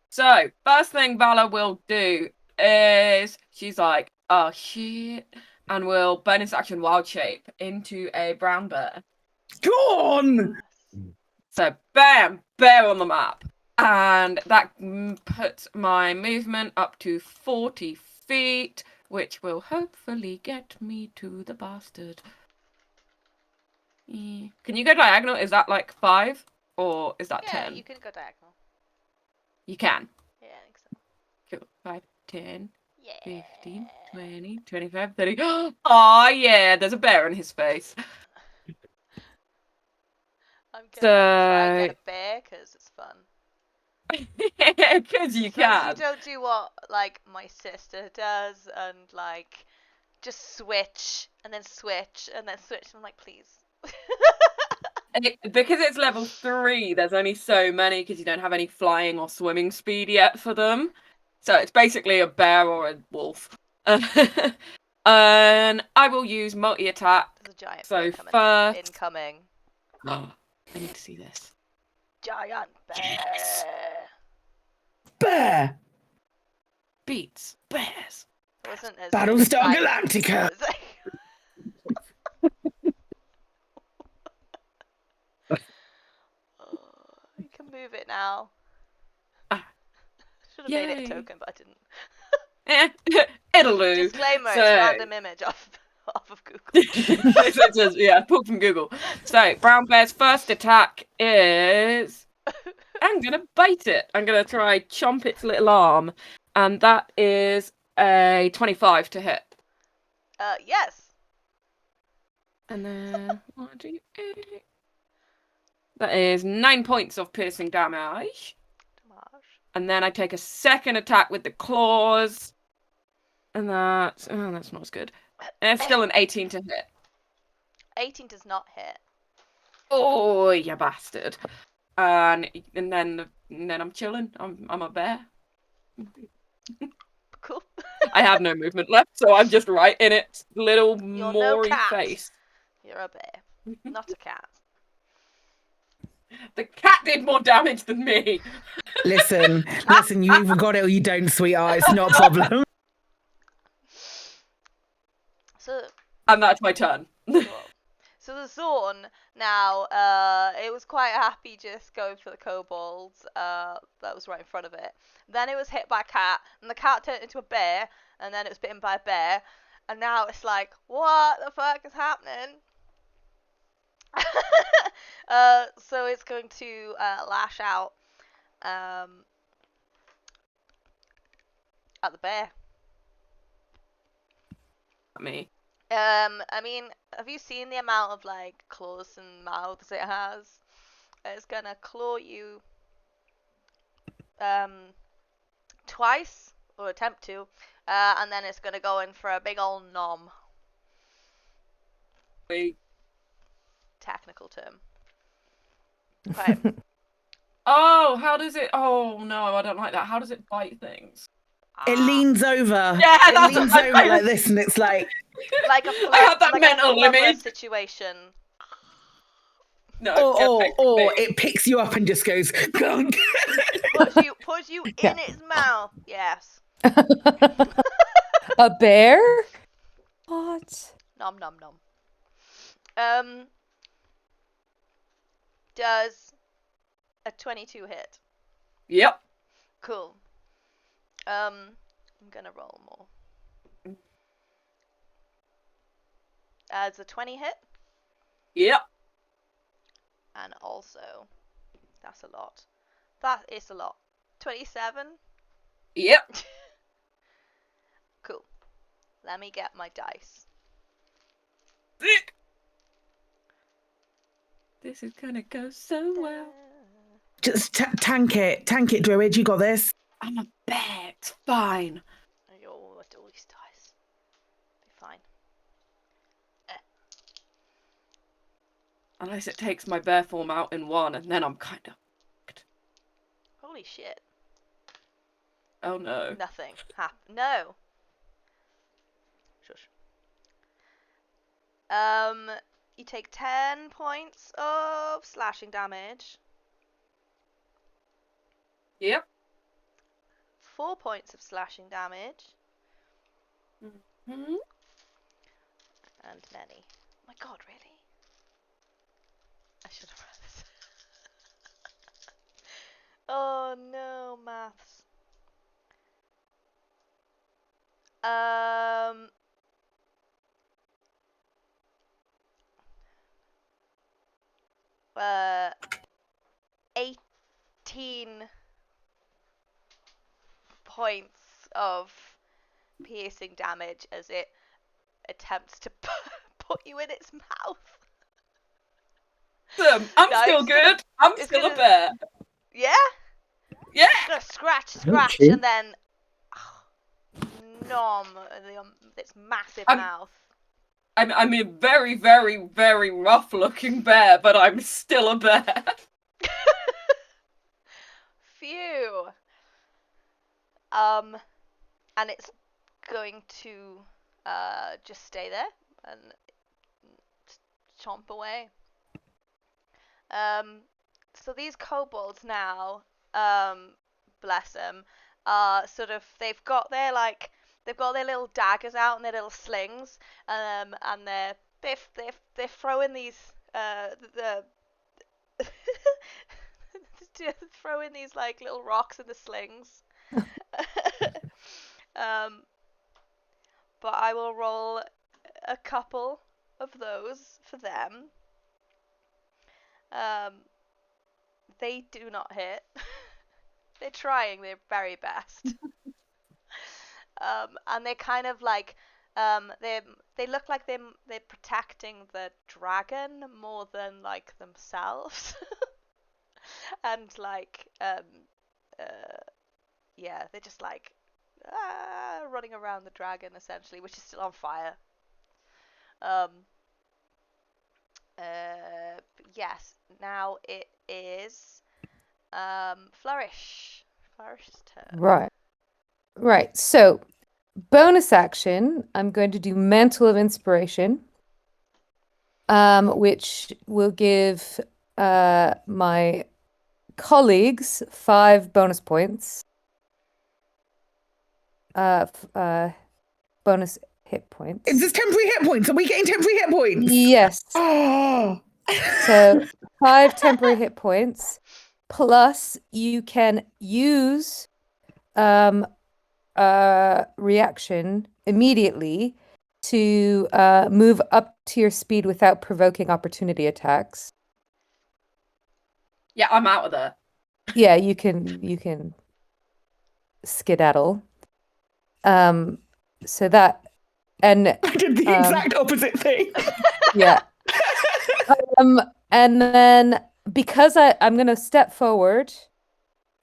So, first thing Vala will do is she's like, oh shit, and will bonus action wild shape into a brown bear. Go on. So, bam, bear on the map. And that puts my movement up to 40 feet, which will hopefully get me to the bastard. Yeah. Can you go diagonal? Is that like 5? Or is that 10? Yeah, you can go diagonal. You can. Yeah, I think so. Cool. 5, 10, Yeah. 15, 20, 25, 30. Oh, yeah, there's a bear in his face. I'm gonna try and get So- a bear because it's fun. Because you As long as can. you don't do what like my sister does and like just switch and then switch and then switch. I'm like, please. Because it's level 3, there's only so many because you don't have any flying or swimming speed yet for them. So it's basically a bear or a wolf. And I will use multi-attack. There's a giant So bear coming. first... Incoming. I need to see this. Giant bear. Yes. Bear. Beats bears. It wasn't as Battlestar exciting. Galactica. It was like- Oh, you can move it now. Ah. Should have made it Yay. a token, but I didn't. It'll do. Disclaimer: So- it's a random image off of Google. It says, yeah, pulled from Google. So, brown bear's first attack is... I'm going to bite it. I'm going to try chomp its little arm. And that is a 25 to hit. Yes. And then... 1, 2, 8. That is 9 points of piercing damage. And then I take a second attack with the claws. And that's... Oh, that's not as good. And it's still an 18 to hit. 18 does not hit. Oh, you bastard. And then I'm chilling. I'm a bear. Cool. I have no movement left, so I'm just right in its little You're no Maury cat. face. You're a bear, not a cat. The cat did more damage than me. Listen, you either got it or you don't, sweetheart. It's not a problem. So, And that's my turn. cool. So the Zorn now, it was quite happy just going for the kobolds that was right in front of it. Then it was hit by a cat, and the cat turned into a bear, and then it was bitten by a bear, and now it's like, what the fuck is happening? So it's going to lash out at the bear. Me. I mean, have you seen the amount of like claws and mouths it has? It's gonna claw you twice, or attempt to, and then it's gonna go in for a big old nom. Wait. Technical term. Okay. Oh, how does it? Oh no, I don't like that. How does it bite things? It leans over. Yeah, it that's leans what over like this, and it's like like a I had that like mental a flubber image. situation. No, or it picks you up and just goes. Gunk. Puts you Yeah. in its mouth. Yes. A bear? What? Nom nom nom. Does a 22 hit? Yep. Cool. I'm gonna roll more. Does a 20 hit? Yep. And also, that's a lot. That is a lot. 27? Yep. Cool. Let me get my dice. This is gonna go so well. Just tank it, Druid. You got this. I'm a bear. It's fine. Oh, let's do all these dice. Be fine. Unless it takes my bear form out in one, and then I'm kind of. Holy shit. Oh no. Nothing. No. Shush. You take 10 points of slashing damage. Yep. 4 points of slashing damage. Mm-hmm. And many. Oh my god, really? I should have read this. Oh no, maths. 18 points of piercing damage as it attempts to put you in its mouth. I'm No, still it's good. gonna- I'm it's still gonna- a bear. Yeah? Yeah. It's gonna scratch, shit. and then nom its massive mouth. I'm a very, very, very rough-looking bear, but I'm still a bear. Phew. And it's going to just stay there and chomp away. So these kobolds now, bless them, sort of they've got their little daggers out and their little slings, and they're throwing these throwing these like little rocks in the slings. But I will roll a couple of those for them. They do not hit. They're trying their very best. And they're kind of like they look like they're protecting the dragon more than like themselves. And like yeah, they're just like running around the dragon essentially, which is still on fire. Yes, now it is Flourish's turn. Right. So, bonus action, I'm going to do Mantle of Inspiration, which will give my colleagues 5 bonus points. Bonus hit points. Is this temporary hit points? Are we getting temporary hit points? Yes. Oh. So 5 temporary hit points, plus you can use reaction immediately to move up to your speed without provoking opportunity attacks. Yeah, I'm out of there. Yeah, you can skedaddle. So that And I did the exact opposite thing. yeah. And then because I'm going to step forward,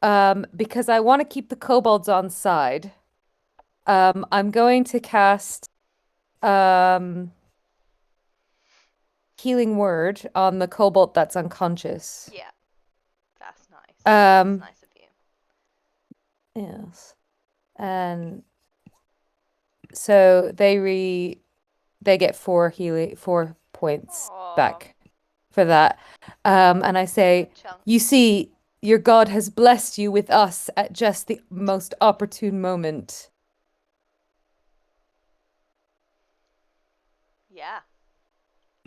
because I want to keep the kobolds on side, I'm going to cast Healing Word on the kobold that's unconscious. Yeah, that's nice. That's nice of you. Yes. And so they get 4 points Aw. back for that. And I say, Good chunk. you see, your God has blessed you with us at just the most opportune moment. Yeah.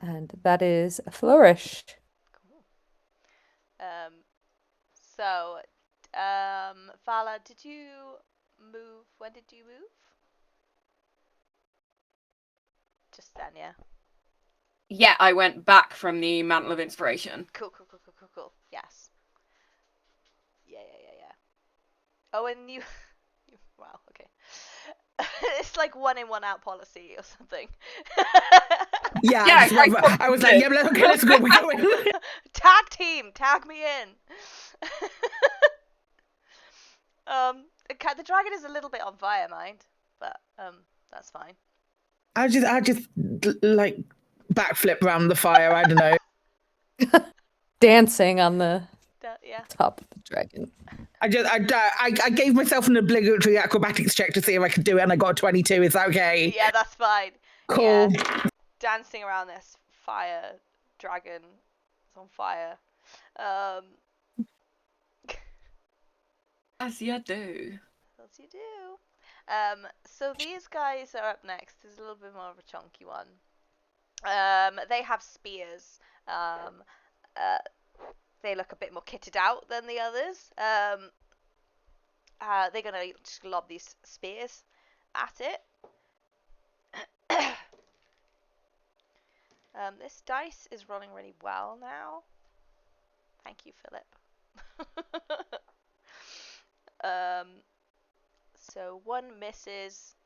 And that is a flourish. Cool. So, Vala, did you move? When did you move? Just then, yeah. Yeah, I went back from the Mantle of Inspiration. Cool. Yes. Yeah. Oh, and you wow, okay. It's like 1 in, 1 out policy or something. Yeah, Yeah, I was like, yeah, okay, let's go. We're going. Tag team, tag me in. The dragon is a little bit on fire, mind, but that's fine. I just like backflip around the fire. I don't know. Dancing on the Yeah. top of the dragon. I gave myself an obligatory acrobatics check to see if I could do it, and I got a 22. Is that okay? Yeah, that's fine. Cool. Yeah. Dancing around this fire dragon. It's on fire. As you do. As you do. So these guys are up next. There's a little bit more of a chunky one. They have spears. They look a bit more kitted out than the others. They're gonna just lob these spears at it. This dice is rolling really well now. Thank you, Philip. So 1 misses.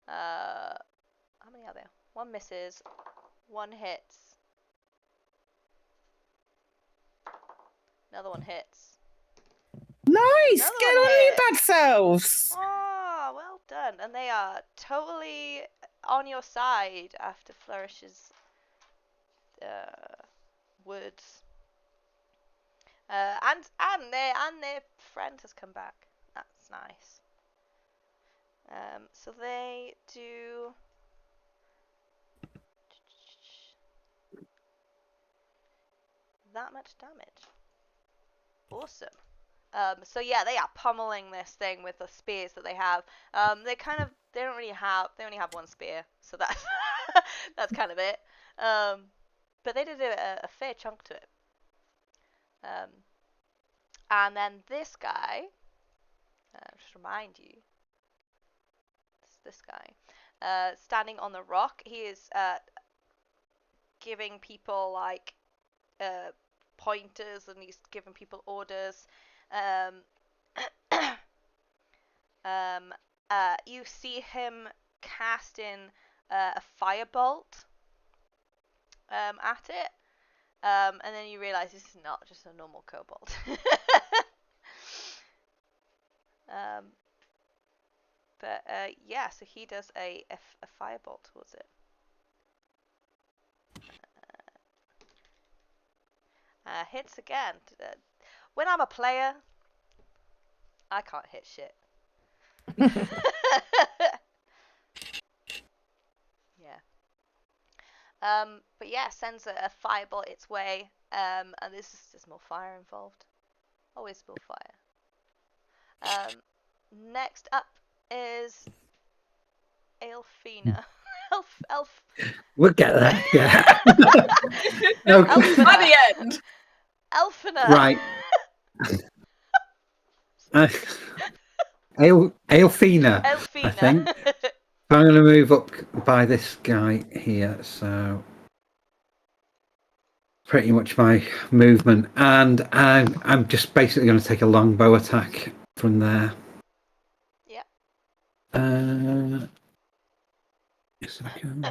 How many are there? 1 misses. 1 hits. Another 1 hits. Nice. Another Get one on your hit. bad selves. Oh, well done. And they are totally on your side after Flourish's words. And their friend has come back. That's nice. So they do that much damage. Awesome. So yeah, they are pummeling this thing with the spears that they have. They only have 1 spear, so that's that's kind of it. But they did a fair chunk to it. And then this guy, just remind you, this guy, standing on the rock, he is giving people like pointers, and he's giving people orders. You see him casting a firebolt at it, and then you realize this is not just a normal kobold. Yeah, so he does a firebolt towards it. Hits again. When I'm a player, I can't hit shit. Yeah. But yeah, sends a firebolt its way. And there's more fire involved. Always more fire. Next up is Elfina. Elf. We'll get there. Yeah. No. By the end. Elfina. Right. Aelfina, I think. I'm going to move up by this guy here, so pretty much my movement, and I'm just basically going to take a longbow attack from there. Yeah. A second.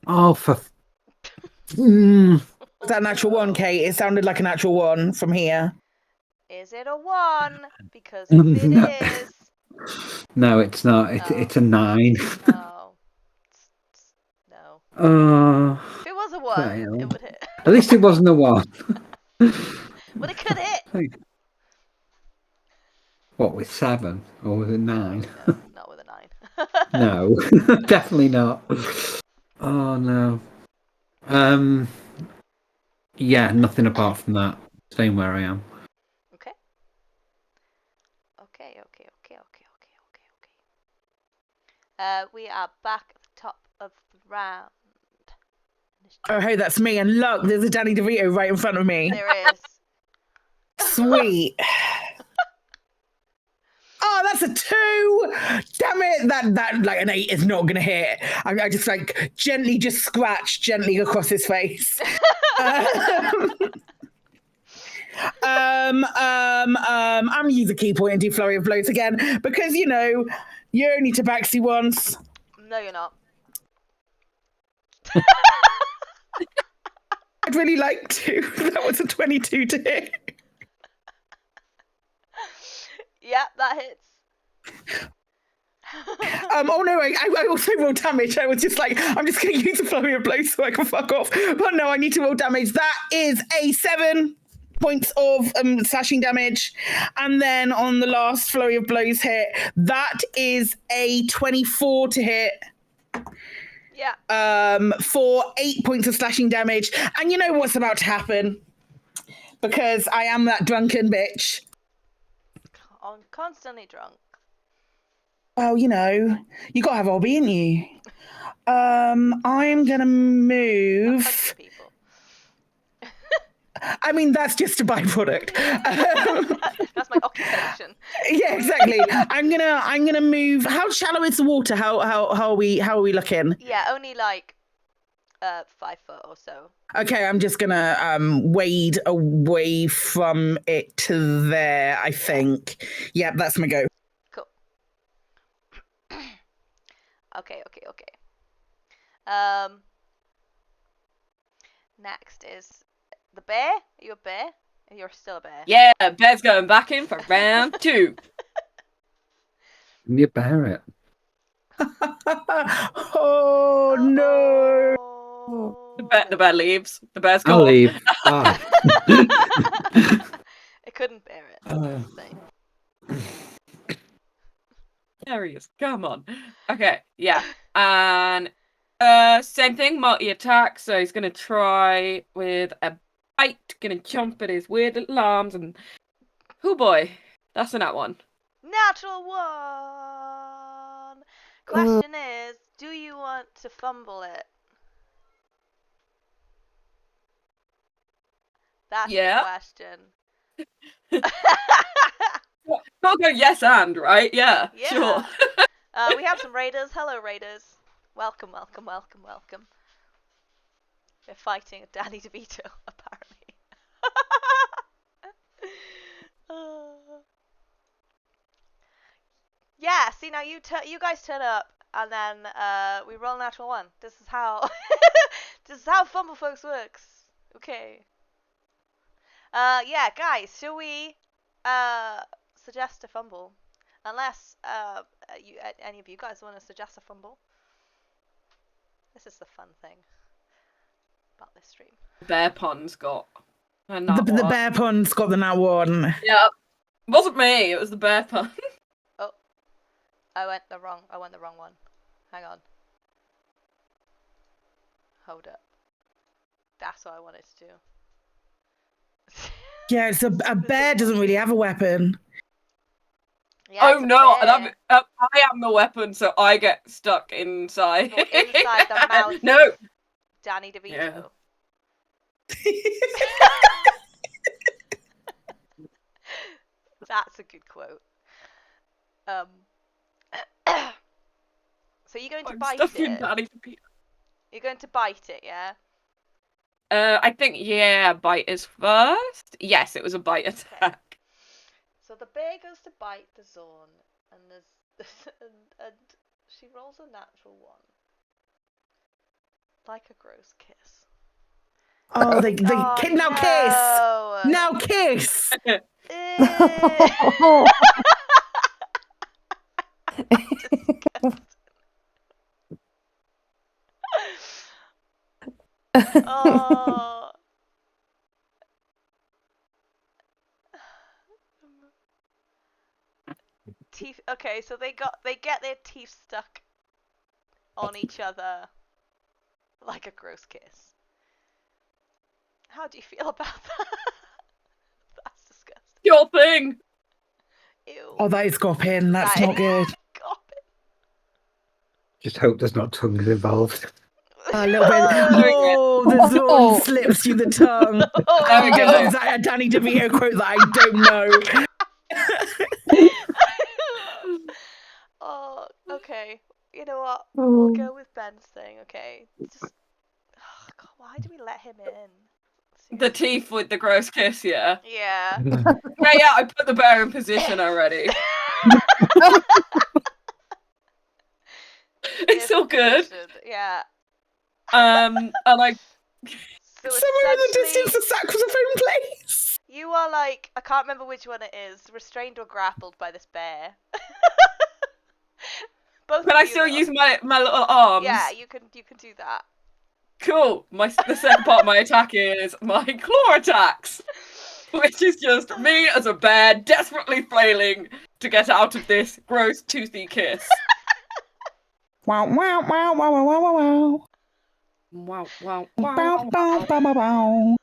Oh, for. Was that an actual one, Kate? It sounded like an actual one from here. Is it a 1? Because if it is... No, it's not. It's a 9. No. No. If it was a 1, fail. it would hit. At least it wasn't a 1. But it could hit. What, with 7? Or with a 9? No, not with a 9. No, definitely not. Oh, no. Yeah, nothing apart from that. Staying where I am. Okay. We are back at the top of the round. Oh, hey, that's me. And look, there's a Danny DeVito right in front of me. There is. Sweet. Oh, that's a 2. Damn it. That like an 8 is not going to hit. I just like gently just scratch gently across his face. I'm going to use a key point and do flurry of blows again because, you know, you're only tabaxi once. No, you're not. I'd really like to. That was a 22 to hit. Yeah, that hits. Oh no, I also roll damage. I was just like, I'm just going to use a flurry of blows so I can fuck off. But no, I need to roll damage. That is a 7 points of slashing damage. And then on the last flurry of blows hit, that is a 24 to hit. Yeah. For 8 points of slashing damage. And you know what's about to happen? Because I am that drunken bitch. I'm constantly drunk. Well, you know, you gotta have a hobby, ain't you? I'm gonna move. Punching people. I mean, that's just a byproduct. That's my occupation. Yeah, exactly. I'm gonna move. How shallow is the water? How are we looking? Yeah, only like 5 foot or so. Okay, I'm just gonna wade away from it to there, I think. Yeah, that's my go. Cool. Okay. Next is the bear. Are you a bear? You're still a bear. Yeah, Bear's going back in for round 2. You bear it. Oh no! The bear leaves. The bear's I'll gone. leave. Bye. It couldn't bear it. There he is. Come on. Okay, yeah. And same thing, multi-attack. So he's gonna try with a bite, gonna jump at his weird little arms, and oh boy, that's a nat 1. Natural 1. Question is, do you want to fumble it? That's the question. I'll go yes and, right? Yeah. Sure. We have some raiders. Hello, raiders. Welcome. We're fighting Danny DeVito, apparently. Yeah, see, now you guys turn up, and then we roll natural 1. This is how this is how Fumble Folks works. Okay. Yeah, guys, shall we suggest a fumble? Unless any of you guys want to suggest a fumble. This is the fun thing about this stream. Bear Pond's got a The nat 1. bear pond's got the nat 1. Yeah. It wasn't me, it was the Bear Pond. Oh. I went the wrong one. Hang on. Hold up. That's what I wanted to do. Yeah, it's a bear doesn't really have a weapon. Yeah, Oh it's a no, bear. I am the weapon, so I get stuck inside. You're inside the mouth. No. Danny DeVito. Yeah. That's a good quote. So you're going to bite stuffing it? Danny DeVito. You're going to bite it, yeah? I think, yeah, bite is first. Yes, it was a bite attack. So the bear goes to bite the Zorn, and there's and she rolls a natural one. Like a gross kiss. Oh, they Oh, kid now no. kiss. Now kiss. Oh. Teeth. Okay, so they get their teeth stuck on each other like a gross kiss. How do you feel about that? That's disgusting. Your thing. Ew. Oh, that is gopping. That's That not good. Gopping. Just hope there's not tongues involved. A little bit. There we go. Oh, the Zorn slips you the tongue. There we go. Is that a Danny DeVito quote that I don't know? Oh, okay. You know what? We'll go with Ben's thing, okay? Just, oh, God, why do we let him in? The teeth with the gross kiss, yeah. Yeah. Yeah, I put the bear in position already. It's all good. Yeah. And I So Somewhere in the essentially, distance, the saxophone plays. you are like, I can't remember which one it is, restrained or grappled by this bear. Both Can of I you, still though. use my little arms? Yeah, you can do that. Cool. The second part of my attack is my claw attacks, which is just me as a bear desperately flailing to get out of this gross toothy kiss. Wow, wow, wow, wow, wow, wow, wow. Wow, wow, Bow, wow. bow, bow, bow, bow.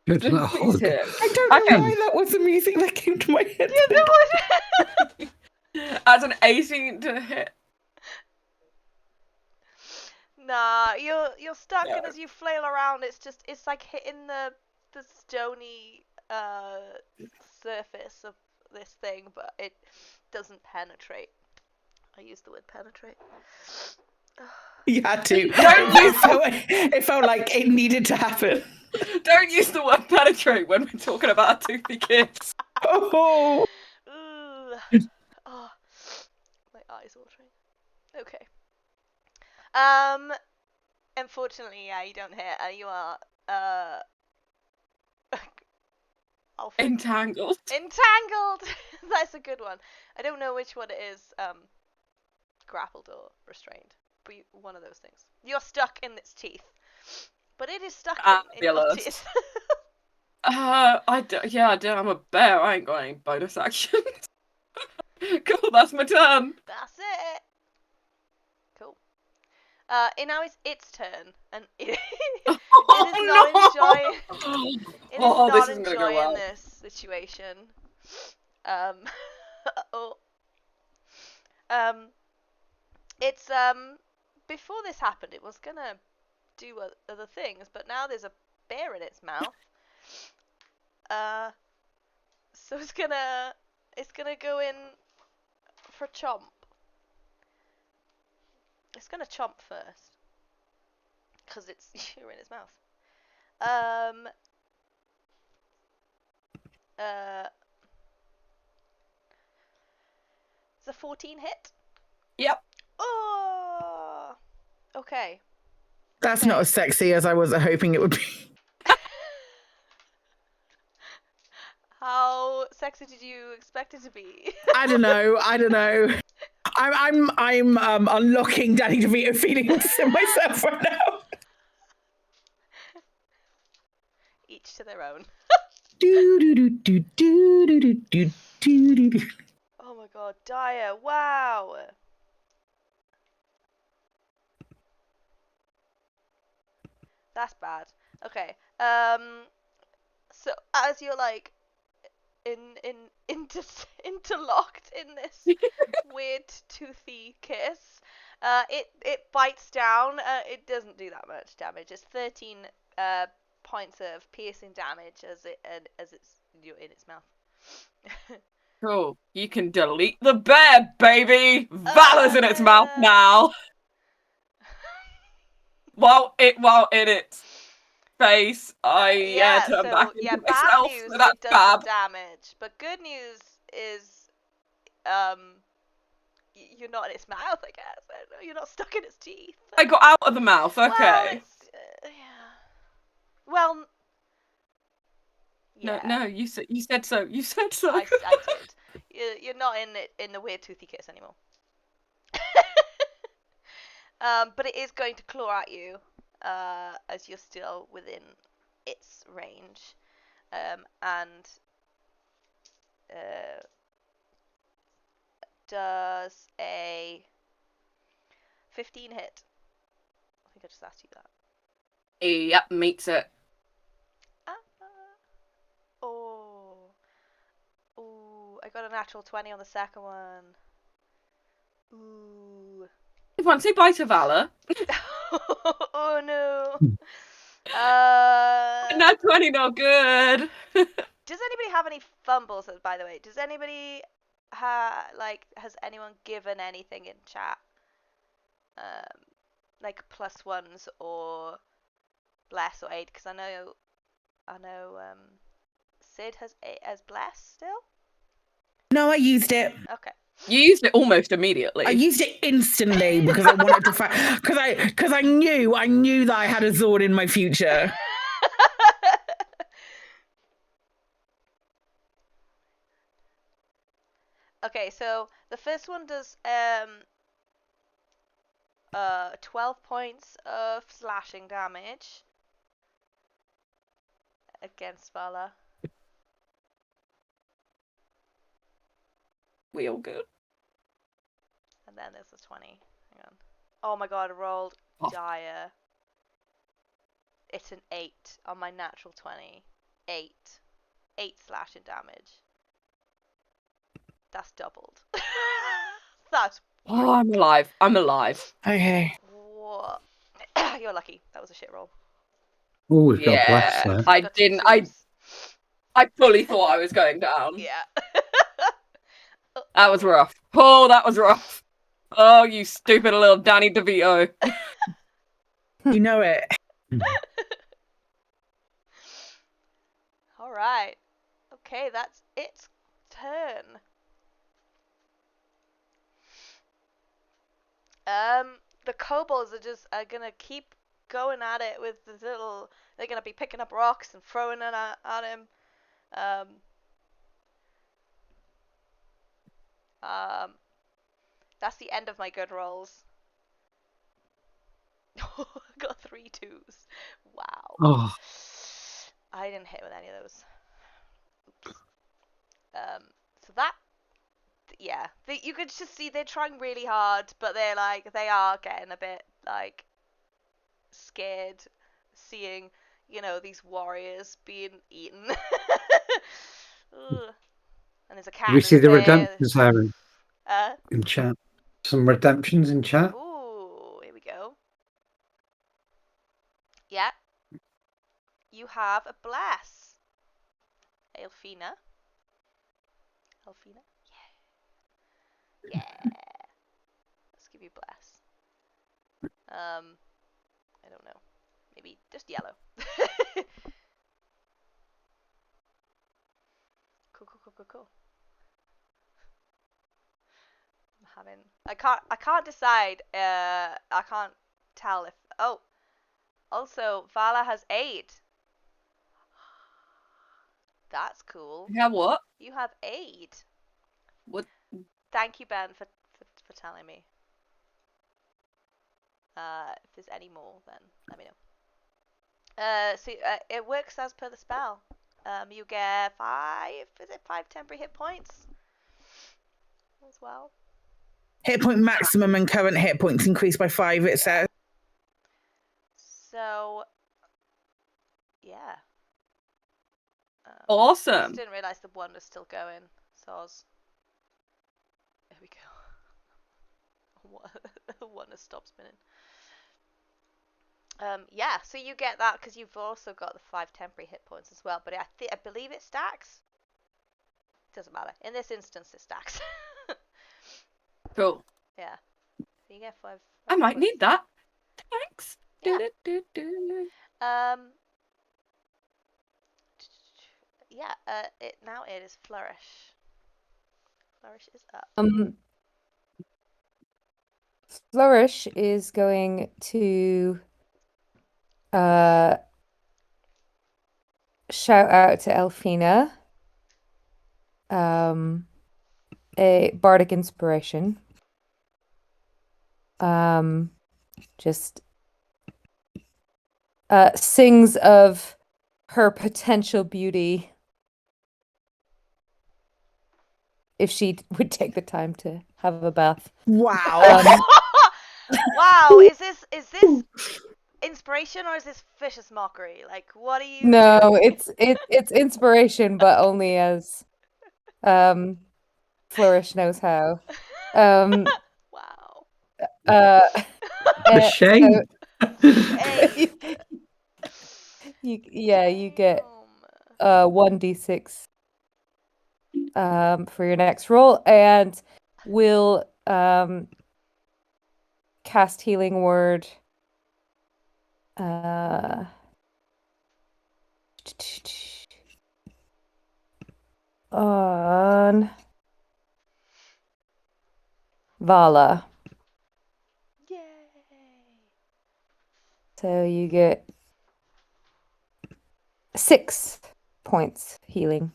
Good lord. I don't know Okay. why that was the music that came to my head. As an 18 to hit. Nah, you're stuck, No. and as you flail around, it's like hitting the stony surface of this thing, but it doesn't penetrate. I used the word penetrate. You had to. Don't use It felt like it needed to happen. Don't use the word penetrate when we're talking about a toothy kiss. Oh. Ooh. Oh, my eyes watering. Okay. Unfortunately, yeah, you don't hit. You are I'll Entangled. entangled. That's a good one. I don't know which one it is. Grappled or restrained, but one of those things. You're stuck in its teeth, but it is stuck in your Fabulous. teeth. Yeah, I do. I'm a bear. I ain't got any bonus actions. Cool, that's my turn. That's it. Cool. And now it's its turn, and it is not enjoying. It is This not isn't gonna go enjoying well. this situation. It's before this happened, it was gonna do other things, but now there's a bear in its mouth. So it's gonna go in for chomp. It's gonna chomp first, cause you're in its mouth. It's a 14 hit. Yep. Oh, okay. That's not as sexy as I was hoping it would be. How sexy did you expect it to be? I don't know. I'm unlocking Danny DeVito feelings in myself right now. Each to their own. Do do do do do do do do do do. Oh my god, dire! Wow. That's bad. Okay. So as you're like interlocked in this weird toothy kiss, it bites down. It doesn't do that much damage. It's 13 points of piercing damage as it's you're in its mouth. Cool. You can delete the bear, baby. Valor's in its mouth now. While in its face, I turn back into bad myself. news, So that's it does bad. some damage, but good news is, you're not in its mouth, I guess. I don't know, you're not stuck in its teeth. I got out of the mouth. Okay. Well, it's, yeah. Well, yeah. No, you said so. You said so. I did. You're not in the weird toothy kiss anymore. But it is going to claw at you, as you're still within its range, and does a 15 hit. I think I just asked you that. Yep, meets it. Oh, I got a natural 20 on the second one. Ooh. Fancy bite of Valor. Oh no. Not 20, no good. Does anybody have any fumbles, by the way? Does anybody has anyone given anything in chat? Like +1s or bless or aid? Because I know Sid has bless still. No, I used it. Okay. You used it almost immediately. I used it instantly because I wanted to because I knew that I had a Zord in my future. Okay, so the first one does 12 points of slashing damage against Vala. We all good. And then there's a 20. Hang on. Oh my god, I rolled dire. It's an 8 on my natural 20. 8 slashing damage. That's doubled. That's Oh, I'm alive. Okay. what? You're lucky. That was a shit roll. Oh, we've got bless there. I Got didn't. twos. I fully thought I was going down. Yeah. That was rough. Oh, that was rough. Oh, you stupid little Danny DeVito. You know it. Alright. Okay, that's its turn. The kobolds are gonna keep going at it with the little. They're gonna be picking up rocks and throwing it at him. That's the end of my good rolls. Got 3 2s. Wow. Oh, I didn't hit with any of those. Oops. So that, yeah, you could just see they're trying really hard, but they are getting a bit scared, seeing these warriors being eaten. And there's a cat. did we see the there. redemptions there in chat? Some redemptions in chat. Ooh, here we go. Yeah. You have a bless. Elfina. Yeah. Let's give you bless. I don't know. Maybe just yellow. Cool. I can't decide. I can't tell if. Oh. Also, Vala has 8. That's cool. You have what? You have 8. What? Thank you, Ben, for telling me. If there's any more, then let me know. So it works as per the spell. You get 5 temporary hit points as well. Hit point maximum and current hit points increase by 5, it says. So, yeah. Awesome. I just didn't realise the one was still going. Soz. There we go. The one has stopped spinning. Yeah, so you get that because you've also got the 5 temporary hit points as well. But I believe it stacks. doesn't matter. In this instance, it stacks. Cool. Yeah. So you get 5. I might need that. Thanks. Yeah. Do-do-do-do. Yeah. Now it is flourish. Flourish is up. Flourish is going to shout out to Elfina. A bardic inspiration. Just sings of her potential beauty if she would take the time to have a bath. Wow. Wow, is this inspiration or is this vicious mockery? Like, what are you No, doing? it's inspiration, but only as Flourish knows how. Wow. The shame. Shame. You get 1d6 for your next roll, and we'll cast Healing Word on Vala. Yay. So you get 6 points healing.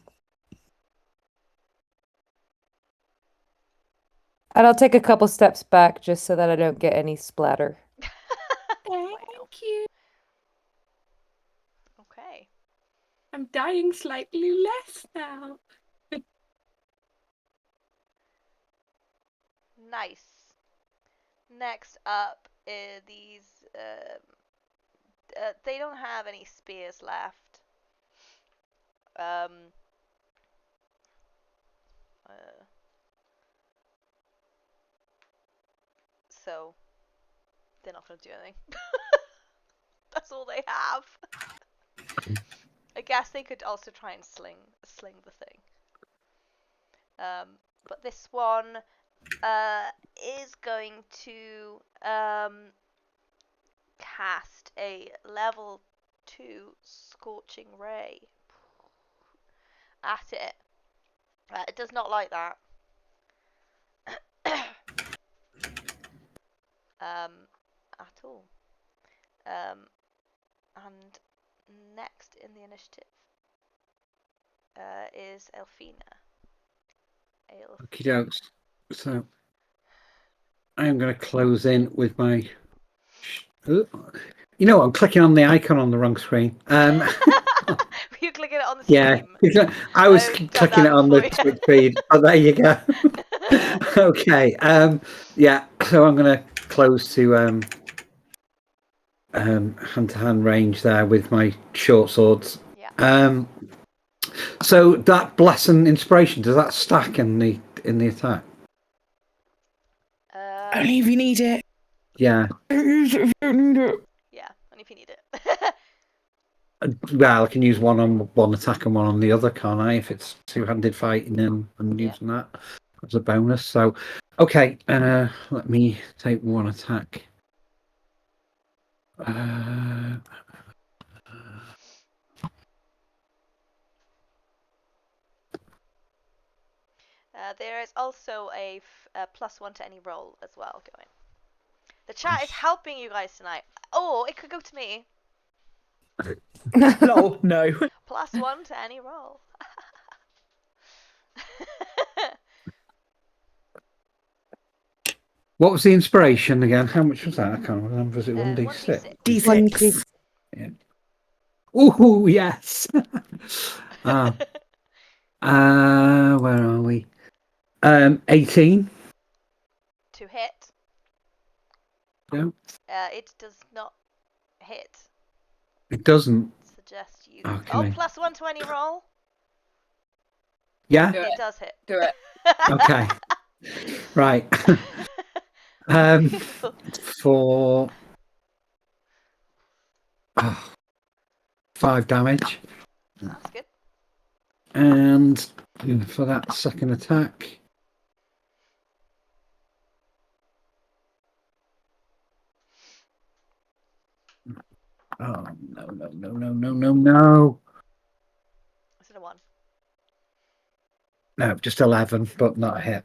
And I'll take a couple steps back just so that I don't get any splatter. Thank you. Okay. I'm dying slightly less now. Nice. Next up is these. They don't have any spears left. So they're not gonna do anything. That's all they have. I guess they could also try and sling the thing. But this one is going to cast a level 2 scorching ray at it. It does not like that. At all. And next in the initiative is Elfina. Okie dokes. So I'm going to close in with my. You know, I'm clicking on the icon on the wrong screen. Were you clicking it on the Yeah, stream? I was I've done clicking that it on the before, Twitch feed. Oh, there you go. Okay. Yeah. So I'm going to close to hand-to-hand range there with my short swords. Yeah. So that blessing inspiration, does that stack in the attack? Only if you need it. Yeah. Don't use it if you don't need it. Yeah, only if you need it. Well, I can use one on one attack and one on the other, can't I? If it's two-handed fighting and using that as a bonus. So, okay, let me take one attack. There is also a +1 to any roll as well going. The chat is helping you guys tonight. Oh, it could go to me. Lol, no. +1 to any roll. What was the inspiration again? How much was that? I can't remember. Was it 1d6? D6. Yeah. Oh, yes. Where are we? 18. To hit. No. It does not hit. It doesn't. Suggest you. Okay. Oh, +1 to any roll. Yeah. It does hit. Do it. Okay. Right. For 5 damage. That's good. And for that second attack. Oh, no. Is it a 1? No, just 11, but not a hit.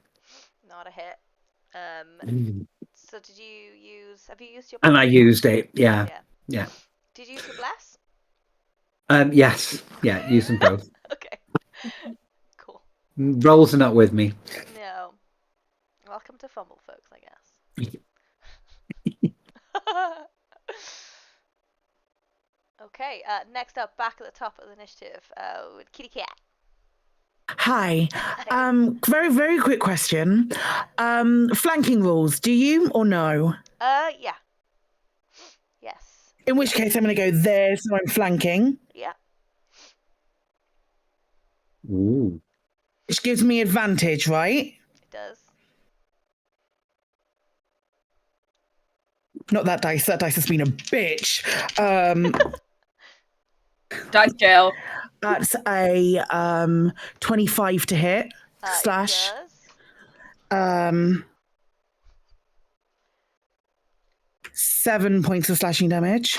Not a hit. So did you use... Have you used your... And I used it, yeah. Did you use your bless? Yes. Yeah, use them both. Okay. Cool. Rolls are not with me. No. Welcome to Fumble, folks, I guess. Okay, next up, back at the top of the initiative, with Kitty Cat. Hi. Very, very quick question. Flanking rules, do you or no? Yeah. Yes. In which case, I'm going to go there, so I'm flanking. Yeah. Ooh. Which gives me advantage, right? It does. Not that dice. That dice has been a bitch. Dice jail. That's a 25 to hit. Slash. It does. 7 points of slashing damage.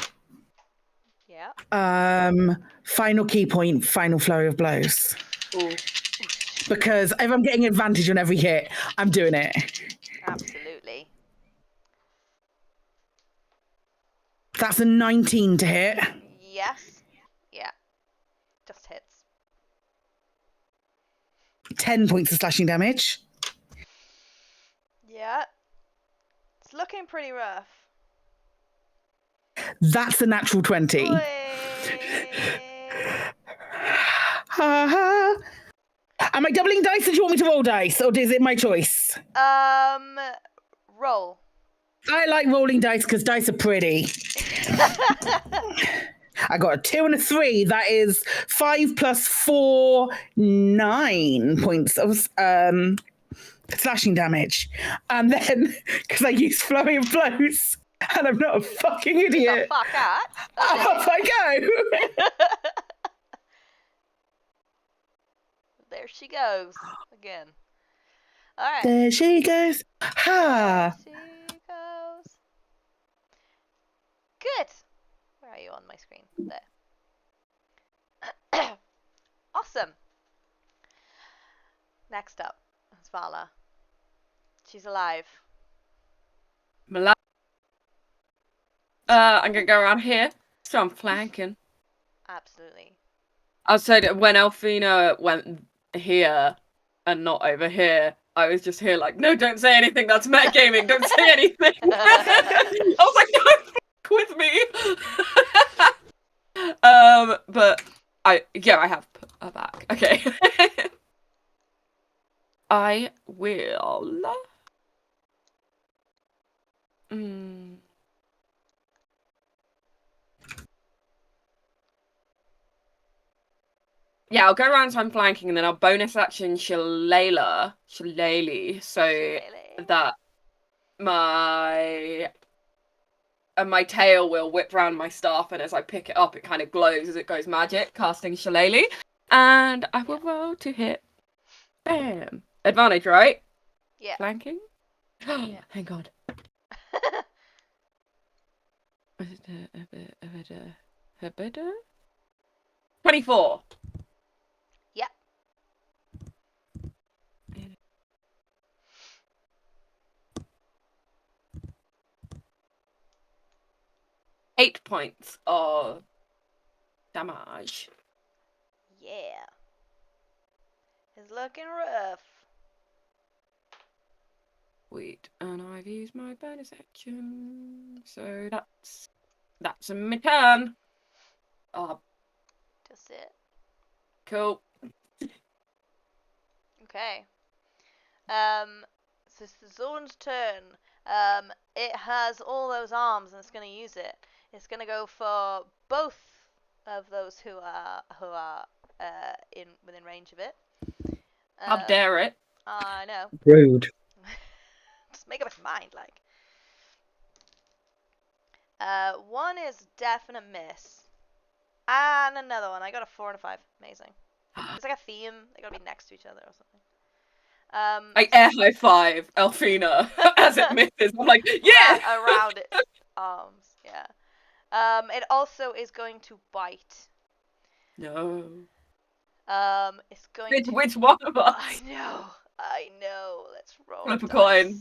Yeah. Final key point, final flurry of blows. Ooh. Because if I'm getting advantage on every hit, I'm doing it. Absolutely. That's a 19 to hit. Yes. Yeah. Just hits. 10 points of slashing damage. Yeah. It's looking pretty rough. That's a natural 20. Am I doubling dice or do you want me to roll dice? Or is it my choice? Roll. I like rolling dice because dice are pretty. I got a 2 and a 3. That is 5 plus 4, 9 points of slashing damage. And then, because I used flurry of blows, and I'm not a fucking idiot. The fuck out. Off I go. There she goes again. All right. There she goes. Ha. There she goes. Good. Where are you on my screen? There. Awesome. Next up is Vala. She's alive. I'm gonna go around here, so I'm flanking. Absolutely. I said when Alfina went here and not over here, I was just here like, no, don't say anything. That's metagaming. Don't say anything. I was like, don't fuck with me. But I have put her back. Okay. I will. Yeah, I'll go around so I'm flanking, and then I'll bonus action Shillelagh, so that my tail will whip round my staff, and as I pick it up, it kind of glows as it goes magic, casting Shillelagh, and I will roll to hit. Bam! Advantage, right? Yeah. Flanking? Yeah. Thank God. 24. Yeah. 8 points of damage. Yeah. It's looking rough. Wait, and I've used my bonus action, so that's a my turn. Just it. Cool. Okay. So it's the Zorn's turn. It has all those arms and it's going to use it. It's going to go for both of those who are within range of it. How dare it? I know. Rude. Just make up its mind, like. One is definite miss. And another one. I got a 4 and a 5. Amazing. It's like a theme. They gotta be next to each other or something. I air high five Elfina as it misses. I'm like, yeah! Around its arms, yeah. It also is going to bite. No. It's going to... Which one of us? I know. Let's roll Flip a dice. coin.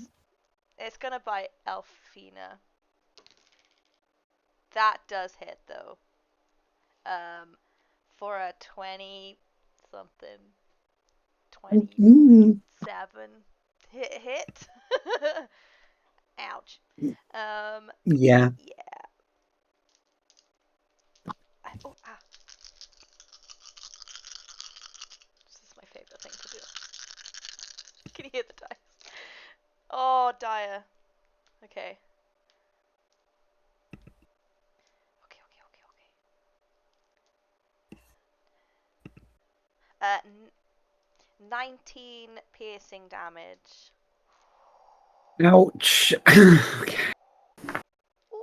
It's gonna bite Elfina. That does hit, though. For a 20-something. 27 hit. Ouch. Yeah. Yeah. Oh, ah. This is my favorite thing to do. Can you hear the dice? Oh, dire. Okay. Okay. 19 piercing damage. Ouch. Okay. Ooh.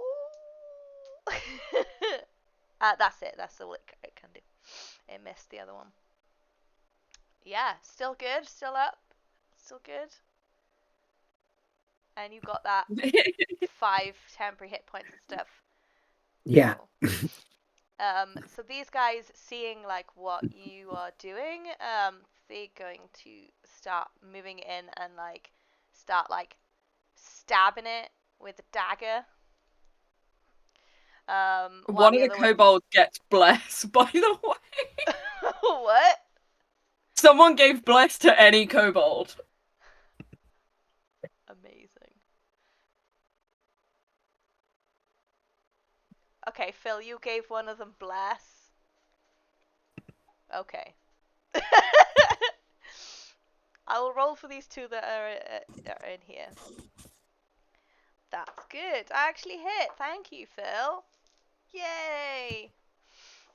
That's it. That's all it can do. It missed the other one. Yeah, still good. Still up. Still good. And you got that 5 temporary hit points and stuff. Yeah. So these guys, seeing like what you are doing, they're going to start moving in and like start like stabbing it with a dagger. One of the kobolds gets blessed, by the way. What? Someone gave bless to any kobold. Amazing. Okay, Phil, you gave one of them bless. Okay. I will roll for these two that are in here. That's good. I actually hit. Thank you, Phil. Yay!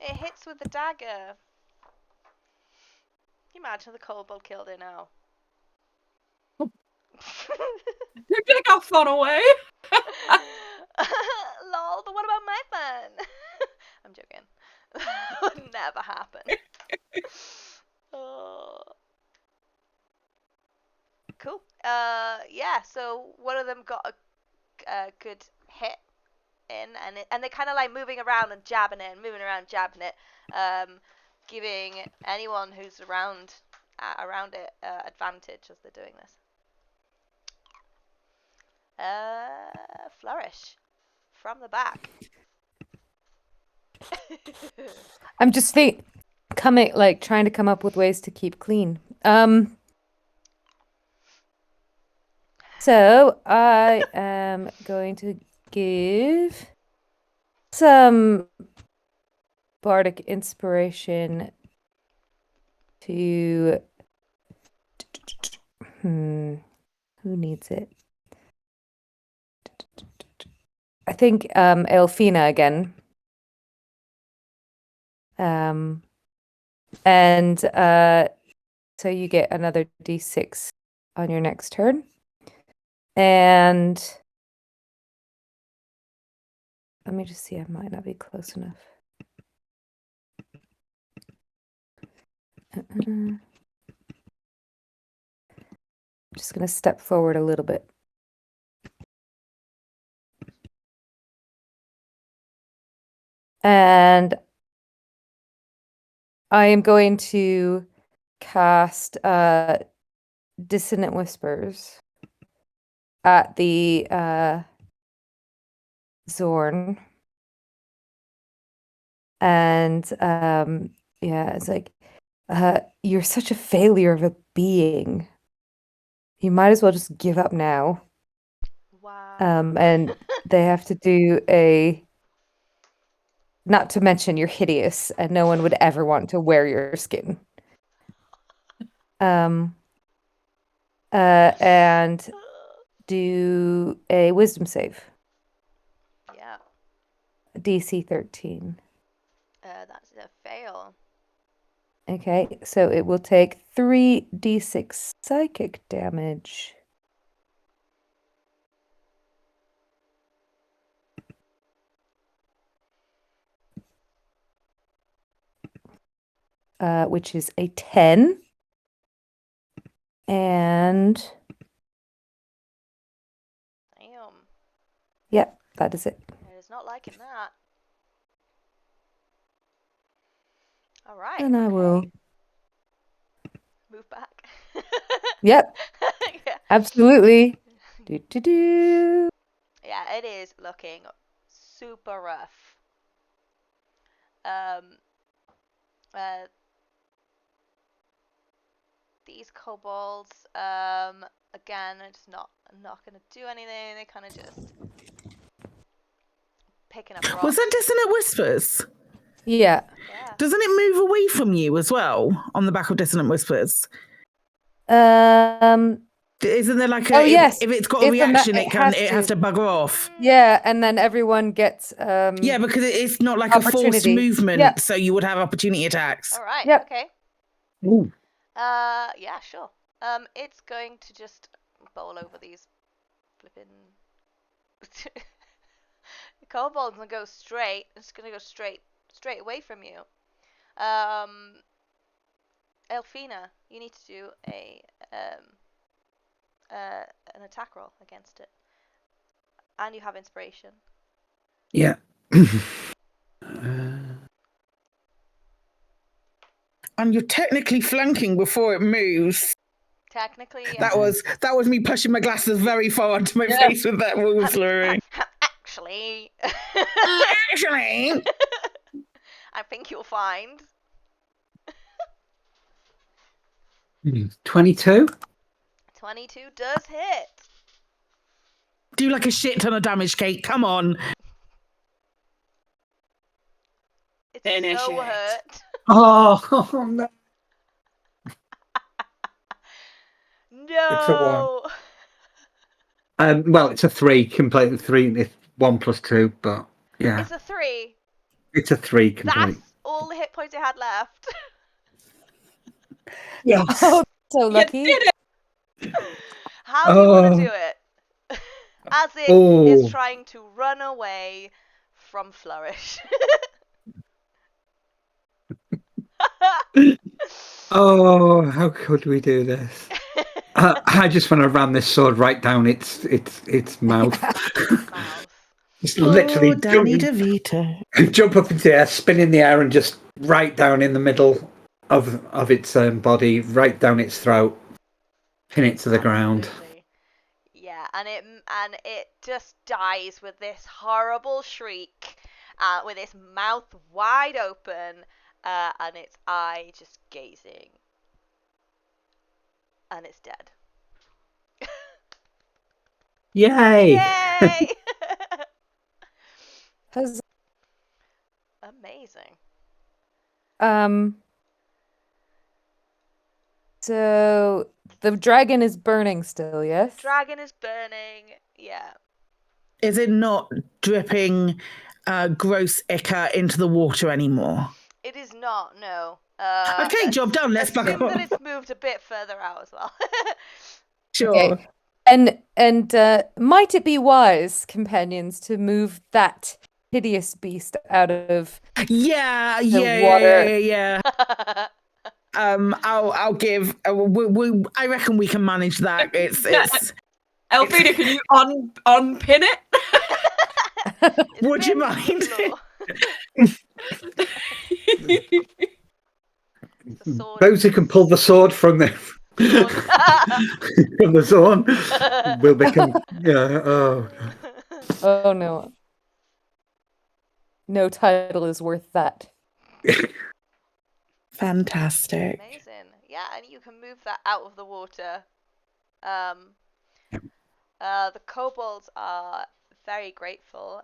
It hits with the dagger. Can you imagine the kobold killed it now? You take our fun away. Lol, but what about my fun? I'm joking. That would never happen. Oh. Cool. Yeah, so one of them got a good hit in, and they're kind of like moving around and jabbing it, and moving around, jabbing it, giving anyone who's around it advantage as they're doing this. Flourish from the back. I'm just trying to come up with ways to keep clean. So I am going to give some bardic inspiration to who needs it? I think Elfina again. And so you get another d6 on your next turn. And let me just see, I might not be close enough. I'm just going to step forward a little bit. And I am going to cast Dissonant Whispers at the Zorn. And yeah, it's like, you're such a failure of a being. You might as well just give up now. Wow. And they have to do not to mention you're hideous and no one would ever want to wear your skin. And do a wisdom save. Yeah. DC 13. That's a fail. Okay, so it will take 3d6 psychic damage. which is a 10. And Damn. yeah, that is it. It is not liking that. All right. And I will. Move back. Yep, Yeah. absolutely. Do. Yeah, it is looking super rough. These kobolds, again, it's not gonna do anything. They kind of just picking up rocks. Was that Dissonant Whispers? Yeah. Yeah. Doesn't it move away from you as well on the back of Dissonant Whispers? Isn't there like a? Oh, yes. If it's got a If reaction, it it has has to bugger off. Yeah, and then everyone gets Yeah, because it's not like a forced opportunity. movement, Yeah. so you would have opportunity attacks. All right. Yep. Okay. Ooh. Yeah, sure. It's going to just bowl over these flipping kobolds and go straight. It's gonna go straight away from you. Elfina, you need to do an attack roll against it, and you have inspiration. Yeah. And you're technically flanking before it moves. Technically, yeah. That was me pushing my glasses very far into my face with that wool slurry. Actually, Actually, I think you'll find 22. 22 does hit. do like a shit ton of damage, Kate. Come on. It's Finish so it. hurt. Oh, no. No. Well, it's a 3, completely 3. It's 1 plus 2, but yeah. It's a 3. It's a 3 complete. That's all the hit points it had left. Yes. Oh, so lucky. You did it. How do you want to do it? As it is trying to run away from Flourish. Oh, how could we do this? I just want to ram this sword right down its mouth. Mouth. Just literally Danny DeVito. jump up into the air, spin in the air, and just right down in the middle of its body, right down its throat, pin it to the ground. Absolutely. Yeah, and it just dies with this horrible shriek, with its mouth wide open, and its eye just gazing, and it's dead. Yay! Yay! Huzzah. Amazing. So the dragon is burning still, yes? Dragon is burning. Yeah. Is it not dripping gross ichor into the water anymore? It is not. No. Okay, job done. Let's back assume up. that it's moved a bit further out as well. Sure. Okay. And might it be wise, companions, to move that hideous beast out of Yeah. water. I'll give. I reckon we can manage that. It's. Elfrida, can you unpin it? Would you mind? Those who can pull the sword from the from the zone will become. Yeah. Oh. Oh no. No title is worth that. Fantastic. Amazing. Yeah, and you can move that out of the water. The kobolds are very grateful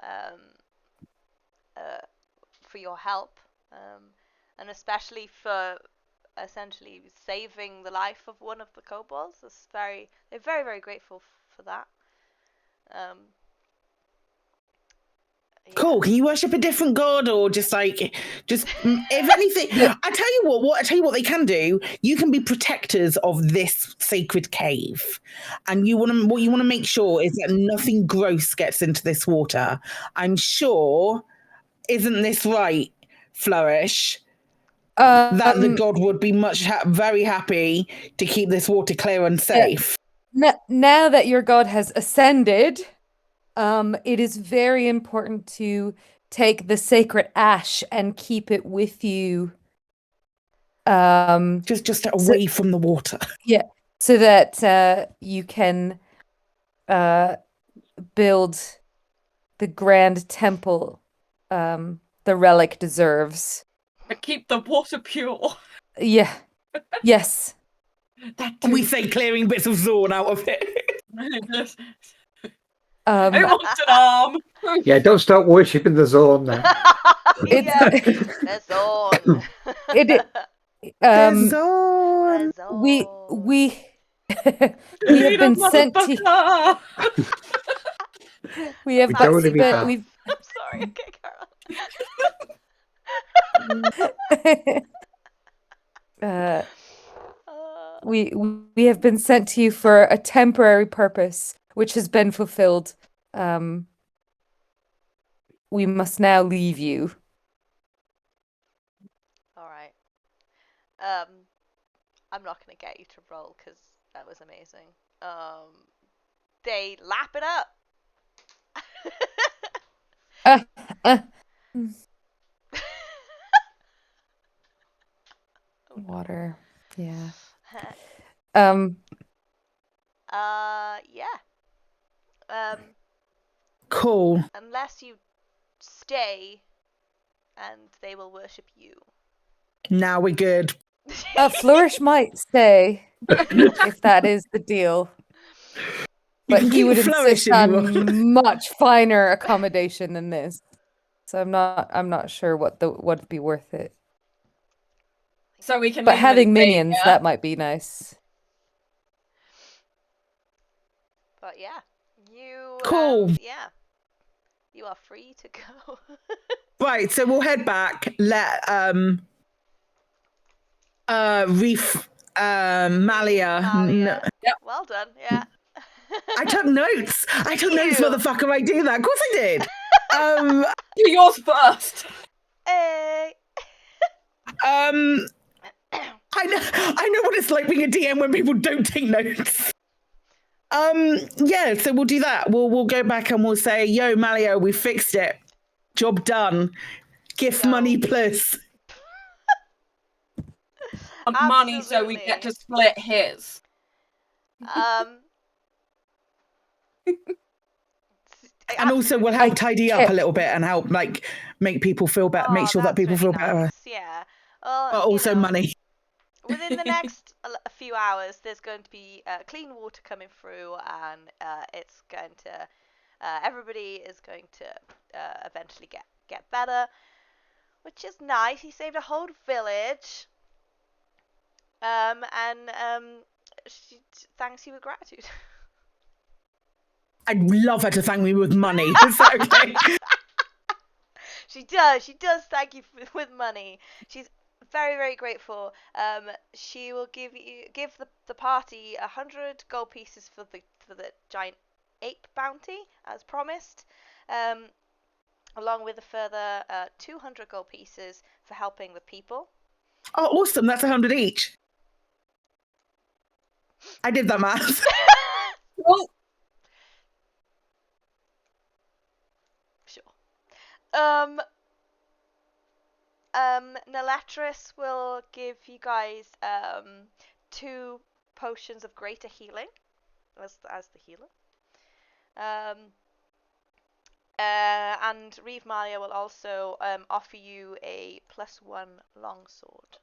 for your help, and especially for essentially saving the life of one of the kobolds. They're very, very grateful for that. Yeah. Cool. Can you worship a different god, or just if anything? I tell you what they can do. You can be protectors of this sacred cave, and what you want to make sure is that nothing gross gets into this water. I'm sure, isn't this right, Flourish? that the god would be very happy to keep this water clear and safe. Now that your god has ascended, it is very important to take the sacred ash and keep it with you. Just away from the water. Yeah, so that you can build the grand temple the relic deserves. And keep the water pure. Yeah. Yes. And we say clearing bits of Zorn out of it. Who wants an arm? Yeah, don't start worshipping the Zorn now. The Zorn. The Zorn. We have been sent to. We have I'm been. I'm sorry. Okay, Carol. We have been sent to you for a temporary purpose, which has been fulfilled. We must now leave you. All right. I'm not gonna get you to roll because that was amazing. They lap it up. Water. Yeah. Yeah. Cool. Unless you stay, and they will worship you. Now we're good. Flourish might stay if that is the deal. But he would insist on much finer accommodation than this. So I'm not sure what'd be worth it. So we can. But having minions, that might be nice. But yeah, you. Cool. Yeah, you are free to go. Right, so we'll head back. Let Reef Malia. Yep. Well done. Yeah. I took notes. I took notes, motherfucker. I do that. Of course I did. Do yours first. Hey. I know what it's like being a DM when people don't take notes. Yeah, so we'll do that. We'll go back and we'll say, yo, Malio, we fixed it. Job done. Gift money plus. Money so we get to split his. And also we'll help tidy up a little bit and help make people feel better, make sure that people feel better. Yeah. But also money. Within the next few hours, there's going to be clean water coming through, and it's going to everybody is going to eventually get better, which is nice. He saved a whole village, and she thanks you with gratitude. I'd love her to thank me with money. Is that okay? She does thank you with money. She's very, very grateful. She will give the party 100 gold pieces for the giant ape bounty as promised, along with a further 200 gold pieces for helping the people. Oh, awesome! That's 100 each. I did that math. Well, sure. Nalatris will give you guys 2 potions of greater healing as the healer. And Reeve Malia will also offer you a +1 longsword.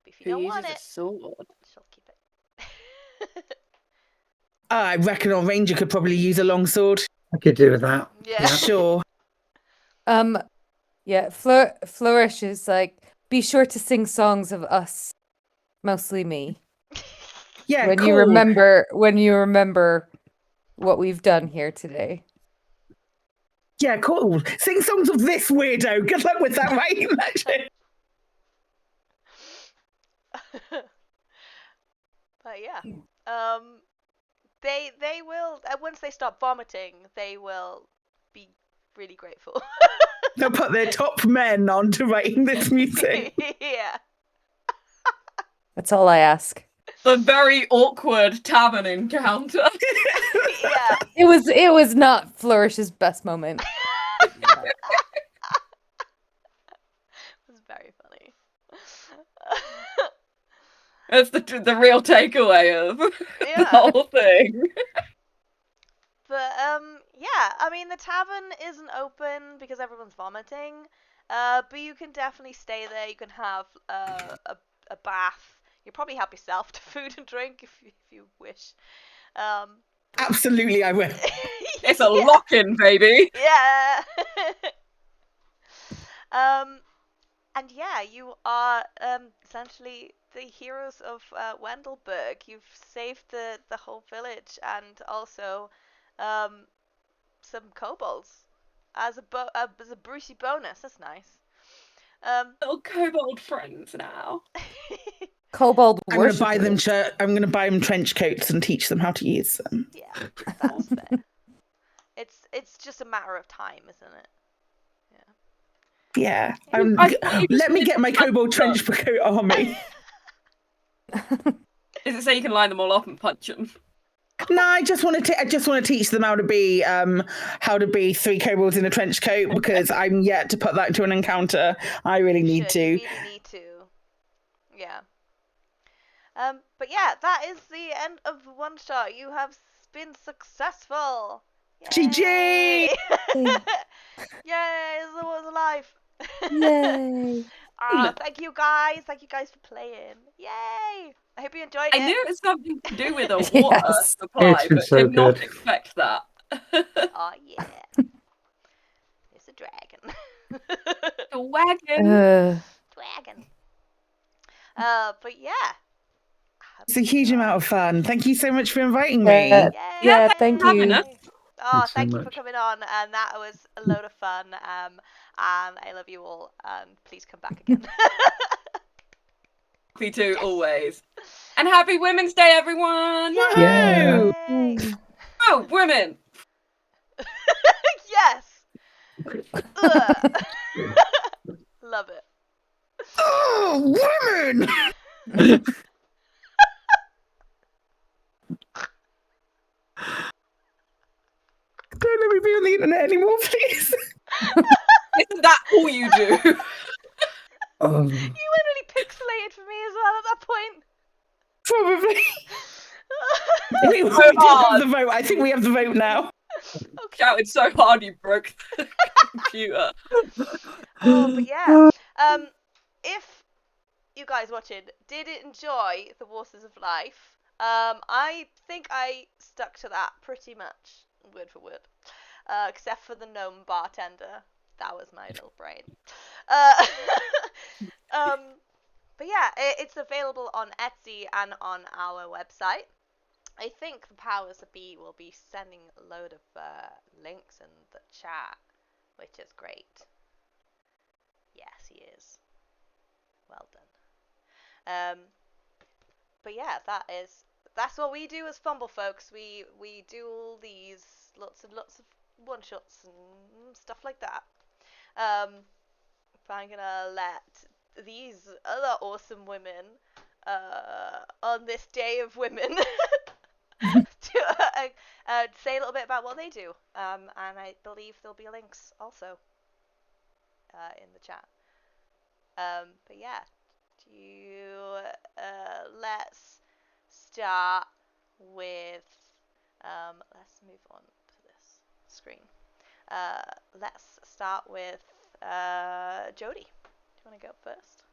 If you don't want it, sword? she'll keep it. I reckon our ranger could probably use a longsword. I could do with that. Yeah. Sure. Yeah, Flourish is like, be sure to sing songs of us, mostly me. Yeah, when cool. you remember what we've done here today. Yeah, cool. Sing songs of this weirdo. Good luck with that, right? Imagine. But yeah, they will once they stop vomiting, they will be really grateful. They'll put their top men on to writing this music. Yeah. That's all I ask. The very awkward tavern encounter. Yeah. It was not Flourish's best moment. It was very funny. That's the real takeaway of the Yeah. whole thing. But yeah, I mean the tavern isn't open because everyone's vomiting. But you can definitely stay there. You can have a bath. You probably help yourself to food and drink if you wish. Absolutely, I will. It's a lock-in, baby. Yeah. And yeah, you are essentially the heroes of Wendelberg. You've saved the whole village and also some kobolds as a Brucey bonus. That's nice. Little kobold friends now. Kobold I'm going to buy worshippers. them. I'm going to buy them trench coats and teach them how to use them. Yeah, that's fair. It's just a matter of time, isn't it? Yeah. I thought you Let me just get did my punch kobold trench coat army. Is it so you can line them all up and punch them? No, I just want to teach them how to be 3 kobolds in a trench coat because I'm yet to put that into an encounter. I really need to. You really need to. Yeah. But yeah, that is the end of one shot. You have been successful. GG! Yay! Yay! The was alive. Yay! Thank you guys. Thank you guys for playing. Yay! I hope you enjoyed I it. knew it was something to do with a water Yes. supply, It's been but so did not good. expect that. Oh yeah. It's a dragon. A wagon. Dragon. But yeah. It's a huge amount of fun. Thank you so much for inviting me. Yeah. Yay. Yeah, thanks thank for having you. us. Oh, Thanks so thank you for much. coming on, and that was a load of fun. And I love you all, and please come back again. Me too, always. And happy Women's Day, everyone! Yeah. Yay. Oh, women! Yes. Ugh. Love it. Oh, women! Don't let me be on the internet anymore, please. Isn't that all you do? Oh, You went really pixelated for me as well at that point. Probably. We do hard. have the vote. I think we have the vote now. Okay. Shouted so hard you broke the computer. Oh, but yeah. If you guys watching did enjoy the Waters of Life, I think I stuck to that pretty much word for word, except for the gnome bartender. That was my little brain. But yeah, it's available on Etsy and on our website. I think the powers that be will be sending a load of links in the chat, which is great. Yes, he is. Well done. But yeah, that's what we do as Fumble folks. We do all these lots and lots of one shots and stuff like that. But I'm gonna let these other awesome women on this day of women to say a little bit about what they do. And I believe there'll be links also in the chat. But yeah, let's start with let's move on to this screen. Let's start with Jodie. Do you want to go first?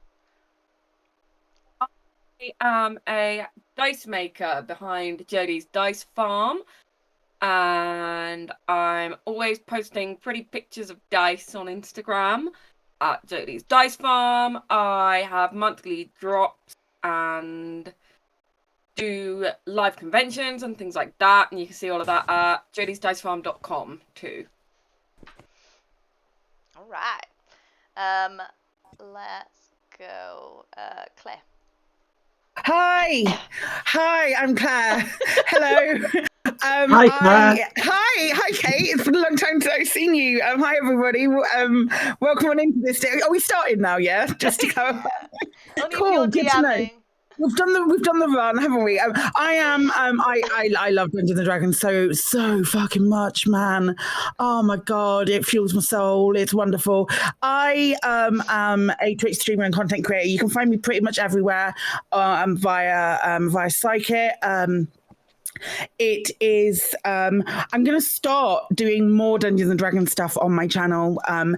I am a dice maker behind Jodie's Dice Farm, and I'm always posting pretty pictures of dice on Instagram at Jodie's Dice Farm. I have monthly drops and do live conventions and things like that, and you can see all of that at jodiesdicefarm.com too. All right. Let's go, Claire. Hi, I'm Claire. Hello. Hi, Claire. Hi, Kate. It's been a long time since I've seen you. Hi, everybody. Welcome on into this day. Are we started now? Yeah, just to clarify. Only Cool. if you're Good to know. DMing. We've done the run, haven't we? I love Dungeons and Dragons so fucking much, man. Oh my god, it fuels my soul. It's wonderful. I am a Twitch streamer and content creator. You can find me pretty much everywhere via Psykit. It is I'm going to start doing more Dungeons and Dragons stuff on my channel in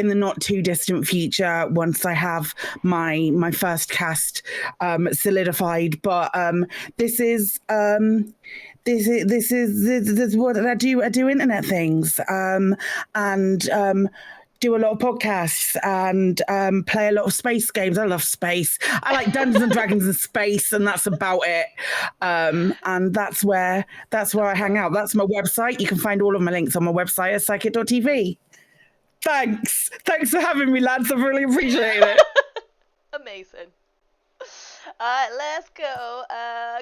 the not too distant future once I have my first cast solidified. But this is what I do. I do internet things and do a lot of podcasts and play a lot of space games. I love space. I like Dungeons and Dragons and space, and that's about it. And that's where I hang out. That's my website. You can find all of my links on my website at psykit.tv. Thanks for having me, lads. I really appreciate it. Amazing. Let's go,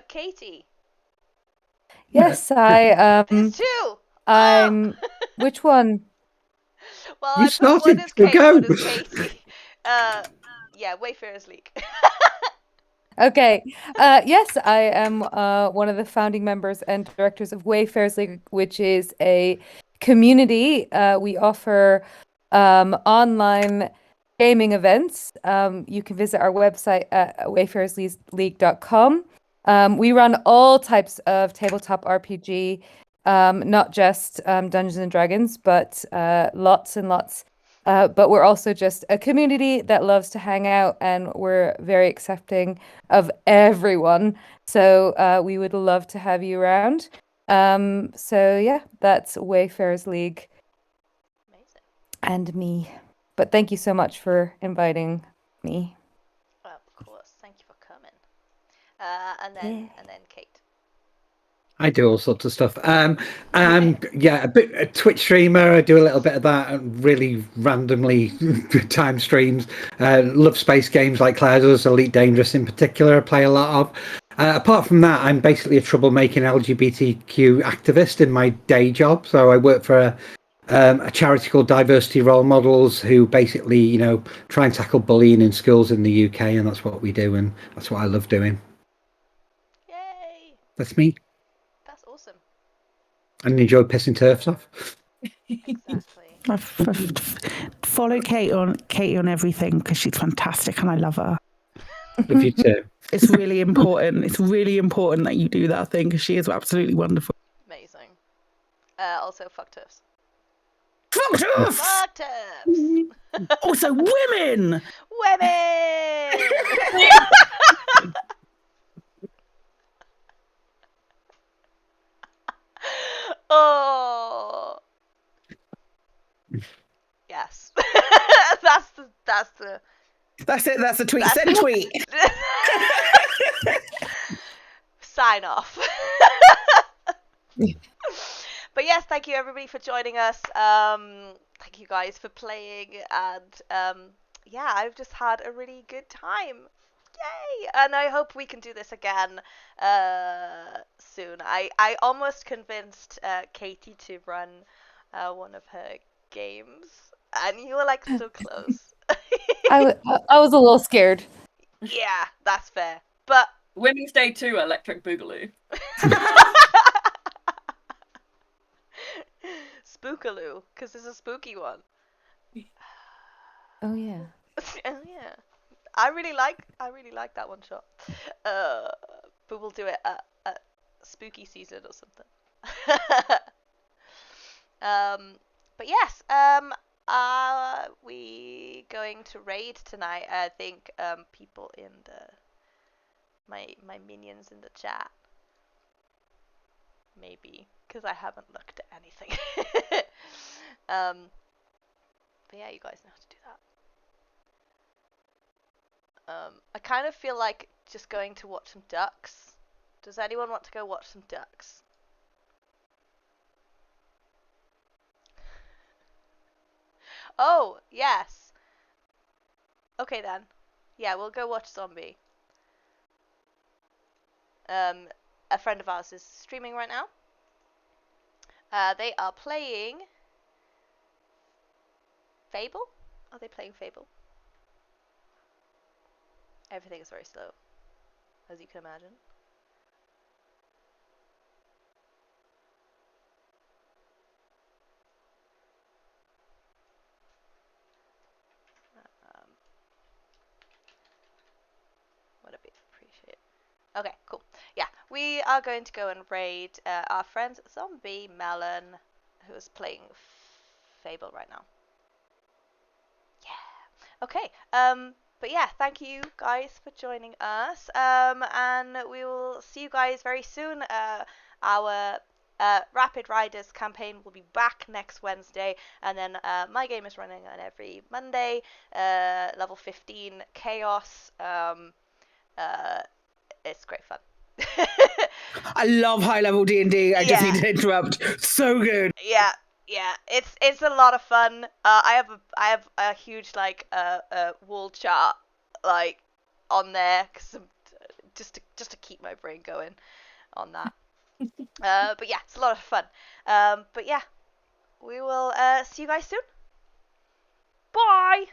Katie. Yes, I There's two. I'm which one? Well, You I put one started, as so Kate, go. one as Katie. Yeah, Wayfarer's League. Okay. Yes, I am one of the founding members and directors of Wayfarer's League, which is a community. We offer online gaming events. You can visit our website at wayfarersleague.com. We run all types of tabletop RPG, not just Dungeons and Dragons, but lots and lots. But we're also just a community that loves to hang out, and we're very accepting of everyone. So we would love to have you around. So yeah, that's Wayfarer's League. Amazing. And me. But thank you so much for inviting me. Well, of course. Thank you for coming. And then Kate. I do all sorts of stuff. Yeah, a Twitch streamer. I do a little bit of that, and really randomly time streams. Love space games like Claire does. Elite Dangerous in particular, I play a lot of. Apart from that, I'm basically a troublemaking LGBTQ activist in my day job. So I work for a charity called Diversity Role Models, who basically, try and tackle bullying in schools in the UK, and that's what we do, and that's what I love doing. Yay! That's me. That's awesome. And enjoy pissing turfs off. Exactly. Follow Katie on everything because she's fantastic and I love her. Love you too. It's really important. It's really important that you do that thing because she is absolutely wonderful. Amazing. Also, fuck turfs. Fuck turfs! Fuck turfs! Also, women! Women! Oh. Yes. That's it. That's the tweet. Send tweet. Sign off. But yes, thank you everybody for joining us. Thank you guys for playing, and yeah, I've just had a really good time. Yay! And I hope we can do this again soon. I almost convinced Katie to run one of her games, and you were like so close. I was a little scared. Yeah, that's fair. But Women's Day 2, Electric Boogaloo. Spookaloo, because it's a spooky one. Oh yeah. Oh yeah. I really like that one shot. But we'll do it at spooky season or something. But yes, we going to raid tonight. I think people in my minions in the chat, maybe, because I haven't looked at anything. But yeah, you guys know how to do that. I kind of feel like just going to watch some ducks. Does anyone want to go watch some ducks? Oh, yes. Okay then. Yeah, we'll go watch Zombie. a friend of ours is streaming right now. They are playing Fable? Are they playing Fable? Everything is very slow, as you can imagine. Would it be appreciated? Okay, cool. Yeah, we are going to go and raid our friend Zombie Melon, who is playing Fable right now. Yeah. Okay. But yeah, thank you guys for joining us. And we will see you guys very soon. Our Rapid Riders campaign will be back next Wednesday, and then my game is running on every Monday. Level 15 Chaos. It's great fun. I love high level D&D. I just Yeah. need to interrupt. So good. Yeah, it's a lot of fun. I have a huge like wall chart like on there just to keep my brain going on that. But yeah, it's a lot of fun. But yeah, we will see you guys soon. Bye.